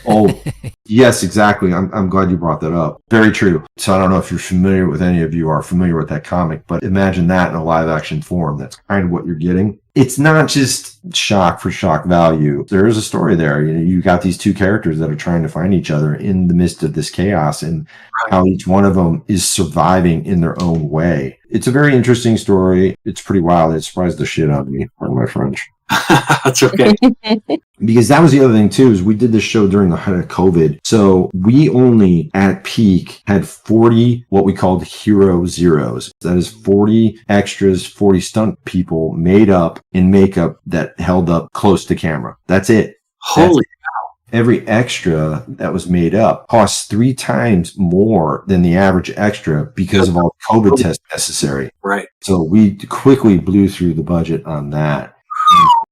Oh, yes, exactly. I'm glad you brought that up. Very true. So I don't know if you're familiar with, any of you are familiar with that comic, but imagine that in a live action form. That's kind of what you're getting. It's not just shock for shock value. There is a story there. You got these two characters that are trying to find each other in the midst of this chaos, and how each one of them is surviving in their own way. It's a very interesting story. It's pretty wild. It surprised the shit out of me, pardon my French. That's okay. Because that was the other thing too, is we did this show during the height of COVID. So we only at peak had 40 what we called hero zeros. That is 40 extras, 40 stunt people made up in makeup that held up close to camera. That's it. Holy cow. Every extra that was made up costs 3 times more than the average extra because of all the COVID tests necessary. Right. So we quickly blew through the budget on that.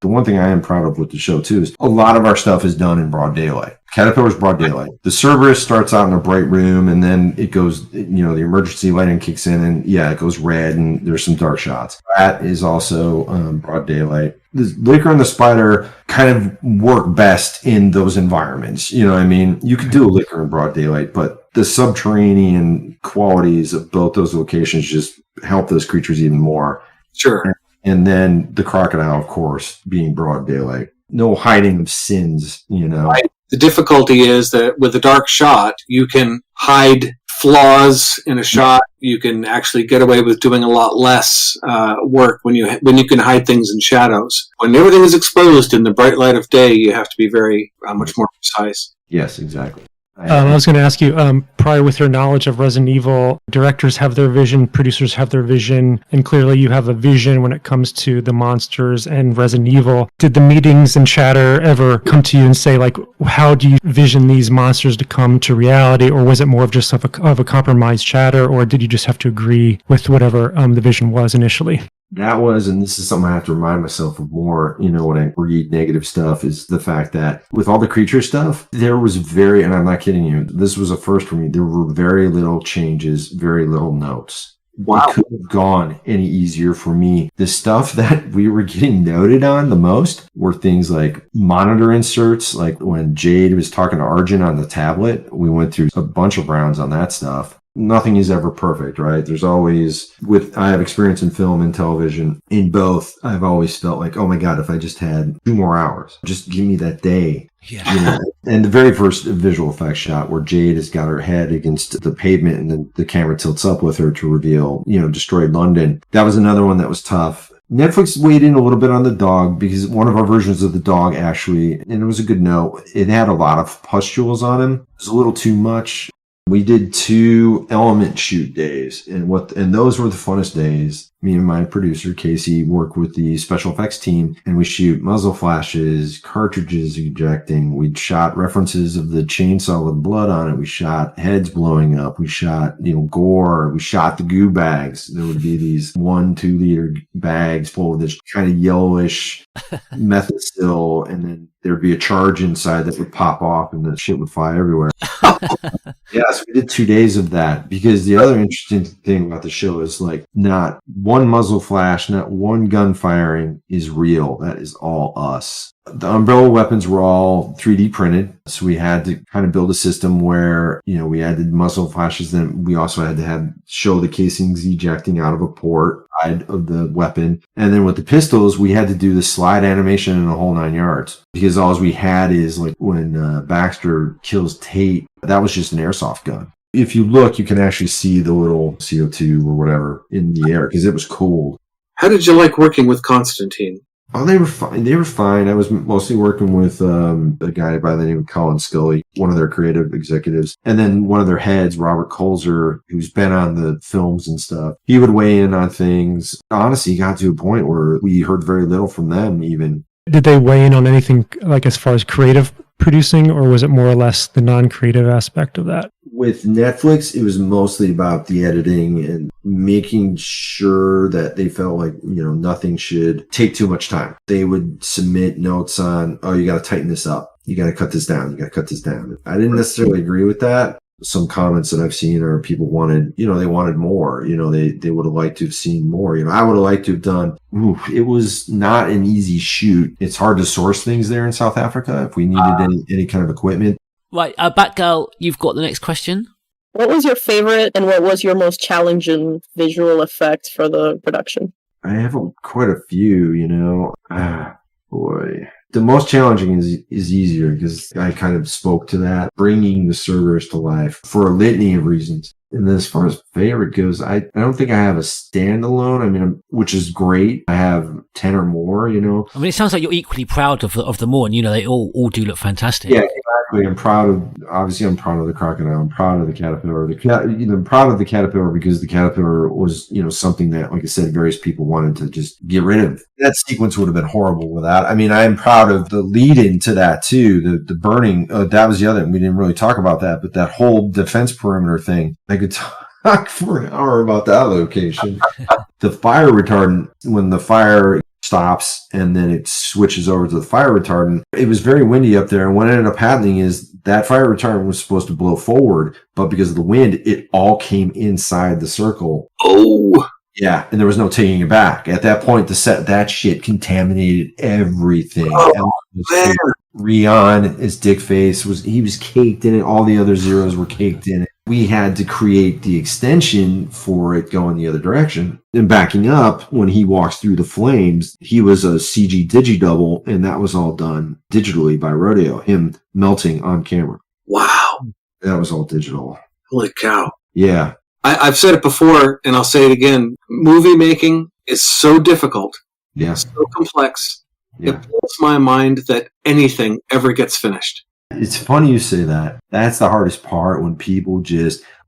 The one thing I am proud of with the show, too, is a lot of our stuff is done in broad daylight. Caterpillar's broad daylight. The Cerberus starts out in a bright room, and then it goes, the emergency lighting kicks in, and it goes red, and there's some dark shots. That is also broad daylight. The Licker and the Spider kind of work best in those environments. You know what I mean? You could do a Licker in broad daylight, but the subterranean qualities of both those locations just help those creatures even more. Sure. And then the Crocodile, of course, being broad daylight. No hiding of sins, Right. The difficulty is that with a dark shot, you can hide flaws in a shot. You can actually get away with doing a lot less work when you can hide things in shadows. When everything is exposed in the bright light of day, you have to be very much more precise. Yes, exactly. I was going to ask you, prior with your knowledge of Resident Evil, directors have their vision, producers have their vision, and clearly you have a vision when it comes to the monsters and Resident Evil. Did the meetings and chatter ever come to you and say, like, how do you vision these monsters to come to reality, or was it more of just of a compromised chatter, or did you just have to agree with whatever the vision was initially? That was, and this is something I have to remind myself of more, when I read negative stuff, is the fact that with all the creature stuff, there was and I'm not kidding you, this was a first for me, there were very little changes, very little notes. Wow. It couldn't have gone any easier for me. The stuff that we were getting noted on the most were things like monitor inserts, like when Jade was talking to Arjun on the tablet, we went through a bunch of rounds on that stuff. nothing is ever perfect, right? There's always, I have experience in film and television. In both, I've always felt like, oh my God, if I just had 2 more hours, just give me that day. Yeah. You know, and the very first visual effects shot where Jade has got her head against the pavement and then the camera tilts up with her to reveal, destroyed London. That was another one that was tough. Netflix weighed in a little bit on the dog because one of our versions of the dog actually, and it was a good note, it had a lot of pustules on him. It was a little too much. We did 2 element shoot days, and those were the funnest days. Me and my producer, Casey, work with the special effects team, and we shoot muzzle flashes, cartridges ejecting. We shot references of the chainsaw with blood on it. We shot heads blowing up. We shot, gore. We shot the goo bags. There would be these 1-2 liter bags full of this kind of yellowish methacil, and then there'd be a charge inside that would pop off, and the shit would fly everywhere. Yes, we did 2 days of that, because the other interesting thing about the show is like not one muzzle flash, not one gun firing is real. That is all us. The umbrella weapons were all 3D printed, so we had to kind of build a system where, we added muzzle flashes, then we also had to show the casings ejecting out of a port side of the weapon. And then with the pistols, we had to do the slide animation in the whole 9 yards, because all we had is like when Baxter kills Tate, that was just an airsoft gun. If you look, you can actually see the little CO2 or whatever in the air because it was cold. How did you like working with Constantine? Oh, they were fine. They were fine. I was mostly working with a guy by the name of Colin Scully, one of their creative executives. And then one of their heads, Robert Colzer, who's been on the films and stuff. He would weigh in on things. Honestly, it got to a point where we heard very little from them even. Did they weigh in on anything like as far as creative producing, or was it more or less the non-creative aspect of that? With Netflix, it was mostly about the editing and making sure that they felt like, nothing should take too much time. They would submit notes on, you got to tighten this up. You got to cut this down. You got to cut this down. I didn't necessarily agree with that. Some comments that I've seen are people wanted, they wanted more, they would have liked to have seen more, I would have liked to have done, it was not an easy shoot. It's hard to source things there in South Africa if we needed any kind of equipment. Right, Batgirl, you've got the next question. What was your favorite and what was your most challenging visual effect for the production? I have quite a few, boy. The most challenging is easier because I kind of spoke to that, bringing the Cerberus to life for a litany of reasons. And then as far as favorite goes, I don't think I have a standalone. Which is great. I have 10 or more, it sounds like you're equally proud of them all, and they all do look fantastic. Yeah, exactly. I'm proud of the crocodile. I'm proud of the caterpillar. I'm proud of the caterpillar because the caterpillar was, something that, like I said, various people wanted to just get rid of. That sequence would have been horrible without. I am proud of the lead into that too. The burning. That was the other. We didn't really talk about that, but that whole defense perimeter thing. I could talk for an hour about that location. The fire retardant, when the fire stops and then it switches over to the fire retardant, it was very windy up there. And what ended up happening is that fire retardant was supposed to blow forward, but because of the wind, it all came inside the circle. Oh. Yeah, and there was no taking it back. At that point, that shit contaminated everything. Oh, man. Rion, his dick face, he was caked in it. All the other Zeros were caked in it. We had to create the extension for it going the other direction. And backing up, when he walks through the flames, he was a CG digi-double, and that was all done digitally by Rodeo, him melting on camera. Wow. That was all digital. Holy cow. Yeah. I've said it before, and I'll say it again. Movie making is so difficult. Yeah. So complex. Yeah. It blows my mind that anything ever gets finished. It's funny you say that. That's the hardest part, when people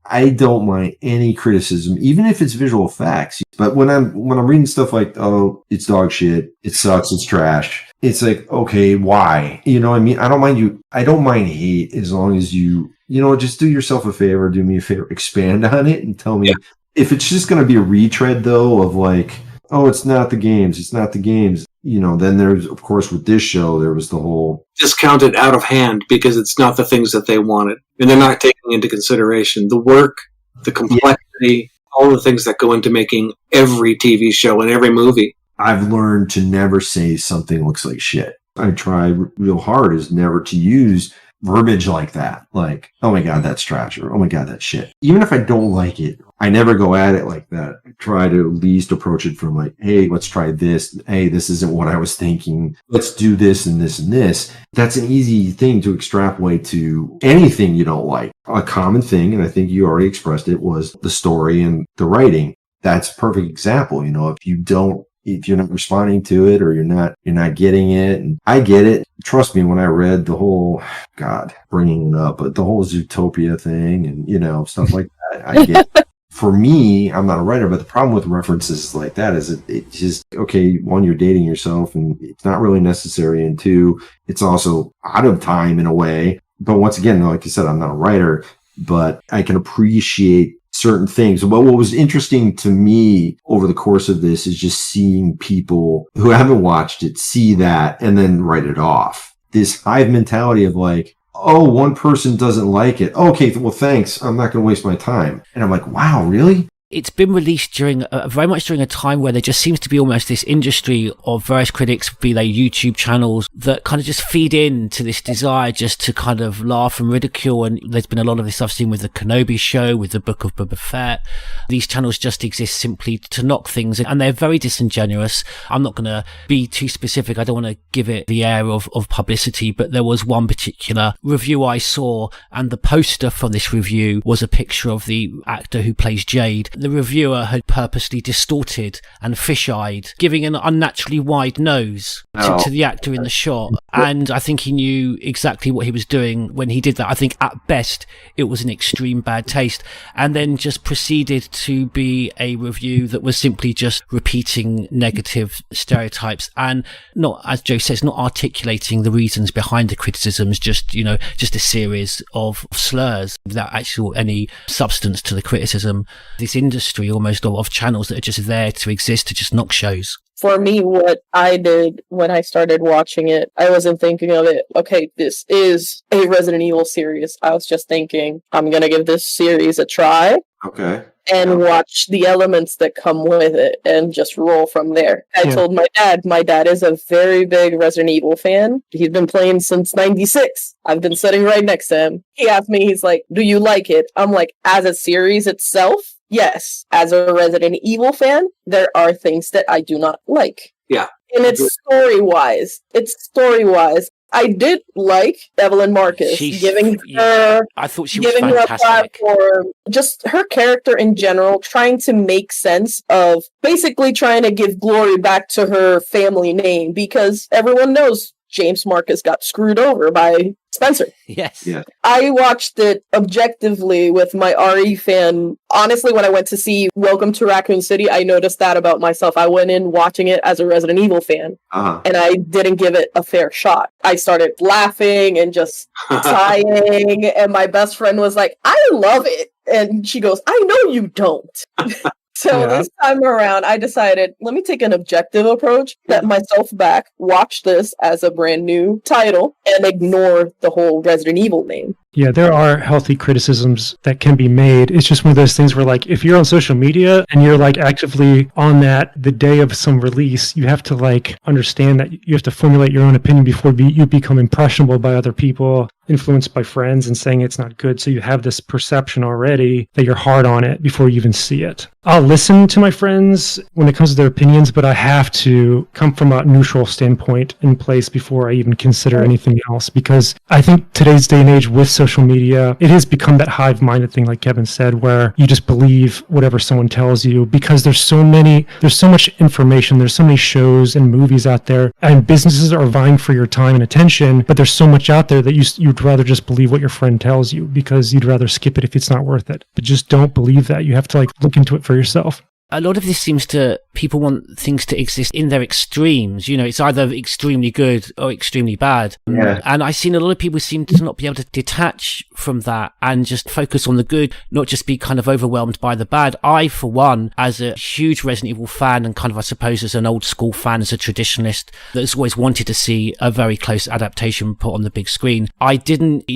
I don't mind any criticism, even if it's visual effects. But when I'm reading stuff like, oh, it's dog shit, it sucks, it's trash. It's like, okay, why? I don't mind hate as long as you just do yourself a favor, do me a favor, expand on it and tell me. Yeah. If it's just going to be a retread though of like, oh, it's not the games. Then there's, of course, with this show, there was the whole discounted out of hand because it's not the things that they wanted. And they're not taking into consideration the work, the complexity, all the things that go into making every TV show and every movie. I've learned to never say something looks like shit. I try real hard is never to use verbiage like that. Like, oh my God, that's trash, or oh my God, that's shit. Even if I don't like it, I never go at it like that. I try to at least approach it from like, hey, let's try this. Hey, this isn't what I was thinking. Let's do this and this and this. That's an easy thing to extrapolate to anything you don't like. A common thing, and I think you already expressed it, was the story and the writing. That's a perfect example. If you're not responding to it, or you're not getting it, and I get it. Trust me, when I read the whole, God, bringing it up, but the whole Zootopia thing and, stuff like that, I get it. For me, I'm not a writer, but the problem with references like that is it just, okay, one, you're dating yourself and it's not really necessary. And two, it's also out of time in a way. But once again, like you said, I'm not a writer, but I can appreciate certain things. But what was interesting to me over the course of this is just seeing people who haven't watched it see that and then write it off. This hive mentality of like, oh, one person doesn't like it. Okay, well, thanks. I'm not going to waste my time. And I'm like, wow, really? It's been released very much during a time where there just seems to be almost this industry of various critics, be they YouTube channels, that kind of just feed into this desire just to kind of laugh and ridicule. And there's been a lot of this I've seen with the Kenobi show, with the Book of Boba Fett. These channels just exist simply to knock things, and they're very disingenuous. I'm not going to be too specific. I don't want to give it the air of publicity, but there was one particular review I saw, and the poster for this review was a picture of the actor who plays Jade. The reviewer had purposely distorted and fish-eyed, giving an unnaturally wide nose to the actor in the shot. And I think he knew exactly what he was doing when he did that. I think at best it was an extreme bad taste, and then just proceeded to be a review that was simply just repeating negative stereotypes and not, as Joe says, not articulating the reasons behind the criticisms, just a series of slurs without actual any substance to the criticism. This industry almost of channels that are just there to exist to just knock shows. For me, what I did when I started watching it, I wasn't thinking of it, okay, this is a Resident Evil series. I was just thinking, I'm going to give this series a try. Okay. And watch the elements that come with it and just roll from there. I told my dad is a very big Resident Evil fan. He's been playing since 96. I've been sitting right next to him. He asked me, he's like, do you like it? I'm like, as a series itself, yes. As a Resident Evil fan, there are things that I do not like. Yeah. And it's story-wise. I did like Evelyn Marcus giving her a platform, just her character in general, trying to make sense of basically trying to give glory back to her family name, because everyone knows James Marcus got screwed over by Spencer. Yes. Yeah. I watched it objectively with my RE fan. Honestly, when I went to see Welcome to Raccoon City, I noticed that about myself. I went in watching it as a Resident Evil fan, and I didn't give it a fair shot. I started laughing and just sighing, and my best friend was like, I love it. And she goes, I know you don't. So this time around, I decided, let me take an objective approach, set myself back, watch this as a brand new title, and ignore the whole Resident Evil name. Yeah, there are healthy criticisms that can be made. It's just one of those things where, like, if you're on social media and you're, like, actively on that the day of some release, you have to, like, understand that you have to formulate your own opinion before you become impressionable by other people, influenced by friends, and saying it's not good. So you have this perception already that you're hard on it before you even see it. I'll listen to my friends when it comes to their opinions, but I have to come from a neutral standpoint in place before I even consider anything else, because I think today's day and age with social media, it has become that hive-minded thing, like Kevin said, where you just believe whatever someone tells you, because there's so much information, there's so many shows and movies out there, and businesses are vying for your time and attention, but there's so much out there that you'd rather just believe what your friend tells you, because you'd rather skip it if it's not worth it. But just don't believe that. You have to, like, look into it for yourself. A lot of this seems to, people want things to exist in their extremes. It's either extremely good or extremely bad. Yeah. And I've seen a lot of people seem to not be able to detach from that and just focus on the good, not just be kind of overwhelmed by the bad. I, for one, as a huge Resident Evil fan and kind of, I suppose, as an old school fan, as a traditionalist that's always wanted to see a very close adaptation put on the big screen, I didn't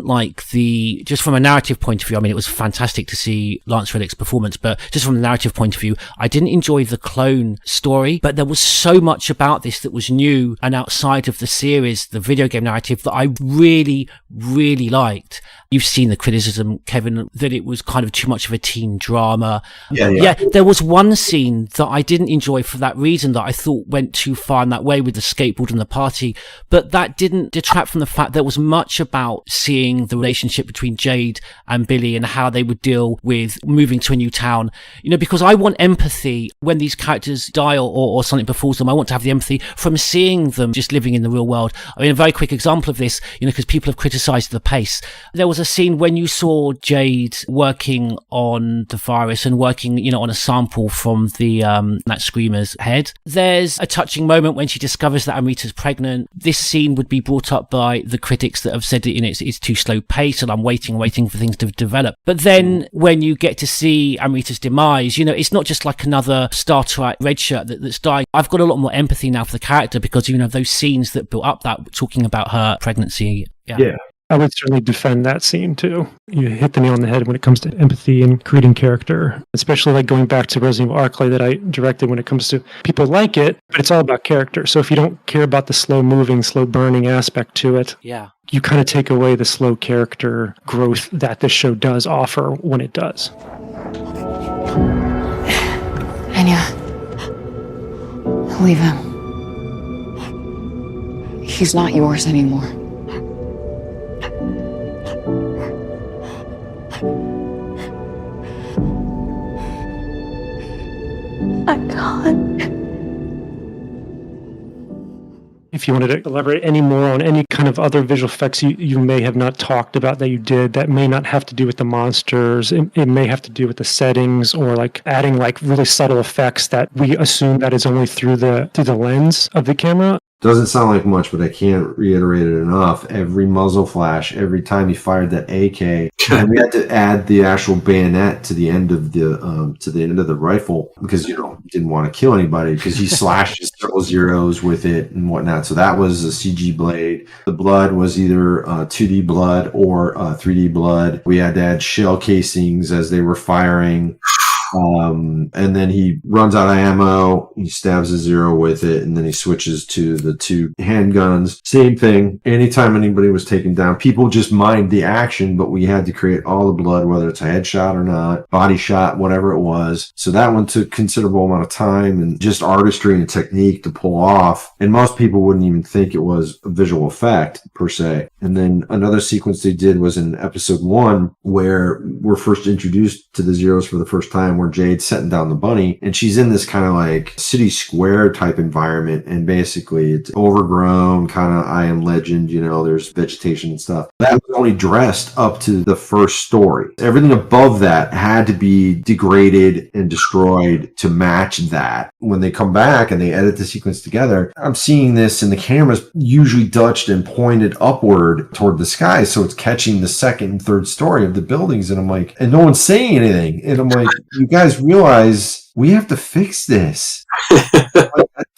like just from a narrative point of view, I mean, it was fantastic to see Lance Reddick's performance, but just from a narrative narrative point of view. I didn't enjoy the clone story, but there was so much about this that was new and outside of the series, the video game narrative, that I really, really liked. You've seen the criticism, Kevin, that it was kind of too much of a teen drama. Yeah, there was one scene that I didn't enjoy for that reason, that I thought went too far in that way with the skateboard and the party, but that didn't detract from the fact there was much about seeing the relationship between Jade and Billy and how they would deal with moving to a new town. You know, because I want empathy when these characters die or something befalls them. I want to have the empathy from seeing them just living in the real world. I mean, a very quick example of this, you know, because people have criticized the pace. There was a scene when you saw Jade working on the virus and working, you know, on a sample from the that screamer's head. There's a touching moment when she discovers that Amrita's pregnant. This scene would be brought up by the critics that have said that, you know, it's too slow pace and I'm waiting for things to develop. But then when you get to see Amrita's demise, you know, it's not just like another Star Trek red shirt that's dying. I've got a lot more empathy now for the character because, you know, those scenes that built up that, talking about her pregnancy. Yeah. I would certainly defend that scene too. You hit the nail on the head when it comes to empathy and creating character, especially like going back to Resident Evil Arclay that I directed. When it comes to people like it, but it's all about character. So if you don't care about the slow moving, slow burning aspect to it, you kind of take away the slow character growth that this show does offer when it does. Anya, leave him. He's not yours anymore. I can't. If you wanted to elaborate any more on any kind of other visual effects you may have not talked about that you did that may not have to do with the monsters, it may have to do with the settings or like adding like really subtle effects that we assume that is only through the lens of the camera. Doesn't sound like much, but I can't reiterate it enough. Every muzzle flash, every time he fired that AK, and we had to add the actual bayonet to the end of the rifle because, you know, didn't want to kill anybody because he slashed several zeros with it and whatnot. So that was a CG blade. The blood was either 2D blood or 3D blood. We had to add shell casings as they were firing. And then he runs out of ammo, he stabs a zero with it, and then he switches to the two handguns. Same thing. Anytime anybody was taken down, people just mined the action, but we had to create all the blood, whether it's a headshot or not, body shot, whatever it was. So that one took considerable amount of time and just artistry and technique to pull off. And most people wouldn't even think it was a visual effect per se. And then another sequence they did was in episode 1 where we're first introduced to the zeros for the first time, where Jade's setting down the bunny and she's in this kind of like city square type environment, and basically it's overgrown, kind of I Am Legend, you know, there's vegetation and stuff. That was only dressed up to the first story. Everything above that had to be degraded and destroyed to match that. When they come back and they edit the sequence together, I'm seeing this and the camera's usually dutched and pointed upward toward the sky, so it's catching the second and third story of the buildings, and I'm like, and no one's saying anything, and I'm like, you guys realize we have to fix this.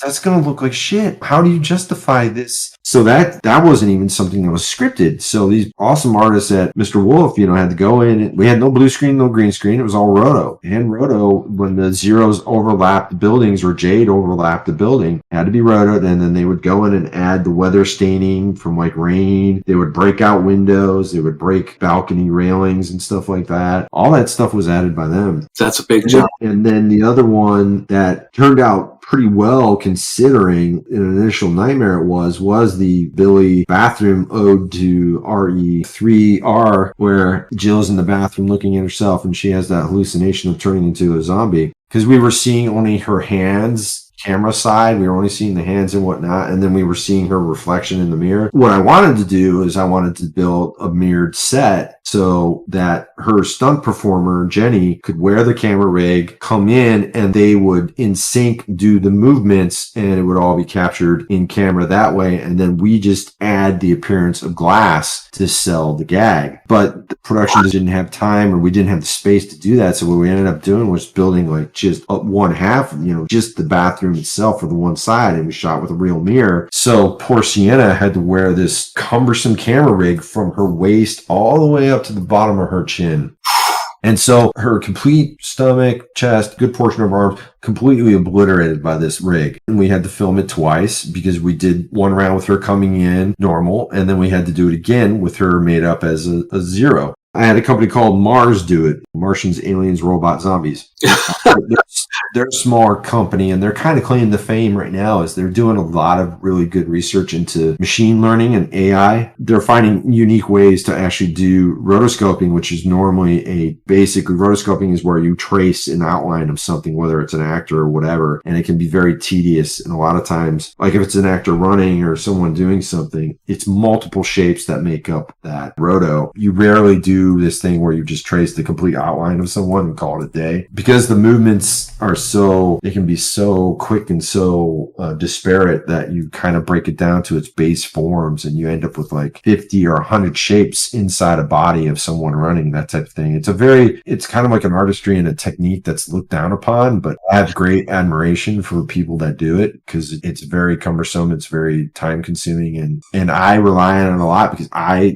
That's going to look like shit. How do you justify this? So that wasn't even something that was scripted. So these awesome artists at Mr. Wolf, you know, had to go in. We had no blue screen, no green screen. It was all roto. And roto, when the zeros overlapped the buildings or Jade overlapped the building, had to be rotoed. And then they would go in and add the weather staining from like rain. They would break out windows. They would break balcony railings and stuff like that. All that stuff was added by them. That's a big job. And then the other one that turned out pretty well considering an initial nightmare it was the Billy bathroom ode to RE3R, where Jill's in the bathroom looking at herself and she has that hallucination of turning into a zombie. Because we were seeing only her hands, camera side, we were only seeing the hands and whatnot, and then we were seeing her reflection in the mirror. What I wanted to do is I wanted to build a mirrored set so that her stunt performer, Jenny, could wear the camera rig, come in, and they would in sync do the movements, and it would all be captured in camera that way, and then we just add the appearance of glass to sell the gag. But the production didn't have time, or we didn't have the space to do that, so what we ended up doing was building like just up one half, you know, just the bathroom itself for the one side, and we shot with a real mirror. So poor Sienna had to wear this cumbersome camera rig from her waist all the way up to the bottom of her chin. And so her complete stomach, chest, good portion of arms, completely obliterated by this rig. And we had to film it twice because we did one round with her coming in normal, and then we had to do it again with her made up as a zero. I had a company called Mars do it. Martians, Aliens, Robot, Zombies. They're a smaller company, and they're kind of claiming the fame right now is they're doing a lot of really good research into machine learning and AI. They're finding unique ways to actually do rotoscoping, which is normally basically rotoscoping is where you trace an outline of something, whether it's an actor or whatever, and it can be very tedious. And a lot of times, like if it's an actor running or someone doing something, it's multiple shapes that make up that roto. You rarely do this thing where you just trace the complete outline of someone and call it a day, because the movements are they can be so quick and so disparate that you kind of break it down to its base forms, and you end up with like 50 or 100 shapes inside a body of someone running, that type of thing. It's kind of like an artistry and a technique that's looked down upon, but I have great admiration for people that do it because it's very cumbersome. It's very time consuming, and I rely on it a lot because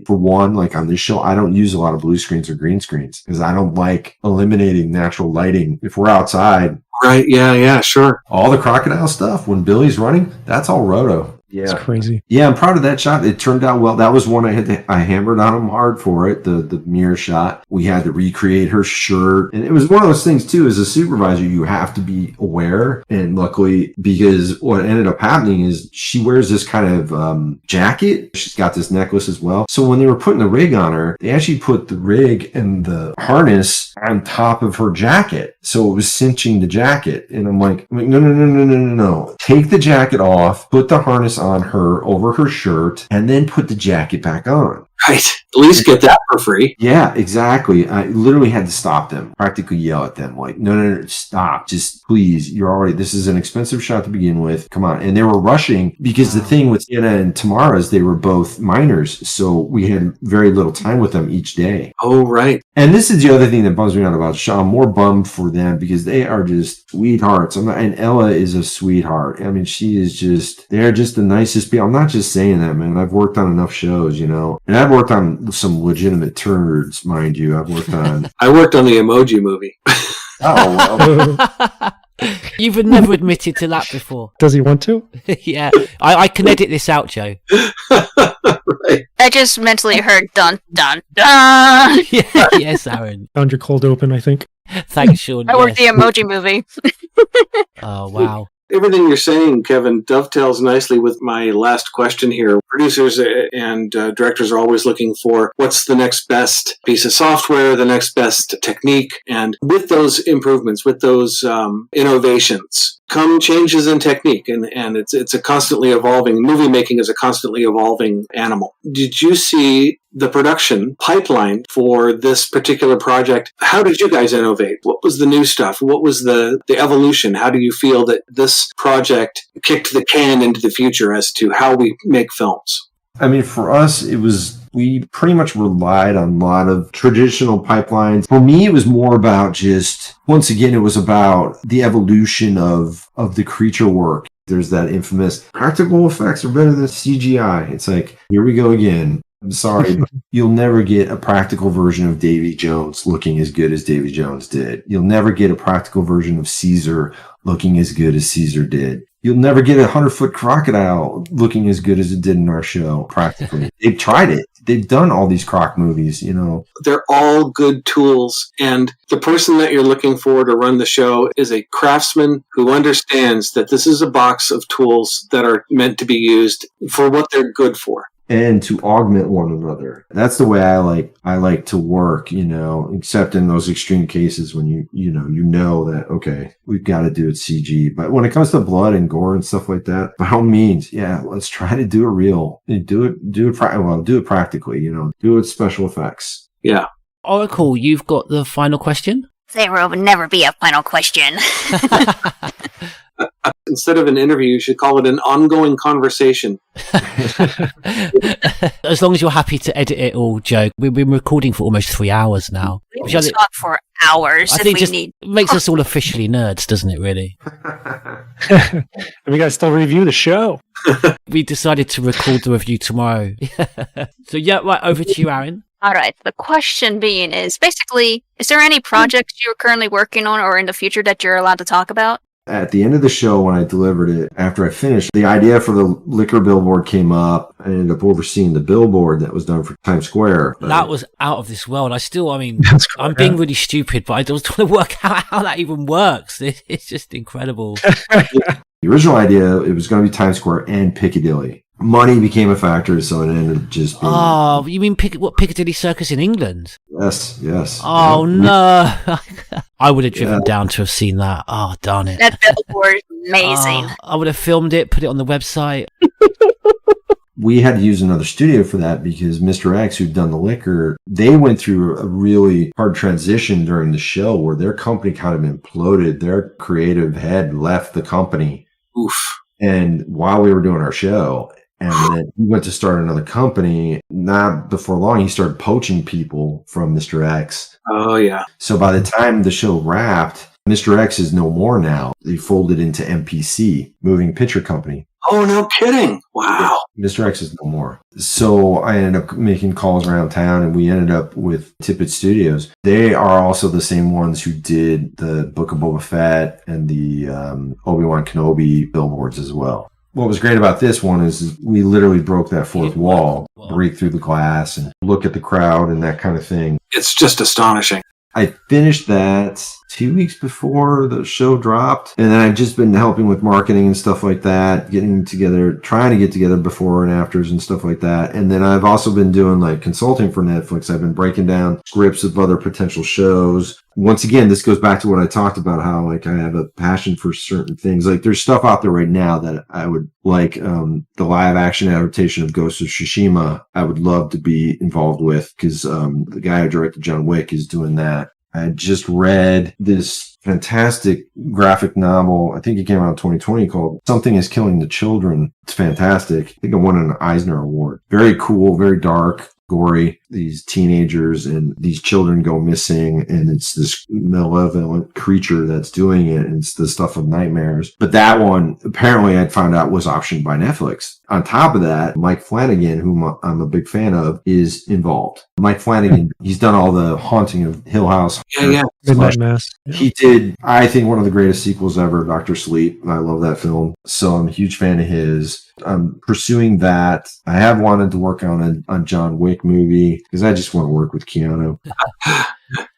for one, like on this show, I don't use a lot of blue screens or green screens because I don't like eliminating natural lighting. If we're outside, right? Yeah, sure. All the crocodile stuff when Billy's running, that's all roto. Yeah, it's crazy. Yeah, I'm proud of that shot. It turned out well. That was one I hammered on him hard for it. The mirror shot. We had to recreate her shirt, and it was one of those things too. As a supervisor, you have to be aware. And luckily, because what ended up happening is she wears this kind of jacket. She's got this necklace as well. So when they were putting the rig on her, they actually put the rig and the harness on top of her jacket, so it was cinching the jacket. And I'm like, no. Take the jacket off. Put the harness on her over her shirt, and then put the jacket back on. Right. At least get that for free. Yeah, exactly. I literally had to stop them, practically yell at them like, no, stop. Just please, this is an expensive shot to begin with. Come on. And they were rushing because the thing with Anna and Tamara is they were both minors. So we had very little time with them each day. Oh, right. And this is the other thing that bums me out about Shaw. I'm more bummed for them because they are just sweethearts. And Ella is a sweetheart. I mean, they're just the nicest people. I'm not just saying that, man. I've worked on enough shows, and I've worked on some legitimate turds, mind you. I worked on the Emoji Movie. Oh, well. You've never admitted to that before. Does he want to? Yeah. I can edit this out, Joe. Right. I just mentally heard dun, dun, dun. Yeah, yes, Aaron. Found your cold open, I think. Thanks, Sean. I worked the Emoji Movie. Oh, wow. Everything you're saying, Kevin, dovetails nicely with my last question here. Producers and directors are always looking for what's the next best piece of software, the next best technique. And with those improvements, with those innovations, come changes in technique. And it's a constantly evolving, movie making is a constantly evolving animal. Did you see the production pipeline for this particular project? How did you guys innovate? What was the new stuff? What was the evolution? How do you feel that this project kicked the can into the future as to how we make films? I mean, for us, we pretty much relied on a lot of traditional pipelines. For me, it was more about once again, it was about the evolution of the creature work. There's that infamous practical effects are better than CGI. It's like, here we go again. I'm sorry, but you'll never get a practical version of Davy Jones looking as good as Davy Jones did. You'll never get a practical version of Caesar looking as good as Caesar did. You'll never get a 100-foot crocodile looking as good as it did in our show, practically. They've tried it. They've done all these croc movies, They're all good tools. And the person that you're looking for to run the show is a craftsman who understands that this is a box of tools that are meant to be used for what they're good for. And to augment one another. That's the way I like to work, except in those extreme cases when you know that, okay, we've got to do it CG. But when it comes to blood and gore and stuff like that, by all means, yeah, let's try to do it real. Do it practically, do it with special effects. Yeah. Oracle, you've got the final question? There will never be a final question. instead of an interview, you should call it an ongoing conversation. As long as you're happy to edit it all, Joe. We've been recording for almost 3 hours now. We can talk for hours I if think we just need. makes us all officially nerds, doesn't it, really? And we got to still review the show. We decided to record the review tomorrow. So, yeah, right, over to you, Aaron. All right. The question being is basically, is there any projects you're currently working on or in the future that you're allowed to talk about? At the end of the show, when I delivered it, after I finished, the idea for the liquor billboard came up. I ended up overseeing the billboard that was done for Times Square. That was out of this world. I'm being really stupid, but I was trying to work out how that even works. It's just incredible. The original idea, it was going to be Times Square and Piccadilly. Money became a factor, so it ended up just being... Oh, you mean Piccadilly Circus in England? Yes. Oh, no. I would have driven down to have seen that. Oh, darn it. That billboard is amazing. I would have filmed it, put it on the website. We had to use another studio for that because Mr. X, who'd done the liquor, they went through a really hard transition during the show where their company kind of imploded. Their creative head left the company. Oof. And while we were doing our show... And then he went to start another company. Not before long, he started poaching people from Mr. X. Oh, yeah. So by the time the show wrapped, Mr. X is no more now. They folded into MPC, Moving Picture Company. Oh, no kidding. Wow. Mr. X is no more. So I ended up making calls around town, and we ended up with Tippett Studios. They are also the same ones who did the Book of Boba Fett and the Obi-Wan Kenobi billboards as well. What was great about this one is we literally broke that fourth wall, break through the glass and look at the crowd and that kind of thing. It's just astonishing. I finished that 2 weeks before the show dropped. And then I've just been helping with marketing and stuff like that, getting together, trying to get together before and afters and stuff like that. And then I've also been doing like consulting for Netflix. I've been breaking down scripts of other potential shows. Once again, this goes back to what I talked about, how like I have a passion for certain things. Like there's stuff out there right now that I would like, the live action adaptation of Ghost of Tsushima. I would love to be involved with because the guy who directed John Wick is doing that. I just read this fantastic graphic novel. I think it came out in 2020 called Something is Killing the Children. It's fantastic. I think it won an Eisner Award. Very cool, very dark, gory. These teenagers and these children go missing, and it's this malevolent creature that's doing it, and it's the stuff of nightmares. But that one, apparently I'd found out, was optioned by Netflix. On top of that, Mike Flanagan, whom I'm a big fan of, is involved. Mike Flanagan, he's done all the Haunting of Hill House. Yeah. Midnight Mass. Yeah. He did, I think, one of the greatest sequels ever, Dr. Sleep. I love that film. So I'm a huge fan of his. I'm pursuing that. I have wanted to work on a John Wick movie because I just want to work with Keanu.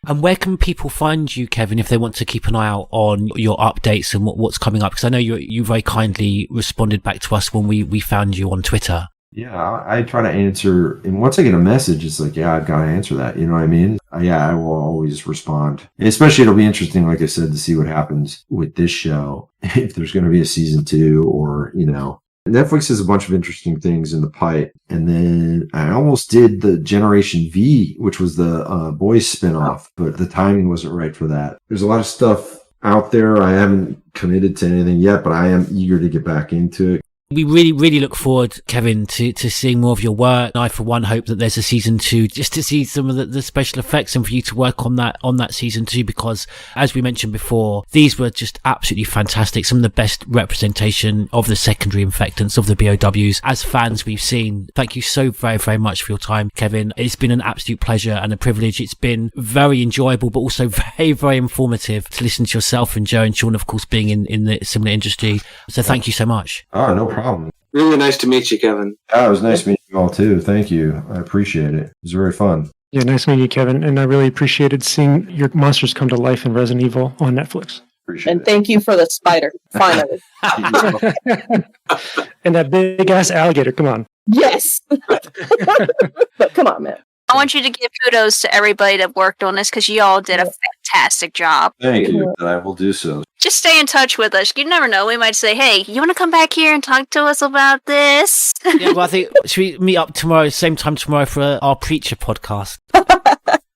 And where can people find you, Kevin, if they want to keep an eye out on your updates and what's coming up? Because I know you very kindly responded back to us when we found you on Twitter. Yeah, I try to answer. And once I get a message, it's like, yeah, I've got to answer that. You know what I mean? Yeah, I will always respond. And especially, it'll be interesting, like I said, to see what happens with this show. If there's going to be a season 2 or, you know. Netflix has a bunch of interesting things in the pipe. And then I almost did the Generation V, which was the Boys spinoff, but the timing wasn't right for that. There's a lot of stuff out there. I haven't committed to anything yet, but I am eager to get back into it. We really, really look forward, Kevin, to seeing more of your work. I, for one, hope that there's a season 2, just to see some of the special effects and for you to work on that season 2, because, as we mentioned before, these were just absolutely fantastic. Some of the best representation of the secondary infectants, of the BOWs. As fans, we've seen. Thank you so very, very much for your time, Kevin. It's been an absolute pleasure and a privilege. It's been very enjoyable, but also very, very informative to listen to yourself and Joe and Sean, of course, being in the similar industry. So thank you so much. Oh, no problem. Really nice to meet you, Kevin. Oh, it was nice meeting you all too. Thank you. I appreciate it. It was very fun. Yeah, nice meeting you, Kevin. And I really appreciated seeing your monsters come to life in Resident Evil on Netflix. Appreciate it. Thank you for the spider, finally. And that big ass alligator, come on. Yes. But come on, man. I want you to give kudos to everybody that worked on this because you all did a fantastic job. Thank you. I will do so. Just stay in touch with us. You never know. We might say, hey, you want to come back here and talk to us about this? Yeah, well, I think, should we meet up tomorrow, same time tomorrow for our Preacher podcast?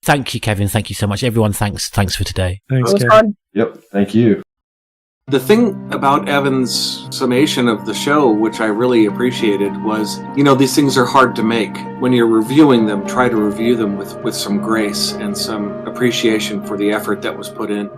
Thank you, Kevin. Thank you so much. Everyone, thanks for today. Thanks, Kevin. Yep. Thank you. The thing about Evan's summation of the show, which I really appreciated, was, these things are hard to make. When you're reviewing them, try to review them with some grace and some appreciation for the effort that was put in.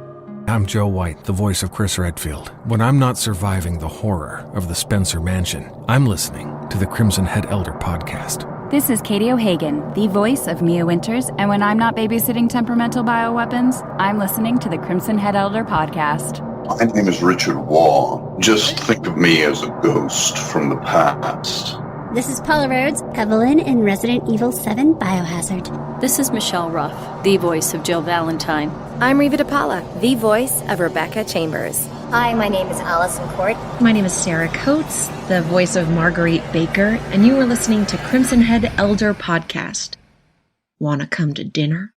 I'm Joe White, the voice of Chris Redfield. When I'm not surviving the horror of the Spencer Mansion, I'm listening to the Crimson Head Elder podcast. This is Katie O'Hagan, the voice of Mia Winters, and when I'm not babysitting temperamental bioweapons, I'm listening to the Crimson Head Elder podcast. My name is Richard Waugh. Just think of me as a ghost from the past. This is Paula Rhodes, Evelyn in Resident Evil 7 Biohazard. This is Michelle Ruff, the voice of Jill Valentine. I'm Reva DePaula, the voice of Rebecca Chambers. Hi, my name is Allison Court. My name is Sarah Coates, the voice of Marguerite Baker, and you are listening to Crimson Head Elder Podcast. Wanna come to dinner?